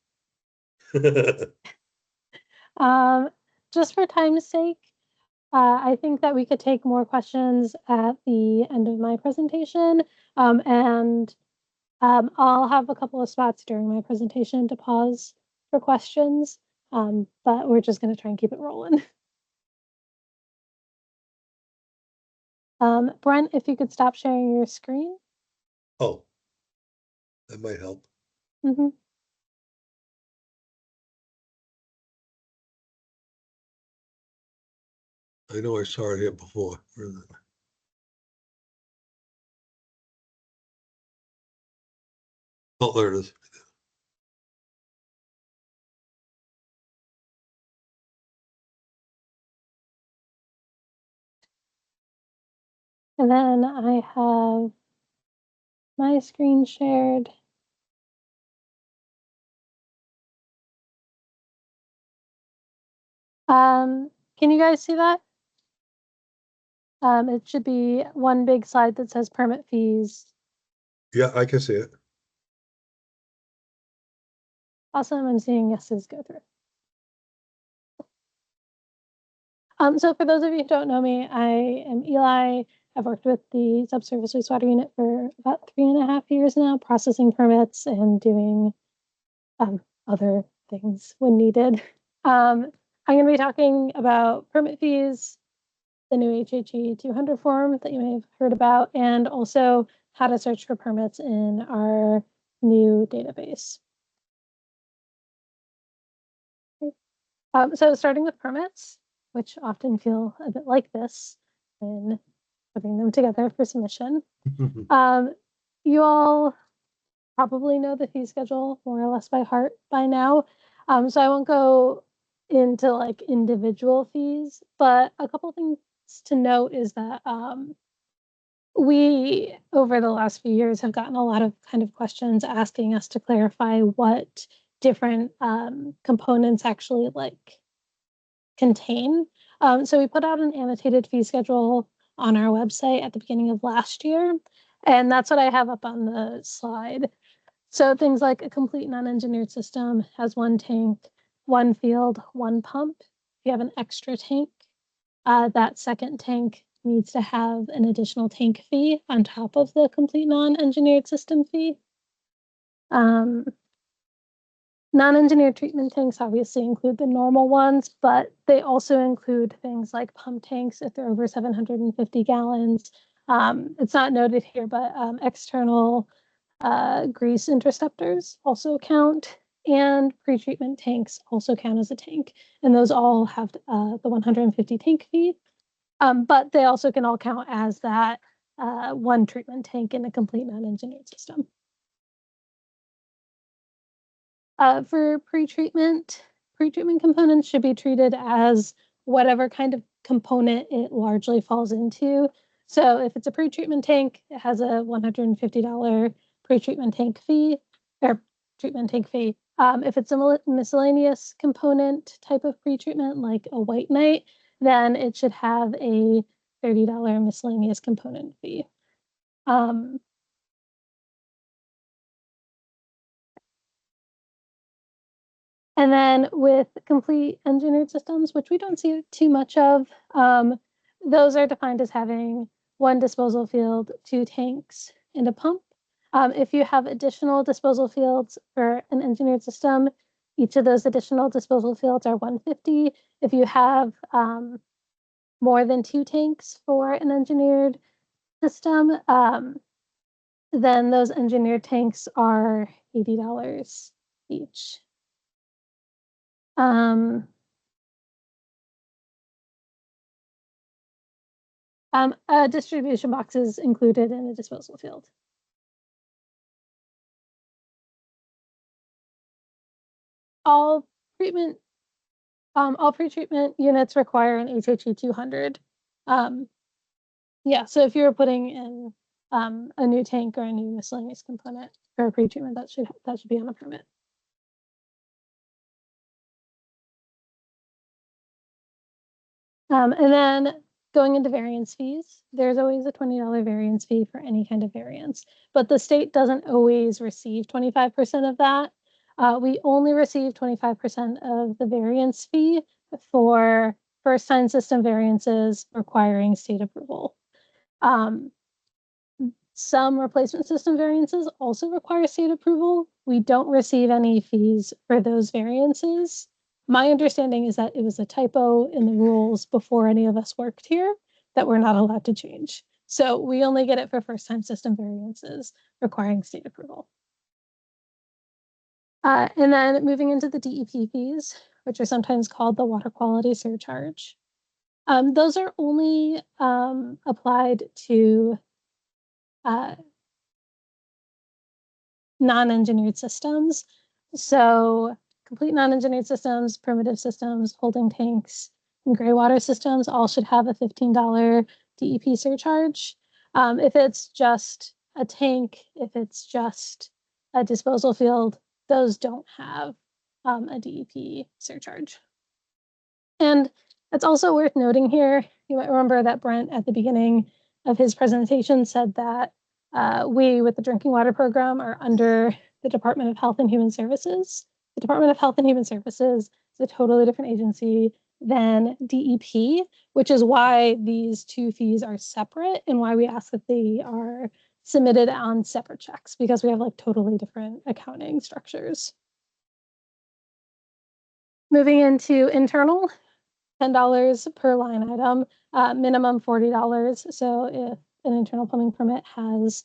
Just for time's sake, I think that we could take more questions at the end of my presentation. And I'll have a couple of spots during my presentation to pause for questions. But we're just going to try and keep it rolling. Brent, if you could stop sharing your screen. Oh, that might help. Mm-hmm. I know I saw it here before. Oh, there it is. And then I have my screen shared. Can you guys see that? It should be one big slide that says permit fees. Yeah, I can see it. Awesome, I'm seeing yeses go through. So for those of you who don't know me, I am Eli. I've worked with the Subsurface Wastewater Unit for about 3.5 years now, processing permits and doing other things when needed. I'm going to be talking about permit fees, the new HHE 200 form that you may have heard about, and also how to search for permits in our new database. So starting with permits, which often feel a bit like this when putting them together for submission. You all probably know the fee schedule more or less by heart by now. So I won't go into like individual fees, but a couple things to note is that we, over the last few years, have gotten a lot of kind of questions asking us to clarify what different components actually like contain. So we put out an annotated fee schedule on our website at the beginning of last year, and that's what I have up on the slide. So things like a complete non-engineered system has one tank, one field, one pump. If you have an extra tank, that second tank needs to have an additional tank fee on top of the complete non-engineered system fee. Non-engineered treatment tanks obviously include the normal ones, but they also include things like pump tanks if they're over 750 gallons. It's not noted here, but external grease interceptors also count, and pre-treatment tanks also count as a tank, and those all have the 150 tank fee, but they also can all count as that one treatment tank in a complete non-engineered system. For pre-treatment components should be treated as whatever kind of component it largely falls into. So if it's a pre-treatment tank, it has a $150 pre-treatment tank fee or treatment tank fee. If it's a miscellaneous component type of pre-treatment, like a white knight, then it should have a $30 miscellaneous component fee. And then with complete engineered systems, which we don't see too much of, those are defined as having one disposal field, two tanks, and a pump. If you have additional disposal fields for an engineered system, each of those additional disposal fields are $150. If you have more than two tanks for an engineered system, then those engineered tanks are $80 each. A distribution box is included in a disposal field. All pre-treatment units require an HHE 200. Yeah, so if you're putting in a new tank or a new miscellaneous component for a pre-treatment, that should be on a permit. And then going into variance fees, there's always a $20 variance fee for any kind of variance, but the state doesn't always receive 25% of that. We only receive 25% of the variance fee for first-time system variances requiring state approval. Some replacement system variances also require state approval. We don't receive any fees for those variances. My understanding is that it was a typo in the rules before any of us worked here that we're not allowed to change. So we only get it for first-time system variances requiring state approval. And then moving into the DEP fees, which are sometimes called the water quality surcharge. Those are only applied to non-engineered systems. So complete non-engineered systems, primitive systems, holding tanks, and gray water systems all should have a $15 DEP surcharge. If it's just a tank, if it's just a disposal field, those don't have a DEP surcharge. And it's also worth noting here, you might remember that Brent at the beginning of his presentation said that we, with the drinking water program, are under the Department of Health and Human Services. The Department of Health and Human Services is a totally different agency than DEP, which is why these two fees are separate and why we ask that they are submitted on separate checks, because we have like totally different accounting structures. Moving into internal, $10 per line item, minimum $40. So if an internal plumbing permit has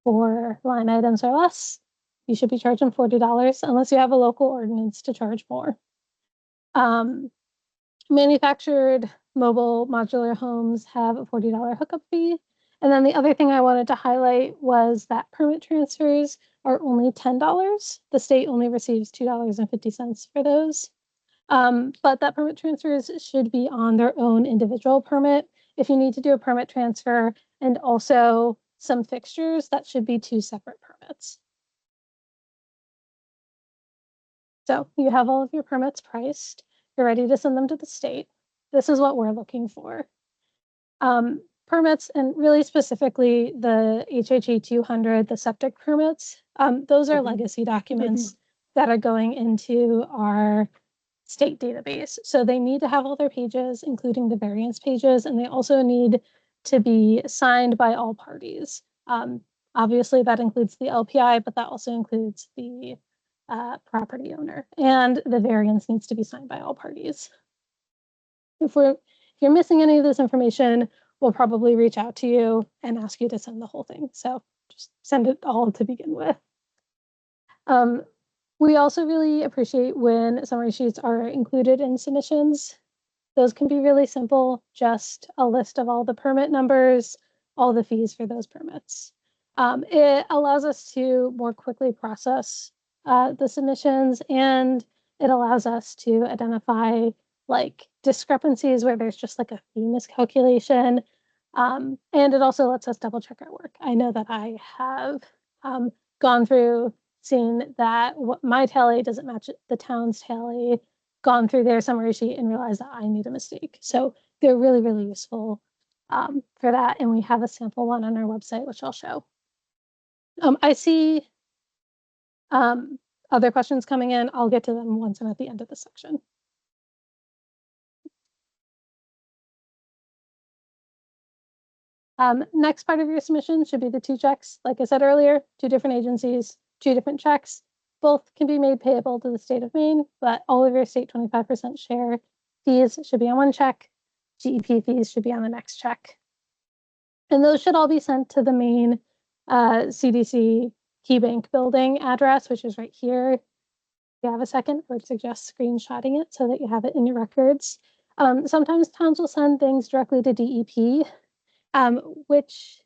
4 line items or less, you should be charging $40 unless you have a local ordinance to charge more. Manufactured mobile modular homes have a $40 hookup fee. And then the other thing I wanted to highlight was that permit transfers are only $10. The state only receives $2.50 for those. But that permit transfers should be on their own individual permit. If you need to do a permit transfer and also some fixtures, that should be 2 separate permits. So you have all of your permits priced. You're ready to send them to the state. This is what we're looking for. Permits, and really specifically the HHE 200, the septic permits, those are legacy documents that are going into our state database. So they need to have all their pages, including the variance pages, and they also need to be signed by all parties. Obviously, that includes the LPI, but that also includes the property owner, and the variance needs to be signed by all parties. If you're missing any of this information, we'll probably reach out to you and ask you to send the whole thing. So just send it all to begin with. We also really appreciate when summary sheets are included in submissions. Those can be really simple, just a list of all the permit numbers, all the fees for those permits. It allows us to more quickly process the submissions, and it allows us to identify like discrepancies where there's just like a fee miscalculation. And it also lets us double check our work. I know that I have gone through, seen that what my tally doesn't match the town's tally, gone through their summary sheet and realized that I made a mistake. So they're really, really useful for that. And we have a sample one on our website, which I'll show. I see other questions coming in. I'll get to them once I'm at the end of the section. Next part of your submission should be the 2 checks. Like I said earlier, 2 different agencies, 2 different checks. Both can be made payable to the state of Maine, but all of your state 25% share fees should be on one check. GEP fees should be on the next check. And those should all be sent to the Maine CDC Key Bank building address, which is right here. If you have a second, I would suggest screenshotting it so that you have it in your records. Sometimes towns will send things directly to DEP, which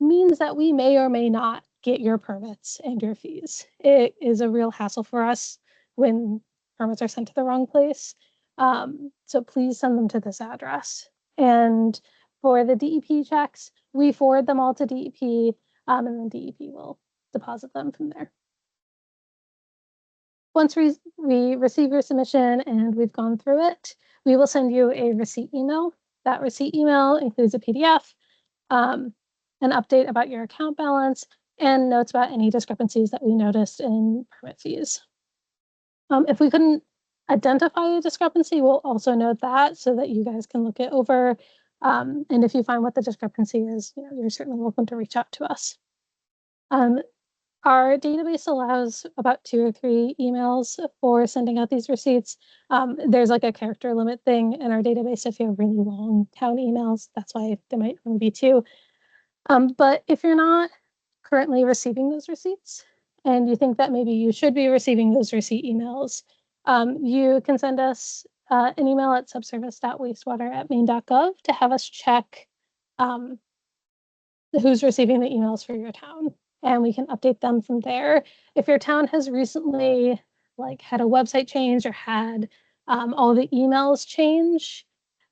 means that we may or may not get your permits and your fees. It is a real hassle for us when permits are sent to the wrong place. So please send them to this address. And for the DEP checks, we forward them all to DEP, and then DEP will deposit them from there. Once we receive your submission and we've gone through it, we will send you a receipt email. That receipt email includes a PDF, an update about your account balance, and notes about any discrepancies that we noticed in permit fees. If we couldn't identify a discrepancy, we'll also note that so that you guys can look it over. And if you find what the discrepancy is, you're certainly welcome to reach out to us. Our database allows about 2 or 3 emails for sending out these receipts. There's like a character limit thing in our database. If you have really long town emails, that's why there might only be 2. But if you're not currently receiving those receipts and you think that maybe you should be receiving those receipt emails, you can send us an email at subsurface.wastewater@maine.gov to have us check who's receiving the emails for your town, and we can update them from there. If your town has recently had a website change or had all the emails change,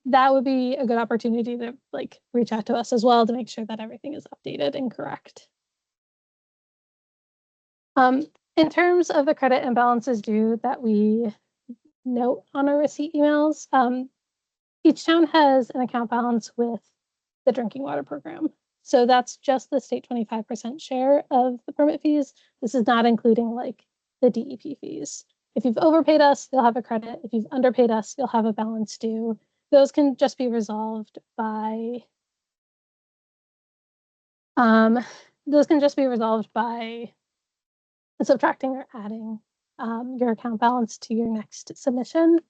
that would be a good opportunity to reach out to us as well to make sure that everything is updated and correct. In terms of the credit imbalances due that we note on our receipt emails. Each town has an account balance with the drinking water program. So that's just the state 25% share of the permit fees. This is not including like the DEP fees. If you've overpaid us, you'll have a credit. If you've underpaid us, you'll have a balance due. Those can just be resolved by subtracting or adding your account balance to your next submission.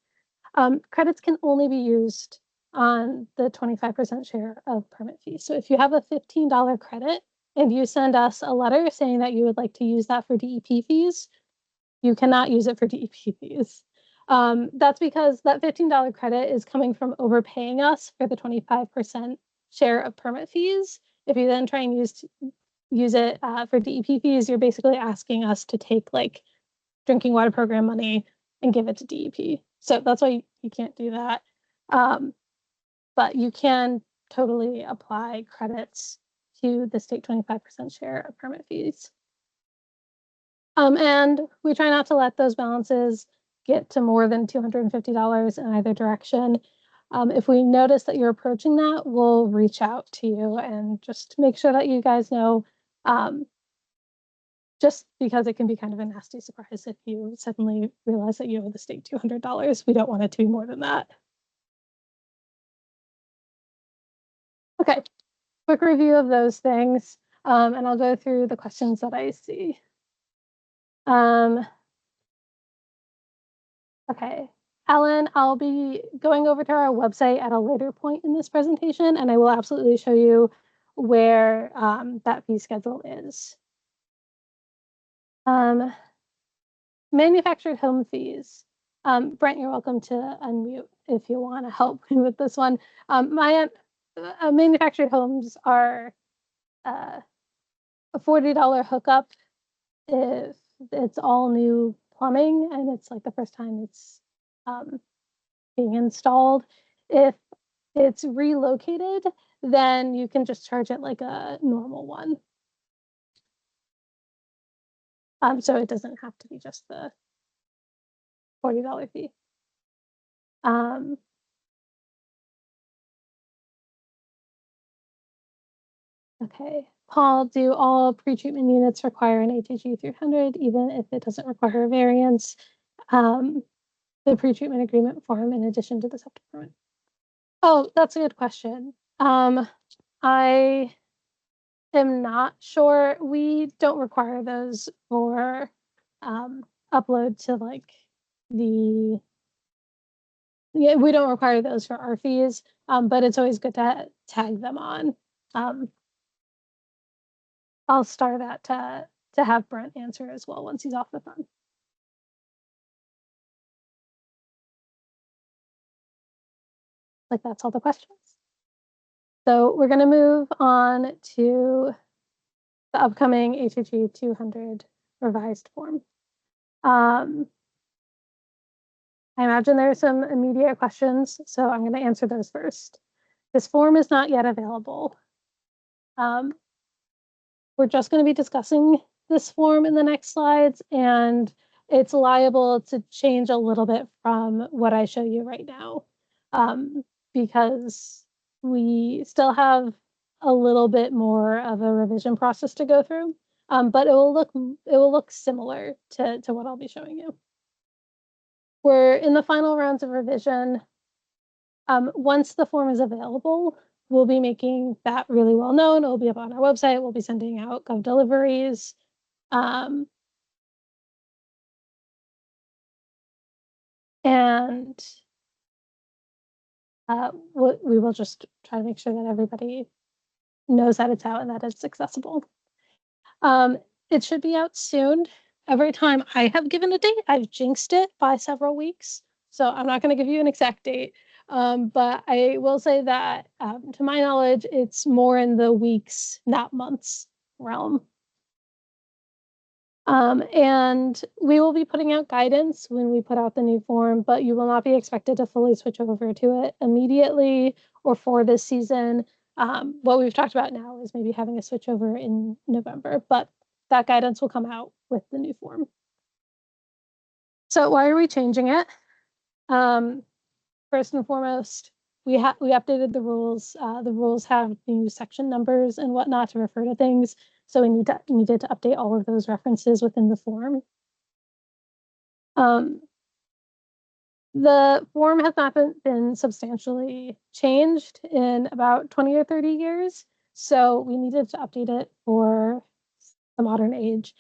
Credits can only be used on the 25% share of permit fees. So if you have a $15 credit and you send us a letter saying that you would like to use that for DEP fees, you cannot use it for DEP fees. That's because that $15 credit is coming from overpaying us for the 25% share of permit fees. If you then try and use it for DEP fees, you're basically asking us to take like drinking water program money and give it to DEP. So that's why you can't do that. But you can totally apply credits to the state 25% share of permit fees. And we try not to let those balances get to more than $250 in either direction. If we notice that you're approaching that, we'll reach out to you and just make sure that you guys know, just because it can be kind of a nasty surprise if you suddenly realize that you owe the state $200. We don't want it to be more than that. Okay, quick review of those things, and I'll go through the questions that I see. Okay, Alan, I'll be going over to our website at a later point in this presentation, and I will absolutely show you where that fee schedule is. Manufactured home fees. Brent, you're welcome to unmute if you want to help me with this one. Manufactured homes are a $40 hookup if it's all new plumbing and it's like the first time it's being installed. If it's relocated, then you can just charge it like a normal one. So it doesn't have to be just the $40 fee. Okay, Paul, do all pretreatment units require an HHE 300, even if it doesn't require a variance? The pretreatment agreement form in addition to the septic permit? Oh, that's a good question. I am not sure. We don't require those for upload to like we don't require those for our fees, but it's always good to tag them on. I'll start that to have Brent answer as well once he's off the phone. Like that's all the questions. So we're going to move on to the upcoming HHE 200 revised form. I imagine there are some immediate questions, so I'm going to answer those first. This form is not yet available. We're just going to be discussing this form in the next slides, and it's liable to change a little bit from what I show you right now, because we still have a little bit more of a revision process to go through, but it will look similar to what I'll be showing you. We're in the final rounds of revision. Once the form is available, we'll be making that really well known. It'll be up on our website. We'll be sending out gov deliveries. And we will just try to make sure that everybody knows that it's out and that it's accessible. It should be out soon. Every time I have given a date, I've jinxed it by several weeks. So I'm not going to give you an exact date. But I will say that, to my knowledge, it's more in the weeks, not months realm. And we will be putting out guidance when we put out the new form, but you will not be expected to fully switch over to it immediately or for this season. What we've talked about now is maybe having a switch over in November, but that guidance will come out with the new form. So why are we changing it? First and foremost, we updated the rules. The rules have new section numbers and whatnot to refer to things, so we needed to update all of those references within the form. The form has not been substantially changed in about 20 or 30 years, so we needed to update it for the modern age.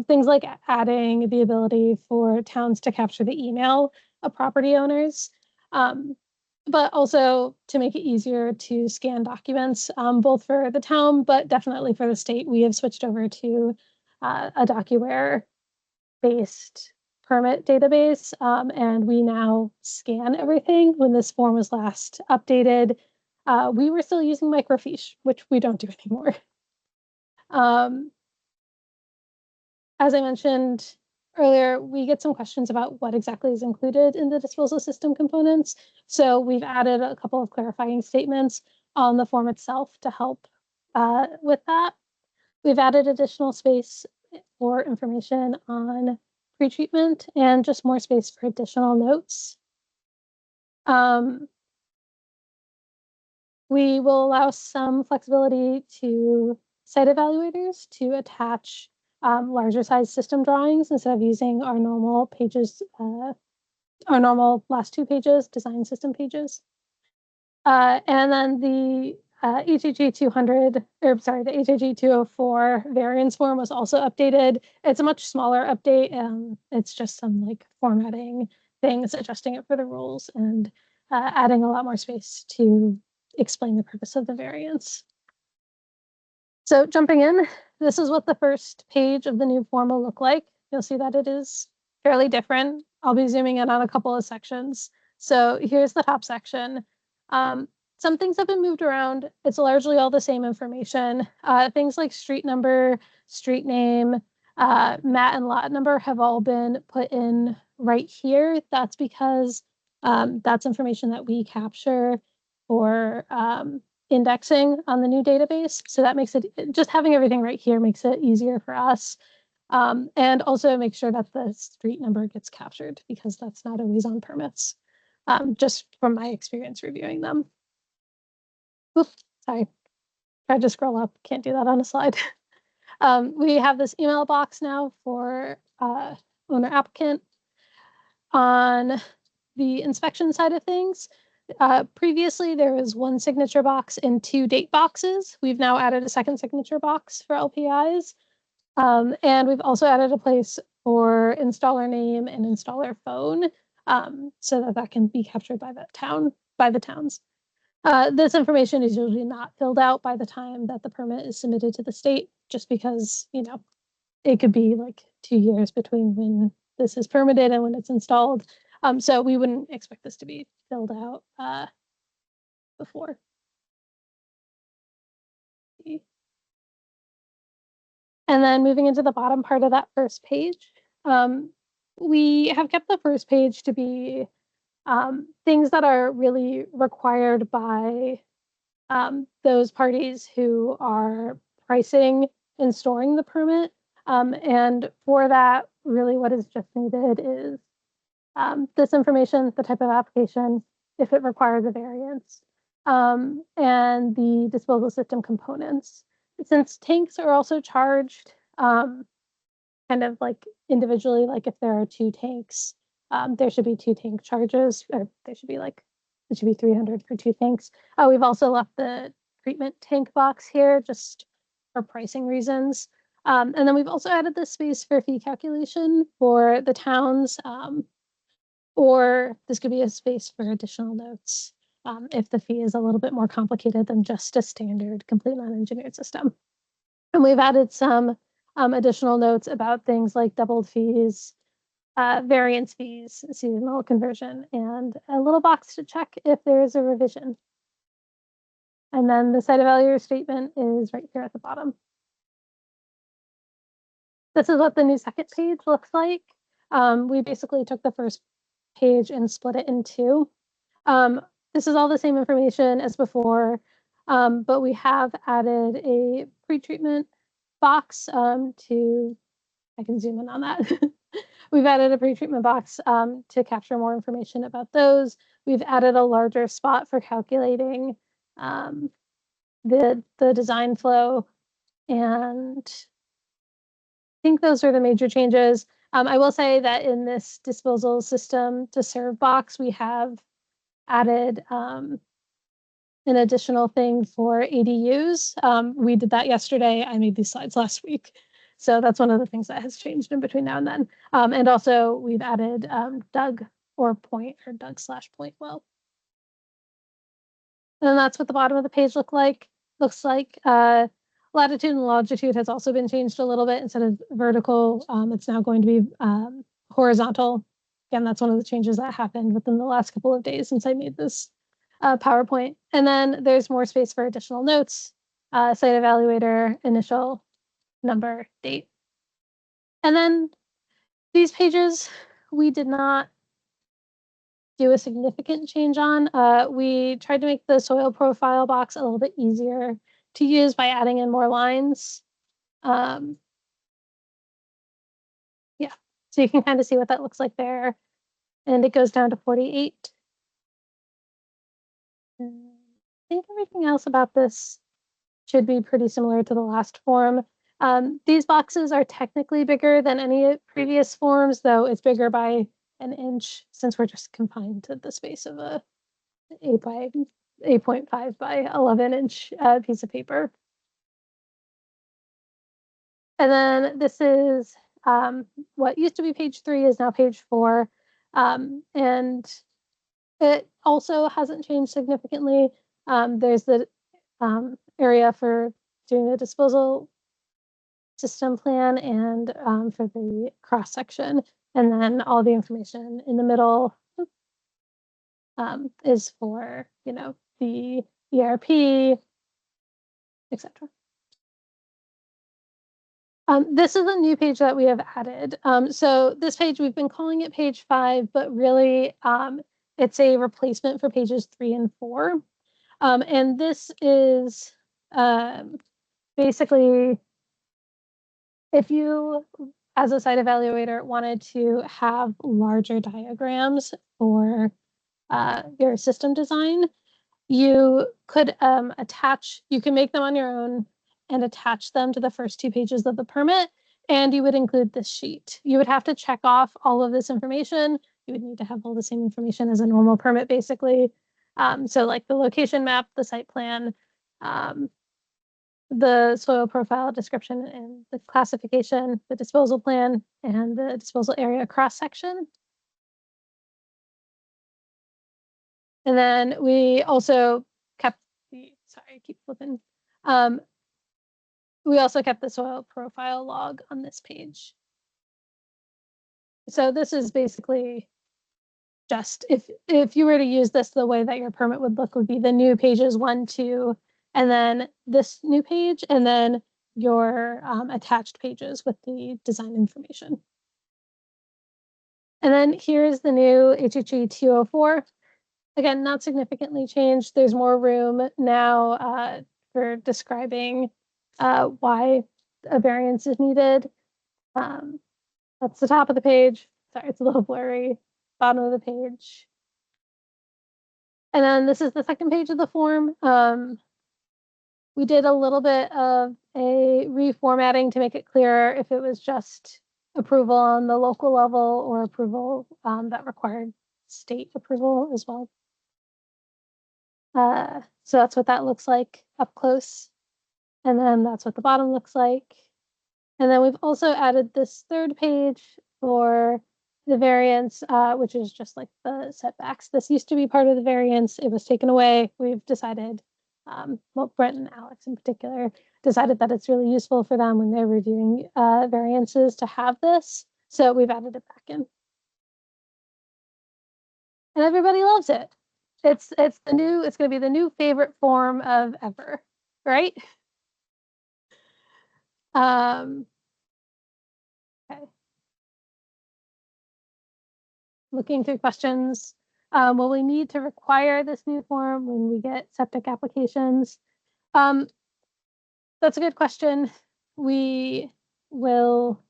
Things like adding the ability for towns to capture the email of property owners, but also to make it easier to scan documents, both for the town, but definitely for the state. We have switched over to a DocuWare-based permit database, and we now scan everything. When this form was last updated, we were still using microfiche, which we don't do anymore. As I mentioned earlier, we get some questions about what exactly is included in the disposal system components. So we've added a couple of clarifying statements on the form itself to help with that. We've added additional space for information on pretreatment and just more space for additional notes. We will allow some flexibility to site evaluators to attach larger size system drawings instead of using our normal pages, our normal last 2 pages, design system pages. And then the HHG 200, or sorry, the HHG 204 variance form was also updated. It's a much smaller update. It's just some like formatting things, adjusting it for the rules, and adding a lot more space to explain the purpose of the variance. So jumping in, this is what the first page of the new form will look like. You'll see that it is fairly different. I'll be zooming in on a couple of sections. So here's the top section. Some things have been moved around. It's largely all the same information. Things like street number, street name, mat and lot number have all been put in right here. That's because that's information that we capture for indexing on the new database. So that makes it, just having everything right here makes it easier for us. And also make sure that the street number gets captured because that's not always on permits, just from my experience reviewing them. Oops, sorry, tried to scroll up, can't do that on a slide. We have this email box now for owner applicant. On the inspection side of things, previously there was 1 signature box and 2 date boxes. We've now added a second signature box for LPIs. And we've also added a place for installer name and installer phone, so that can be captured by the towns. This information is usually not filled out by the time that the permit is submitted to the state, just because, you know, it could be like 2 years between when this is permitted and when it's installed. So we wouldn't expect this to be filled out before. And then moving into the bottom part of that first page, we have kept the first page to be things that are really required by those parties who are pricing and storing the permit. And for that, really what is just needed is this information, the type of application, if it requires a variance, and the disposal system components. Since tanks are also charged kind of like individually, like if there are 2 tanks, there should be 2 tank charges, or there should be like, it should be 300 for 2 tanks. We've also left the treatment tank box here just for pricing reasons. And then we've also added this space for fee calculation for the towns, or this could be a space for additional notes if the fee is a little bit more complicated than just a standard complete non-engineered system. And we've added some additional notes about things like doubled fees, variance fees, seasonal conversion, and a little box to check if there is a revision. And then the site evaluator statement is right here at the bottom. This is what the new second page looks like. We basically took the first page and split it in 2. This is all the same information as before, but we have added a pretreatment box to I can zoom in on that. We've added a pretreatment box to capture more information about those. We've added a larger spot for calculating the design flow, and I think those are the major changes. I will say that in this disposal system to serve box, we have added an additional thing for ADUs. We did that yesterday. I made these slides last week. So that's one of the things that has changed in between now and then. And also we've added dug or point or dug/point well. And then that's what the bottom of the page looks like. Latitude and longitude has also been changed a little bit. Instead of vertical, it's now going to be horizontal. Again, that's one of the changes that happened within the last couple of days since I made this PowerPoint. And then there's more space for additional notes, site evaluator, initial, number, date. And then these pages, we did not do a significant change on. We tried to make the soil profile box a little bit easier to use by adding in more lines. Yeah, so you can kind of see what that looks like there. And it goes down to 48. I think everything else about this should be pretty similar to the last form. These boxes are technically bigger than any previous forms, though it's bigger by an inch since we're just confined to the space of a 8.5 by 11 inch piece of paper. And then this is what used to be page 3 is now page 4. And it also hasn't changed significantly. There's the area for doing the disposal system plan and for the cross section. And then all the information in the middle is for, you know, the ERP, etc. This is a new page that we have added. So this page, we've been calling it page 5, but really it's a replacement for pages 3 and 4. And this is basically, if you, as a site evaluator, wanted to have larger diagrams for your system design, you could you can make them on your own and attach them to the first 2 pages of the permit, and you would include this sheet. You would have to check off all of this information. You would need to have all the same information as a normal permit, basically. So like the location map, the site plan, the soil profile description and the classification, the disposal plan, and the disposal area cross section. And then we also kept the, sorry, I keep flipping. We also kept the soil profile log on this page. So this is basically just, if you were to use this, the way that your permit would look would be the new pages 1, 2, and then this new page, and then your attached pages with the design information. And then here's the new HHE 204. Again, not significantly changed. There's more room now for describing why a variance is needed. That's the top of the page. Sorry, it's a little blurry. Bottom of the page. And then this is the second page of the form. We did a little bit of a reformatting to make it clearer if it was just approval on the local level or approval that required state approval as well. So that's what that looks like up close. And then that's what the bottom looks like. And then we've also added this third page for the variance, which is just like the setbacks. This used to be part of the variance. It was taken away. We've decided, well, Brent and Alex in particular, decided that it's really useful for them when they're reviewing variances to have this. So we've added it back in. And everybody loves it. It's going to be the new favorite form of ever, right? Okay. Looking through questions. Will we need to require this new form when we get septic applications? That's a good question. We will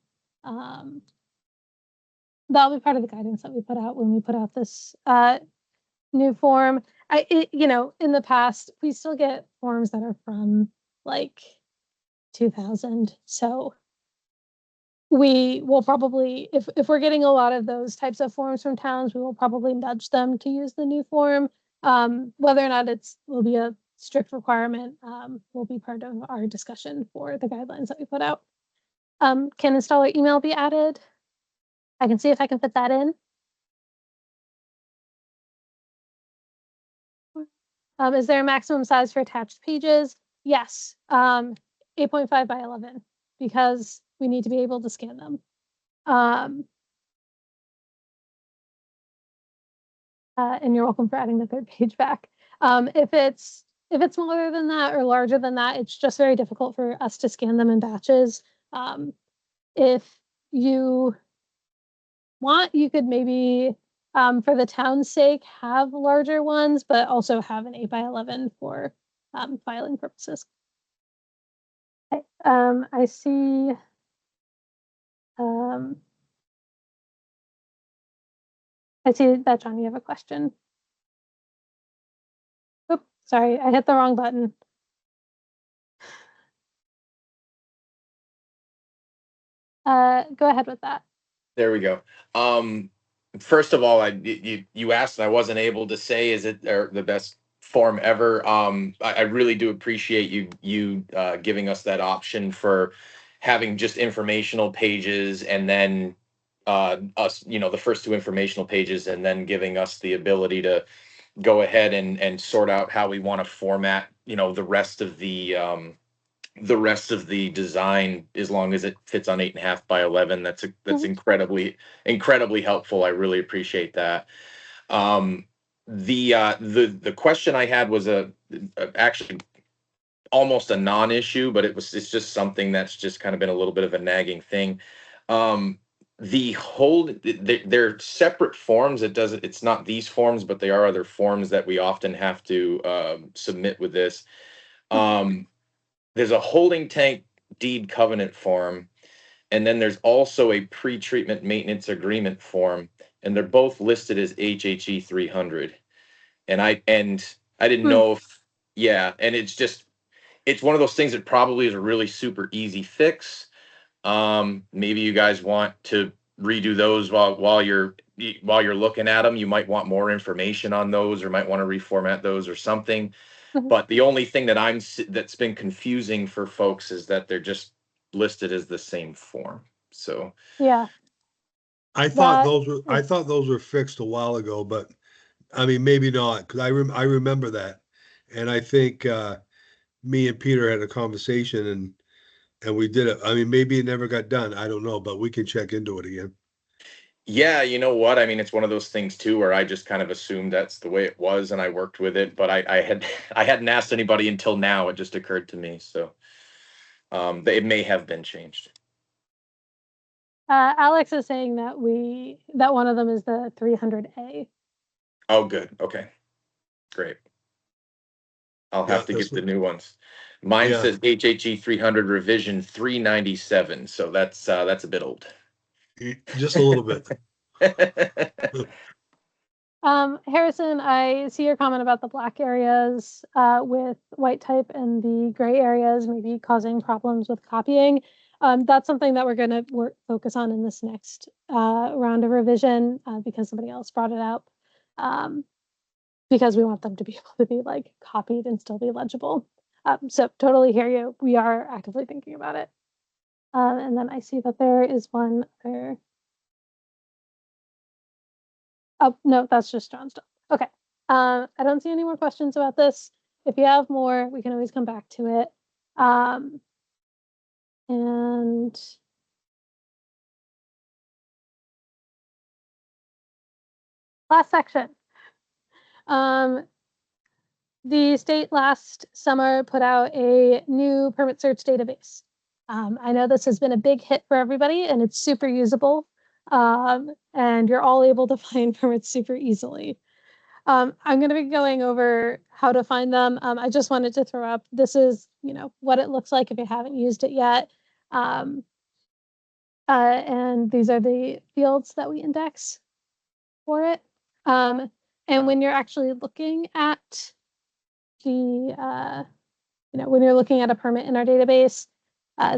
That'll be part of the guidance that we put out when we put out this new form. You know, in the past, we still get forms that are from like 2000. So we will probably, if we're getting a lot of those types of forms from towns, we will probably nudge them to use the new form. Whether or not will be a strict requirement will be part of our discussion for the guidelines that we put out. Can installer email be added? I can see if I can fit that in. Is there a maximum size for attached pages? Yes, 8.5 by 11, because we need to be able to scan them. And you're welcome for adding the third page back. If it's smaller than that or larger than that, it's just very difficult for us to scan them in batches. If you want, you could maybe, for the town's sake, have larger ones, but also have an 8 by 11 for filing purposes. Okay, I see. I see that, John, you have a question. Oops, sorry, I hit the wrong button. Go ahead with that. There we go. First of all, you asked and I wasn't able to say, is it the best form ever? I really do appreciate you giving us that option for having just informational pages, and then us, you know, the first two informational pages, and then giving us the ability to go ahead and sort out how we want to format, you know, the rest of the design, as long as it fits on 8.5 by 11. That's incredibly helpful. I really appreciate that. The question I had was actually almost a non-issue, but it's just something that's just kind of been a little bit of a nagging thing. They're separate forms. It's not these forms, but they are other forms that we often have to submit with this. There's a holding tank deed covenant form, and then there's also a pre-treatment maintenance agreement form, and they're both listed as HHE 300. And I didn't know if, yeah, and it's one of those things that probably is a really super easy fix. Maybe you guys want to redo those while you're looking at them. You might want more information on those, or might want to reformat those or something. But the only thing that's been confusing for folks is that they're just listed as the same form. So yeah, I thought those were fixed a while ago, but I mean, maybe not, because I remember that, and I think me and Peter had a conversation and we did it. I mean, maybe it never got done. I don't know, but we can check into it again. Yeah, you know what? I mean, it's one of those things too, where I just kind of assumed that's the way it was, and I worked with it. But I hadn't asked anybody until now. It just occurred to me, so it may have been changed. Alex is saying that one of them is the 300A. Oh, good. Okay, great. I'll have to get the new ones. Mine says HHE 300 revision 397, so that's a bit old. Just a little bit. Harrison, I see your comment about the black areas with white type and the gray areas maybe causing problems with copying. That's something that we're going to focus on in this next round of revision because somebody else brought it up. Because we want them to be able to be like copied and still be legible. So totally hear you. We are actively thinking about it. And then I see that there is one other. Oh, no, that's just John's stuff. Okay. I don't see any more questions about this. If you have more, we can always come back to it. And last section. The state last summer put out a new permit search database. I know this has been a big hit for everybody, and it's super usable. And you're all able to find permits super easily. I'm going to be going over how to find them. I just wanted to throw up, this is, what it looks like if you haven't used it yet. And these are the fields that we index for it. And when you're actually looking at the, when you're looking at a permit in our database,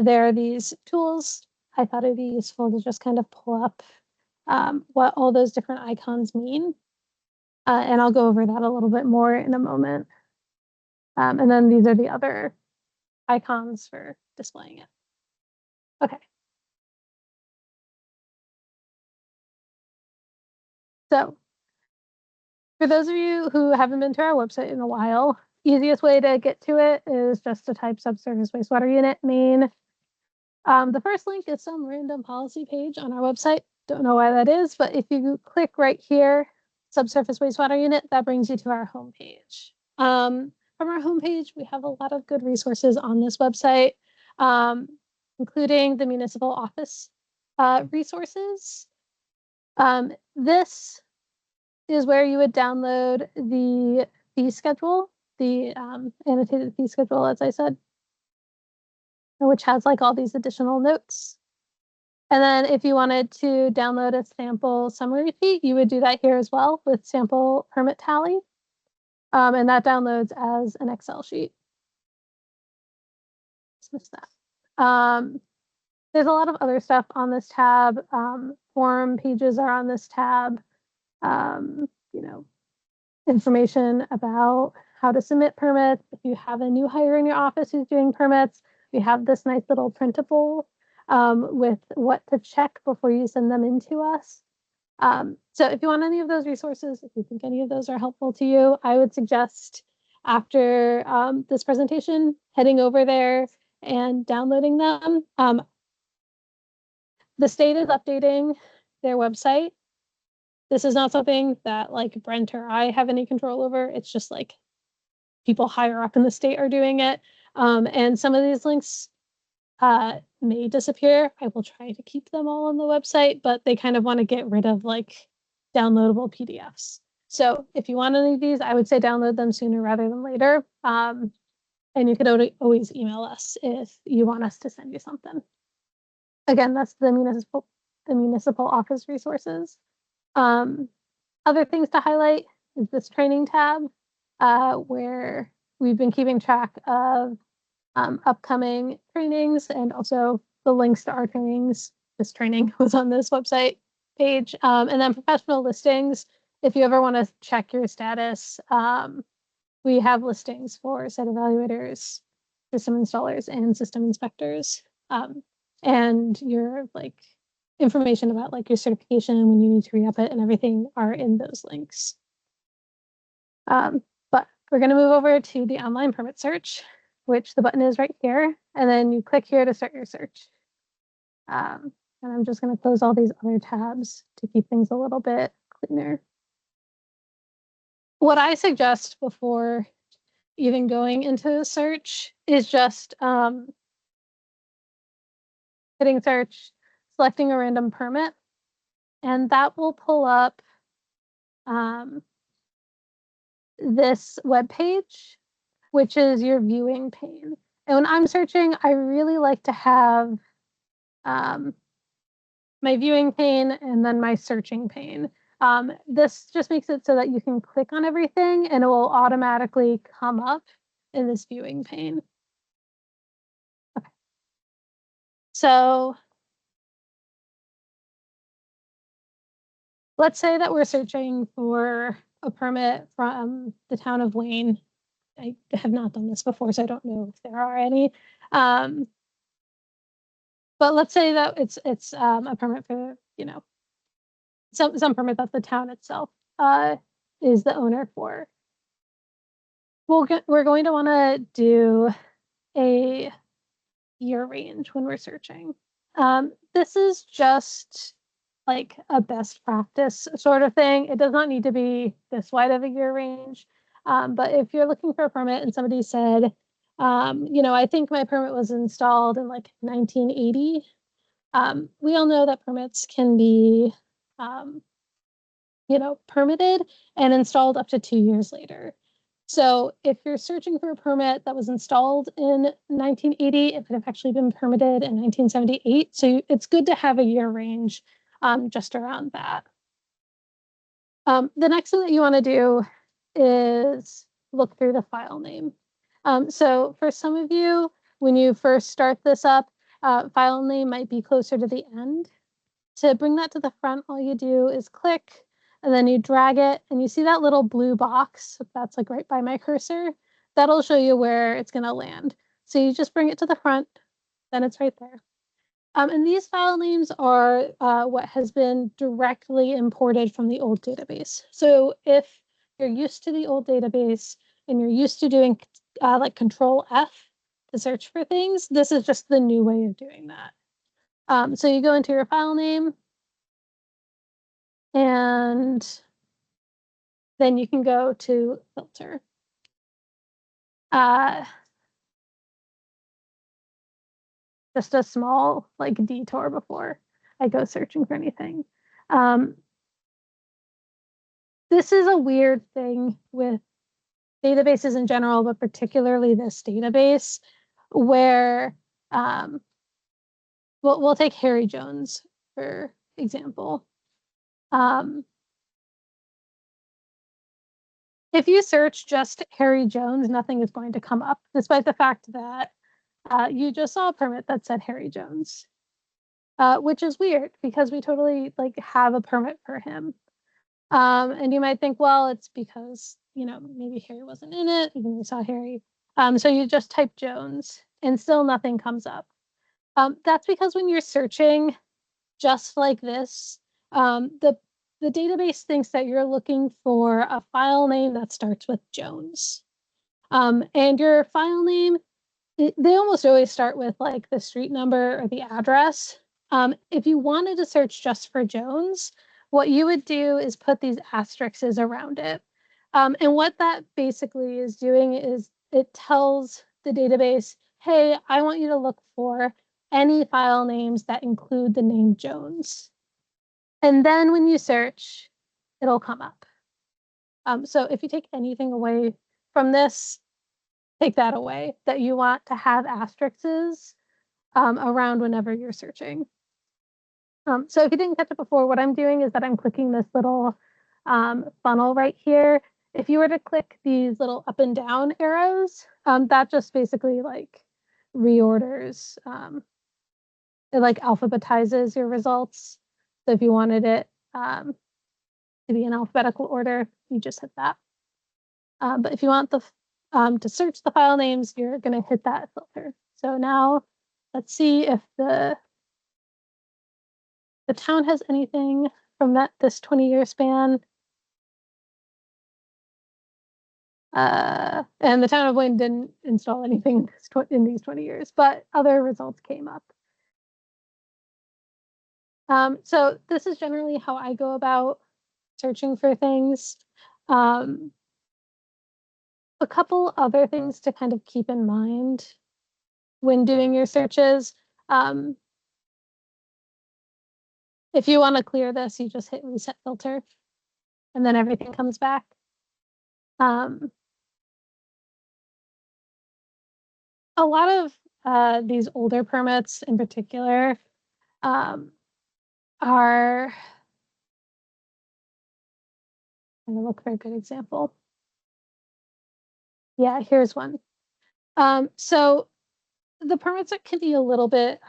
there are these tools. I thought it'd be useful to just kind of pull up what all those different icons mean. And I'll go over that a little bit more in a moment. And then these are the other icons for displaying it. Okay. So for those of you who haven't been to our website in a while, easiest way to get to it is just to type subsurface wastewater unit Maine. The first link is some random policy page on our website. Don't know why that is, but if you click right here, subsurface wastewater unit, that brings you to our homepage. From our homepage, we have a lot of good resources on this website, including the municipal office resources. This is where you would download the fee schedule, the annotated fee schedule, as I said, which has like all these additional notes. And then if you wanted to download a sample summary fee, you would do that here as well with sample permit tally. And that downloads as an Excel sheet. Dismiss that. There's a lot of other stuff on this tab. Form pages are on this tab. Information about how to submit permits. If you have a new hire in your office who's doing permits, we have this nice little printable with what to check before you send them in to us. So if you want any of those resources, if you think any of those are helpful to you, I would suggest after this presentation, heading over there and downloading them. The state is updating their website. This is not something that like Brent or I have any control over. It's just like people higher up in the state are doing it. And some of these links may disappear. I will try to keep them all on the website, but they kind of want to get rid of like downloadable PDFs. So if you want any of these, I would say download them sooner rather than later. And you could always email us if you want us to send you something. Again, that's the municipal office resources. Other things to highlight is this training tab, where we've been keeping track of upcoming trainings and also the links to our trainings. This training was on this website page. And then professional listings. If you ever want to check your status, we have listings for site evaluators, system installers, and system inspectors. And your like information about like your certification when you need to re-up it and everything are in those links. But we're going to move over to the online permit search, which the button is right here. And then you click here to start your search. And I'm just going to close all these other tabs to keep things a little bit cleaner. What I suggest before even going into the search is just hitting search, selecting a random permit, and that will pull up this web page, which is your viewing pane. And when I'm searching, I really like to have my viewing pane and then my searching pane. This just makes it so that you can click on everything and it will automatically come up in this viewing pane. Okay. So let's say that we're searching for a permit from the town of Wayne. I have not done this before, so I don't know if there are any. But let's say that it's a permit for, some permit that the town itself is the owner for. We're going to want to do a year range when we're searching. This is just like a best practice sort of thing. It does not need to be this wide of a year range. But if you're looking for a permit and somebody said, I think my permit was installed in like 1980. We all know that permits can be, permitted and installed up to 2 years later. So if you're searching for a permit that was installed in 1980, it could have actually been permitted in 1978. So it's good to have a year range just around that. The next thing that you want to do is look through the file name. So for some of you, when you first start this up, file name might be closer to the end. To bring that to the front, all you do is click and then you drag it and you see that little blue box that's like right by my cursor. That'll show you where it's going to land. So you just bring it to the front, then it's right there. And these file names are what has been directly imported from the old database. So if you're used to the old database and you're used to doing like Control F to search for things, this is just the new way of doing that. So you go into your file name and then you can go to filter. Just a small like detour before I go searching for anything. This is a weird thing with databases in general, but particularly this database, where we'll take Harry Jones for example. If you search just Harry Jones, nothing is going to come up, despite the fact that you just saw a permit that said Harry Jones, which is weird because we totally like have a permit for him. And you might think, well, it's because, you know, maybe Harry wasn't in it, even we saw Harry. So you just type Jones and still nothing comes up. That's because when you're searching just like this, the database thinks that you're looking for a file name that starts with Jones. And your file name, they almost always start with like the street number or the address. If you wanted to search just for Jones, what you would do is put these asterisks around it. And what that basically is doing is it tells the database, hey, I want you to look for any file names that include the name Jones. And then when you search, it'll come up. So if you take anything away from this, take that away, that you want to have asterisks around whenever you're searching. So if you didn't catch it before, what I'm doing is that I'm clicking this little funnel right here. If you were to click these little up and down arrows, that just basically like reorders, it like alphabetizes your results. So if you wanted it to be in alphabetical order, you just hit that. But if you want the to search the file names, you're going to hit that filter. So now let's see if the town has anything from this 20-year span. And the town of Wayne didn't install anything in these 20 years, but other results came up. So this is generally how I go about searching for things. A couple other things to kind of keep in mind when doing your searches. If you want to clear this, you just hit reset filter and then everything comes back. A lot of these older permits in particular are, I'm going to look for a good example. Yeah, here's one. So the permits can be a little bit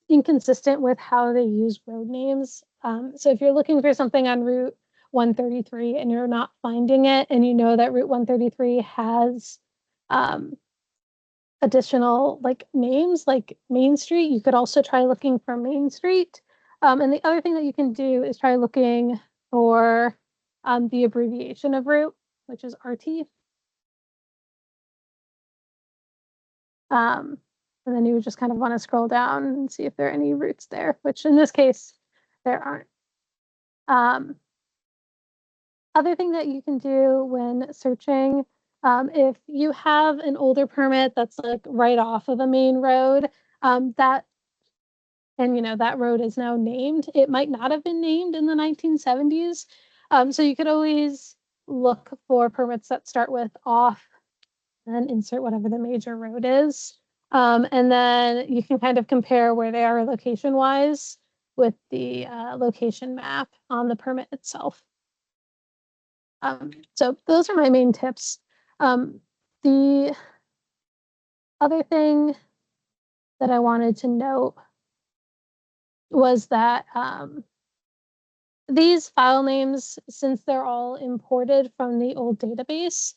inconsistent with how they use road names. So if you're looking for something on Route 133 and you're not finding it, and you know that Route 133 has additional like names like Main Street, you could also try looking for Main Street. And the other thing that you can do is try looking for the abbreviation of route, which is RT. And then you would just kind of want to scroll down and see if there are any routes there, which in this case, there aren't. Other thing that you can do when searching, if you have an older permit that's like right off of a main road, and you know that road is now named, it might not have been named in the 1970s. So you could always look for permits that start with off and then insert whatever the major road is. And then you can kind of compare where they are location wise with the location map on the permit itself. So those are my main tips. The other thing that I wanted to note was that these file names, since they're all imported from the old database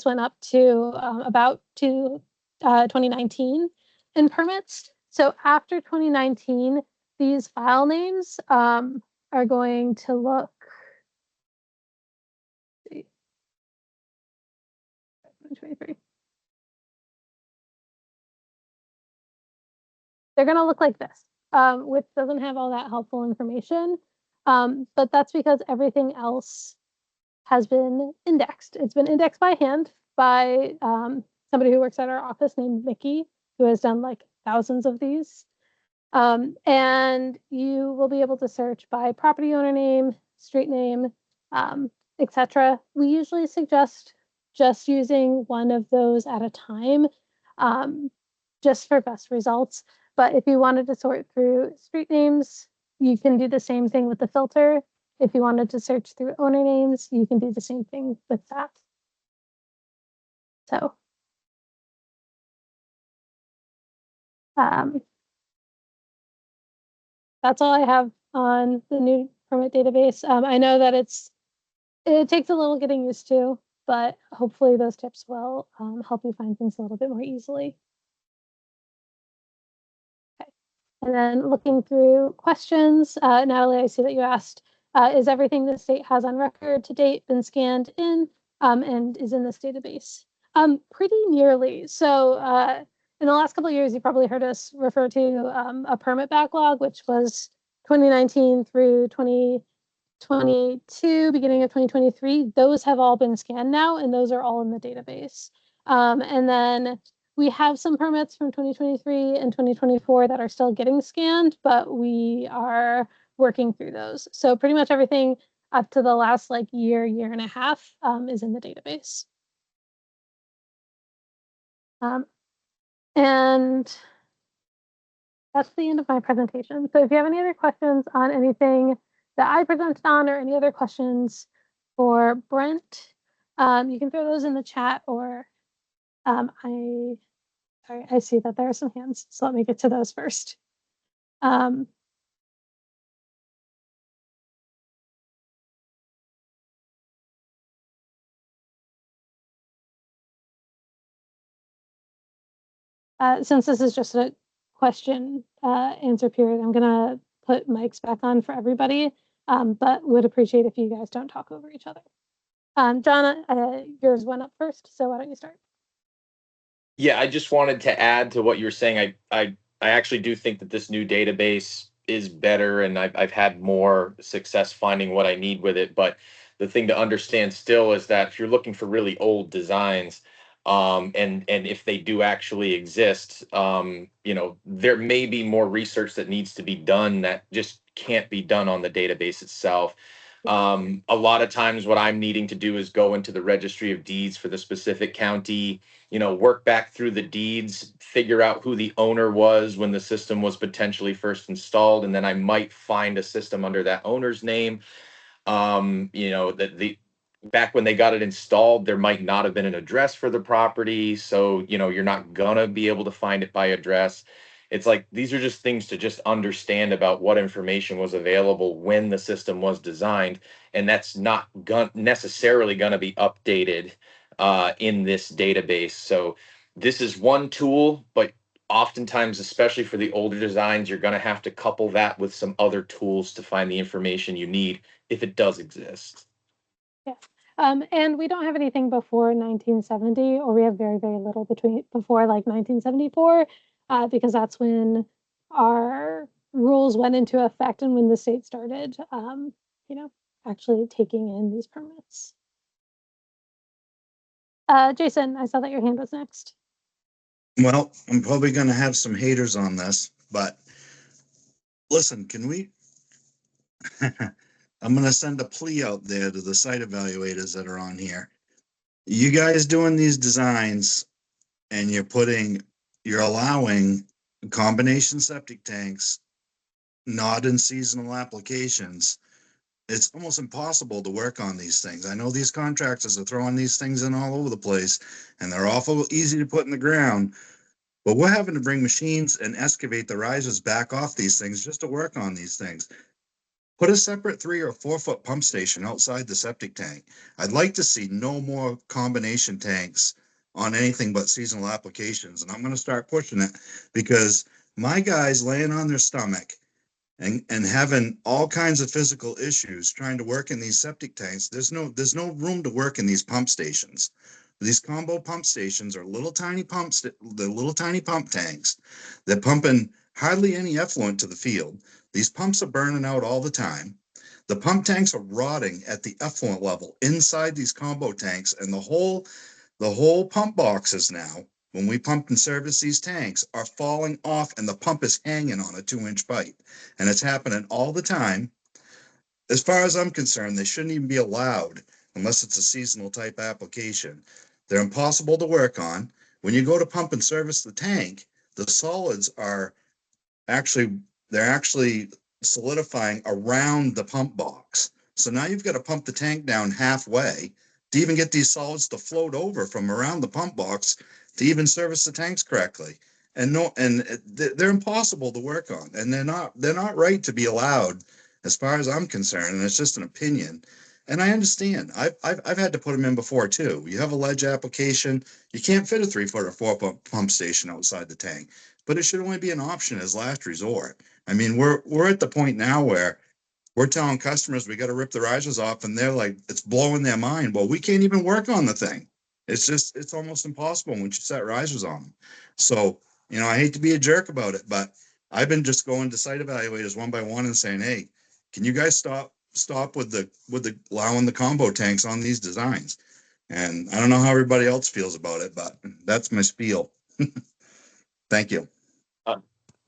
went up to about 2019 in permits. So after 2019, these file names are going to look. Let's see, 2023. They're going to look like this, which doesn't have all that helpful information. But that's because everything else has been indexed. It's been indexed by hand by somebody who works at our office named Mickey, who has done like thousands of these. And you will be able to search by property owner name, street name, etc. We usually suggest just using one of those at a time, just for best results. But if you wanted to sort through street names, you can do the same thing with the filter. If you wanted to search through owner names, you can do the same thing with that. So that's all I have on the new permit database. I know that it takes a little getting used to, but hopefully those tips will help you find things a little bit more easily. Okay. And then looking through questions, Natalie, I see that you asked, is everything the state has on record to date been scanned in and is in this database? Pretty nearly. So in the last couple of years, you probably heard us refer to a permit backlog, which was 2019 through 2022, beginning of 2023. Those have all been scanned now, and those are all in the database. And then we have some permits from 2023 and 2024 that are still getting scanned, but we are working through those. So pretty much everything up to the last like year and a half is in the database. And that's the end of my presentation. So if you have any other questions on anything that I presented on or any other questions for Brent, you can throw those in the chat, or I see that there are some hands, so let me get to those first. Since this is just a question answer period, I'm gonna put mics back on for everybody, but would appreciate if you guys don't talk over each other. John, yours went up first, so why don't you start? Yeah, I just wanted to add to what you were saying. I actually do think that this new database is better, and I've had more success finding what I need with it. But the thing to understand still is that if you're looking for really old designs, and if they do actually exist, there may be more research that needs to be done that just can't be done on the database itself. A lot of times what I'm needing to do is go into the registry of deeds for the specific county, work back through the deeds, figure out who the owner was when the system was potentially first installed, and then I might find a system under that owner's name. That back when they got it installed, there might not have been an address for the property, so you're not gonna be able to find it by address. It's like these are just things to just understand about what information was available when the system was designed, and that's not necessarily going to be updated in this database. So this is one tool, but oftentimes, especially for the older designs, you're going to have to couple that with some other tools to find the information you need if it does exist. Yeah. And we don't have anything before 1970, or we have very, very little before like 1974, because that's when our rules went into effect and when the state started, actually taking in these permits. Jason, I saw that your hand was next. Well, I'm probably going to have some haters on this, but listen, can we I'm going to send a plea out there to the site evaluators that are on here. You guys doing these designs and you're allowing combination septic tanks, not in seasonal applications. It's almost impossible to work on these things. I know these contractors are throwing these things in all over the place and they're awful easy to put in the ground, but we're having to bring machines and excavate the risers back off these things just to work on these things. Put a separate 3 or 4 foot pump station outside the septic tank. I'd like to see no more combination tanks on anything but seasonal applications. And I'm going to start pushing it because my guys laying on their stomach and having all kinds of physical issues trying to work in these septic tanks. There's no room to work in these pump stations. These combo pump stations are little tiny pumps, they're little tiny pump tanks. They're pumping hardly any effluent to the field. These pumps are burning out all the time. The pump tanks are rotting at the effluent level inside these combo tanks, and the whole pump boxes now, when we pump and service these tanks, are falling off and the pump is hanging on a 2-inch pipe. And it's happening all the time. As far as I'm concerned, they shouldn't even be allowed unless it's a seasonal type application. They're impossible to work on. When you go to pump and service the tank, the solids are they're actually solidifying around the pump box. So now you've got to pump the tank down halfway to even get these solids to float over from around the pump box to even service the tanks correctly. And they're impossible to work on, and they're not right to be allowed as far as I'm concerned. And it's just an opinion. And I understand. I've had to put them in before too. You have a ledge application, you can't fit a 3 foot or 4 foot pump station outside the tank, but it should only be an option as last resort. I mean, we're at the point now where we're telling customers we got to rip the risers off, and they're like, it's blowing their mind. Well, we can't even work on the thing. It's almost impossible once you set risers on them. So, I hate to be a jerk about it, but I've been just going to site evaluators one by one and saying, hey, can you guys stop with the allowing the combo tanks on these designs? And I don't know how everybody else feels about it, but that's my spiel. Thank you.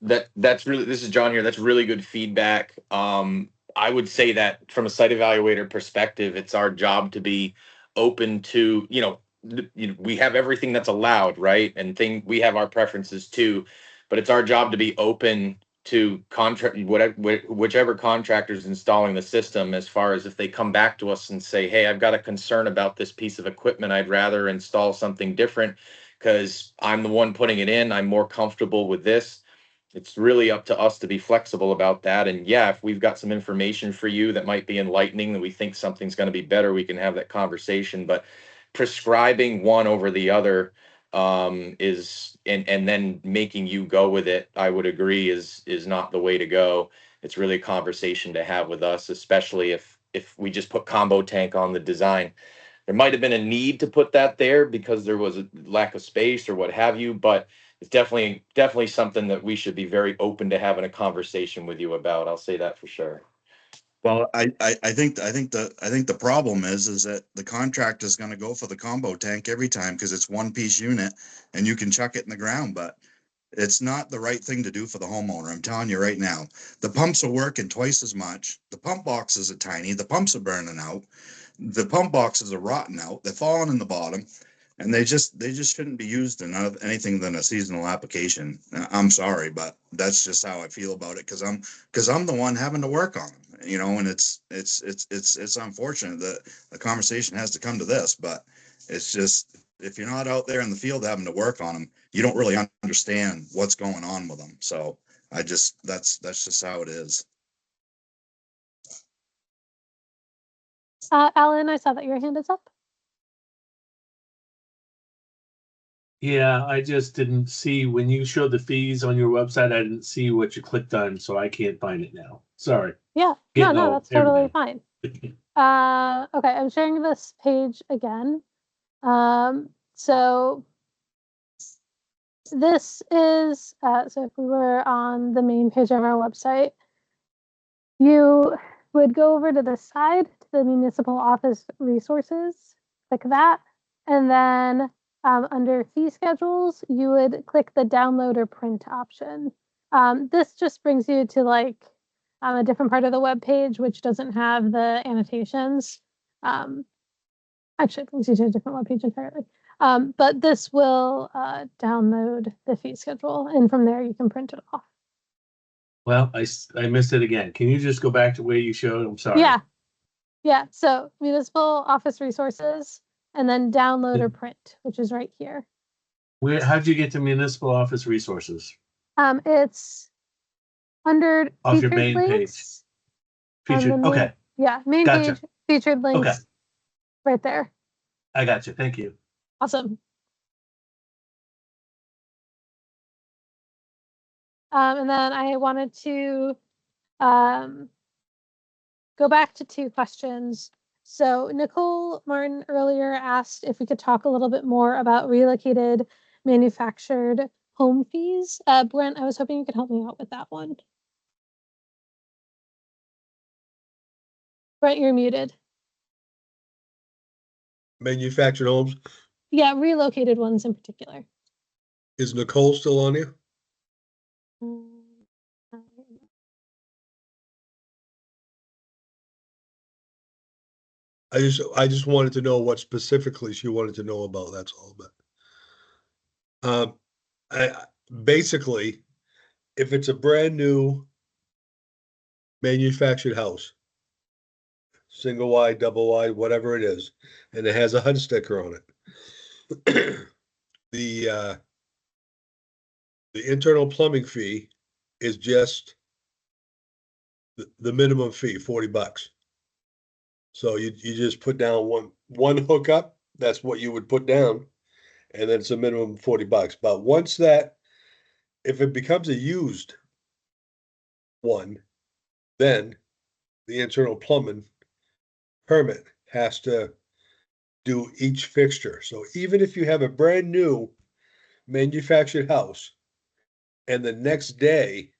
This is John here. That's really good feedback. I would say that from a site evaluator perspective, it's our job to be open to, we have everything that's allowed, right? And we have our preferences too, but it's our job to be open to whichever contractor's installing the system, as far as if they come back to us and say, hey, I've got a concern about this piece of equipment, I'd rather install something different because I'm the one putting it in, I'm more comfortable with this. It's really up to us to be flexible about that. And yeah, if we've got some information for you that might be enlightening, that we think something's going to be better, we can have that conversation. But prescribing one over the other is and then making you go with it, I would agree, is not the way to go. It's really a conversation to have with us, especially if we just put combo tank on the design. There might have been a need to put that there because there was a lack of space or what have you, but it's definitely something that we should be very open to having a conversation with you about. I'll say that for sure. Well, I think the problem is that the contractor is going to go for the combo tank every time because it's one piece unit and you can chuck it in the ground, but it's not the right thing to do for the homeowner. I'm telling you right now, the pumps are working twice as much. The pump boxes are tiny. The pumps are burning out. The pump boxes are rotting out. They're falling in the bottom. And they just shouldn't be used in anything than a seasonal application. I'm sorry, but that's just how I feel about it because I'm the one having to work on them, and it's unfortunate that the conversation has to come to this, but it's just, if you're not out there in the field having to work on them, you don't really understand what's going on with them. So that's just how it is. Alan, I saw that your hand is up. Yeah, I just didn't see when you showed the fees on your website. I didn't see what you clicked on, so I can't find it now. Sorry. Yeah, no, that's totally fine. Okay, I'm sharing this page again. So this is, so if we were on the main page of our website, you would go over to the side to the municipal office resources, click that, and then under fee schedules, you would click the download or print option. This just brings you to a different part of the web page, which doesn't have the annotations. Actually, it brings you to a different web page entirely. But this will download the fee schedule, and from there you can print it off. Well, I missed it again. Can you just go back to where you showed? I'm sorry. Yeah. So municipal office resources, and then download or print, which is right here. How'd you get to municipal office resources? It's under Off your featured main links. page. Featured. Okay. Yeah, main Gotcha. page, featured links. Okay. Right there. I got you. Thank you. Awesome. And then I wanted to go back to two questions. So Nicole Martin earlier asked if we could talk a little bit more about relocated manufactured home fees. Brent, I was hoping you could help me out with that one. Brent, you're muted. Manufactured homes. Yeah, relocated ones in particular. Is Nicole still on here? I just wanted to know what specifically she wanted to know about. That's all. But basically, if it's a brand new manufactured house, single wide, double wide, whatever it is, and it has a HUD sticker on it, the internal plumbing fee is just the minimum fee, $40. So you just put down one hookup, that's what you would put down, and then it's a minimum $40. But once that, if it becomes a used one, then the internal plumbing permit has to do each fixture. So even if you have a brand new manufactured house and the next day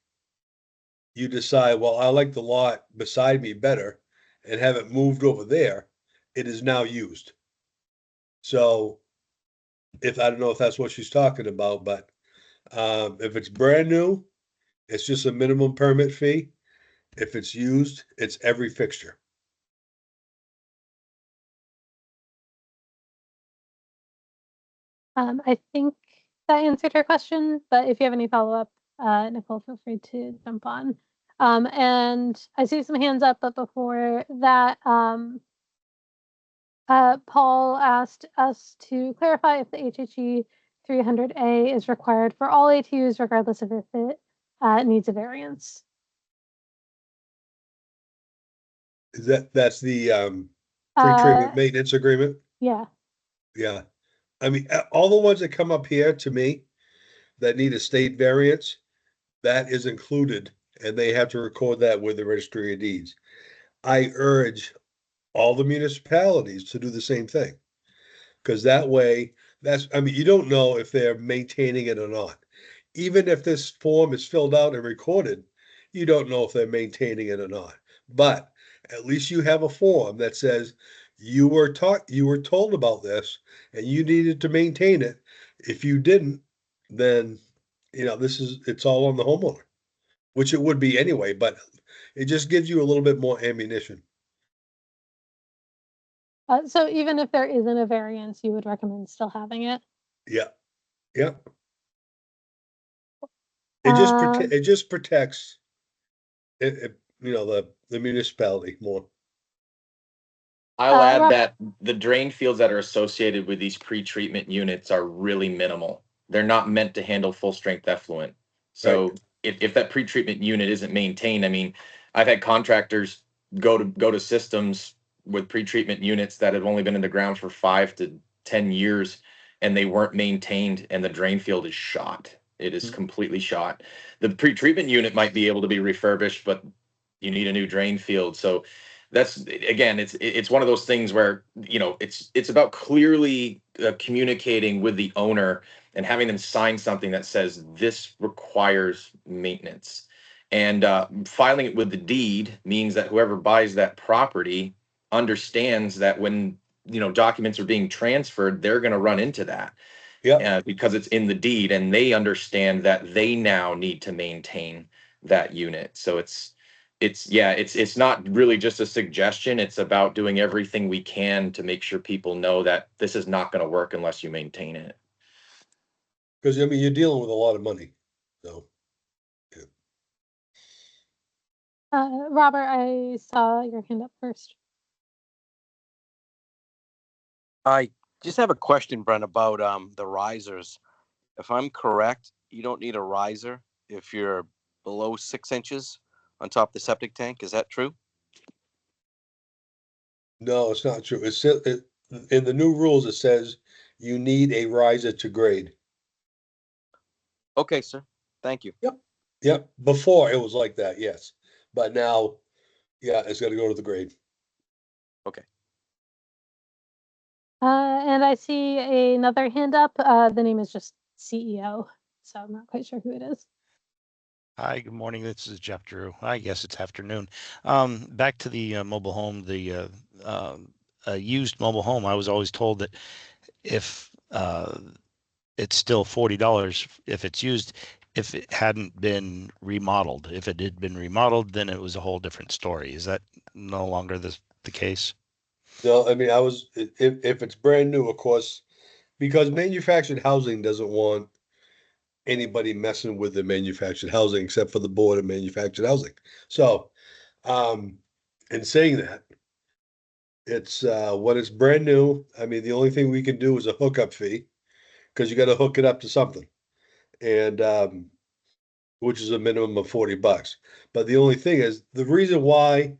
you decide, well, I like the lot beside me better and have it moved over there, it is now used. So if I don't know if that's what she's talking about, but if it's brand new, it's just a minimum permit fee. If it's used, it's every fixture. I think that answered her question, but if you have any follow-up, Nicole, feel free to jump on. And I see some hands up, but before that, Paul asked us to clarify if the HHE 300A is required for all ATUs, regardless of if it needs a variance. That's the pre-treatment maintenance agreement? Yeah. Yeah. I mean, all the ones that come up here to me that need a state variance, that is included, and they have to record that with the registry of deeds. I urge all the municipalities to do the same thing. Because that way, I mean, you don't know if they're maintaining it or not. Even if this form is filled out and recorded, you don't know if they're maintaining it or not. But at least you have a form that says you were told about this and you needed to maintain it. If you didn't, then it's all on the homeowner, which it would be anyway, but it just gives you a little bit more ammunition. So even if there isn't a variance, you would recommend still having it? Yeah. Yeah. It just protects the municipality more. I'll add that the drain fields that are associated with these pre-treatment units are really minimal. They're not meant to handle full strength effluent. So Right. if that pre-treatment unit isn't maintained, I mean, I've had contractors go to systems with pre-treatment units that have only been in the ground for 5 to 10 years and they weren't maintained and the drain field is shot. It is completely shot. The pre-treatment unit might be able to be refurbished, but you need a new drain field. So that's, again, it's one of those things where, it's about clearly communicating with the owner and having them sign something that says this requires maintenance. And filing it with the deed means that whoever buys that property understands that when documents are being transferred, they're going to run into that. Yeah. Because it's in the deed, and they understand that they now need to maintain that unit. So it's it's not really just a suggestion. It's about doing everything we can to make sure people know that this is not going to work unless you maintain it. Because, I mean, you're dealing with a lot of money, so. Robert, I saw your hand up first. I just have a question, Brent, about the risers. If I'm correct, you don't need a riser if you're below 6 inches on top of the septic tank. Is that true? No, it's not true. In the new rules, it says you need a riser to grade. Okay, sir. Thank you. Yep. Before it was like that, yes. But now, yeah, it's got to go to the grade. Okay. And I see another hand up. The name is just CEO, so I'm not quite sure who it is. Hi, good morning. This is Jeff Drew. I guess it's afternoon. Back to the mobile home, the used mobile home. I was always told that if it's still $40 if it's used, if it hadn't been remodeled. If it had been remodeled, then it was a whole different story. Is that no longer the case? No, I mean, if it's brand new, of course, because manufactured housing doesn't want anybody messing with the manufactured housing except for the Board of Manufactured Housing. So, in saying that, it's when it's brand new, I mean, the only thing we can do is a hookup fee because you got to hook it up to something, and which is a minimum of $40. But the only thing is the reason why,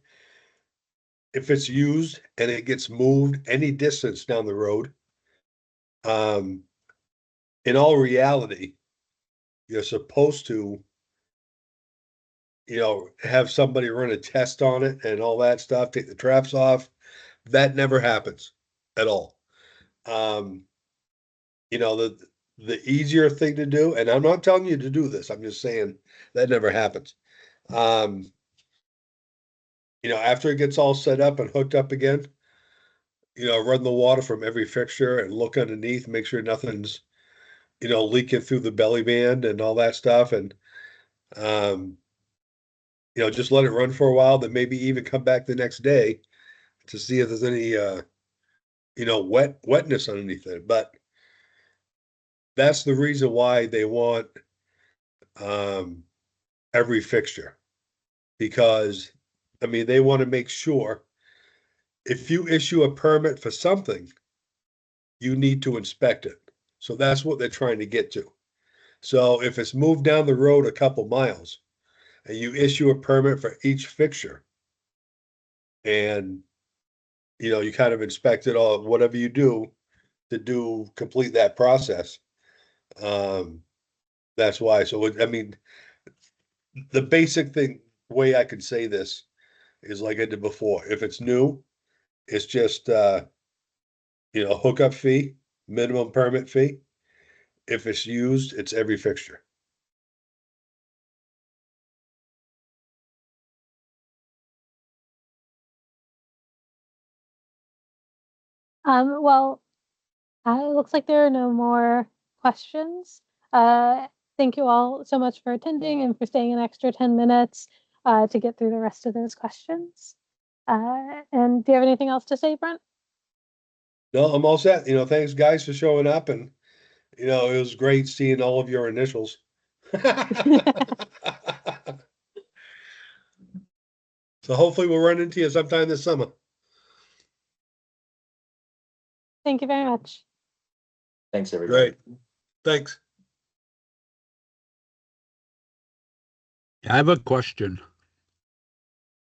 if it's used and it gets moved any distance down the road, in all reality, you're supposed to, have somebody run a test on it and all that stuff, take the traps off. That never happens at all. The easier thing to do, and I'm not telling you to do this, I'm just saying that never happens. After it gets all set up and hooked up again, run the water from every fixture and look underneath, make sure nothing's, leaking through the belly band and all that stuff. And, just let it run for a while, then maybe even come back the next day to see if there's any, wetness underneath it. But that's the reason why they want, every fixture, because, I mean, they want to make sure if you issue a permit for something, you need to inspect it. So that's what they're trying to get to. So if it's moved down the road a couple miles and you issue a permit for each fixture and, you kind of inspect it all, whatever you do to complete that process. That's why. So, I mean, the basic way I could say this is like I did before. If it's new, it's just, hookup fee, minimum permit fee. If it's used, it's every fixture. Well, it looks like there are no more questions. Thank you all so much for attending and for staying an extra 10 minutes to get through the rest of those questions. And do you have anything else to say, Brent? No, I'm all set. Thanks guys for showing up, and it was great seeing all of your initials. So hopefully we'll run into you sometime this summer. Thank you very much. Thanks, everybody. Great. Thanks. I have a question.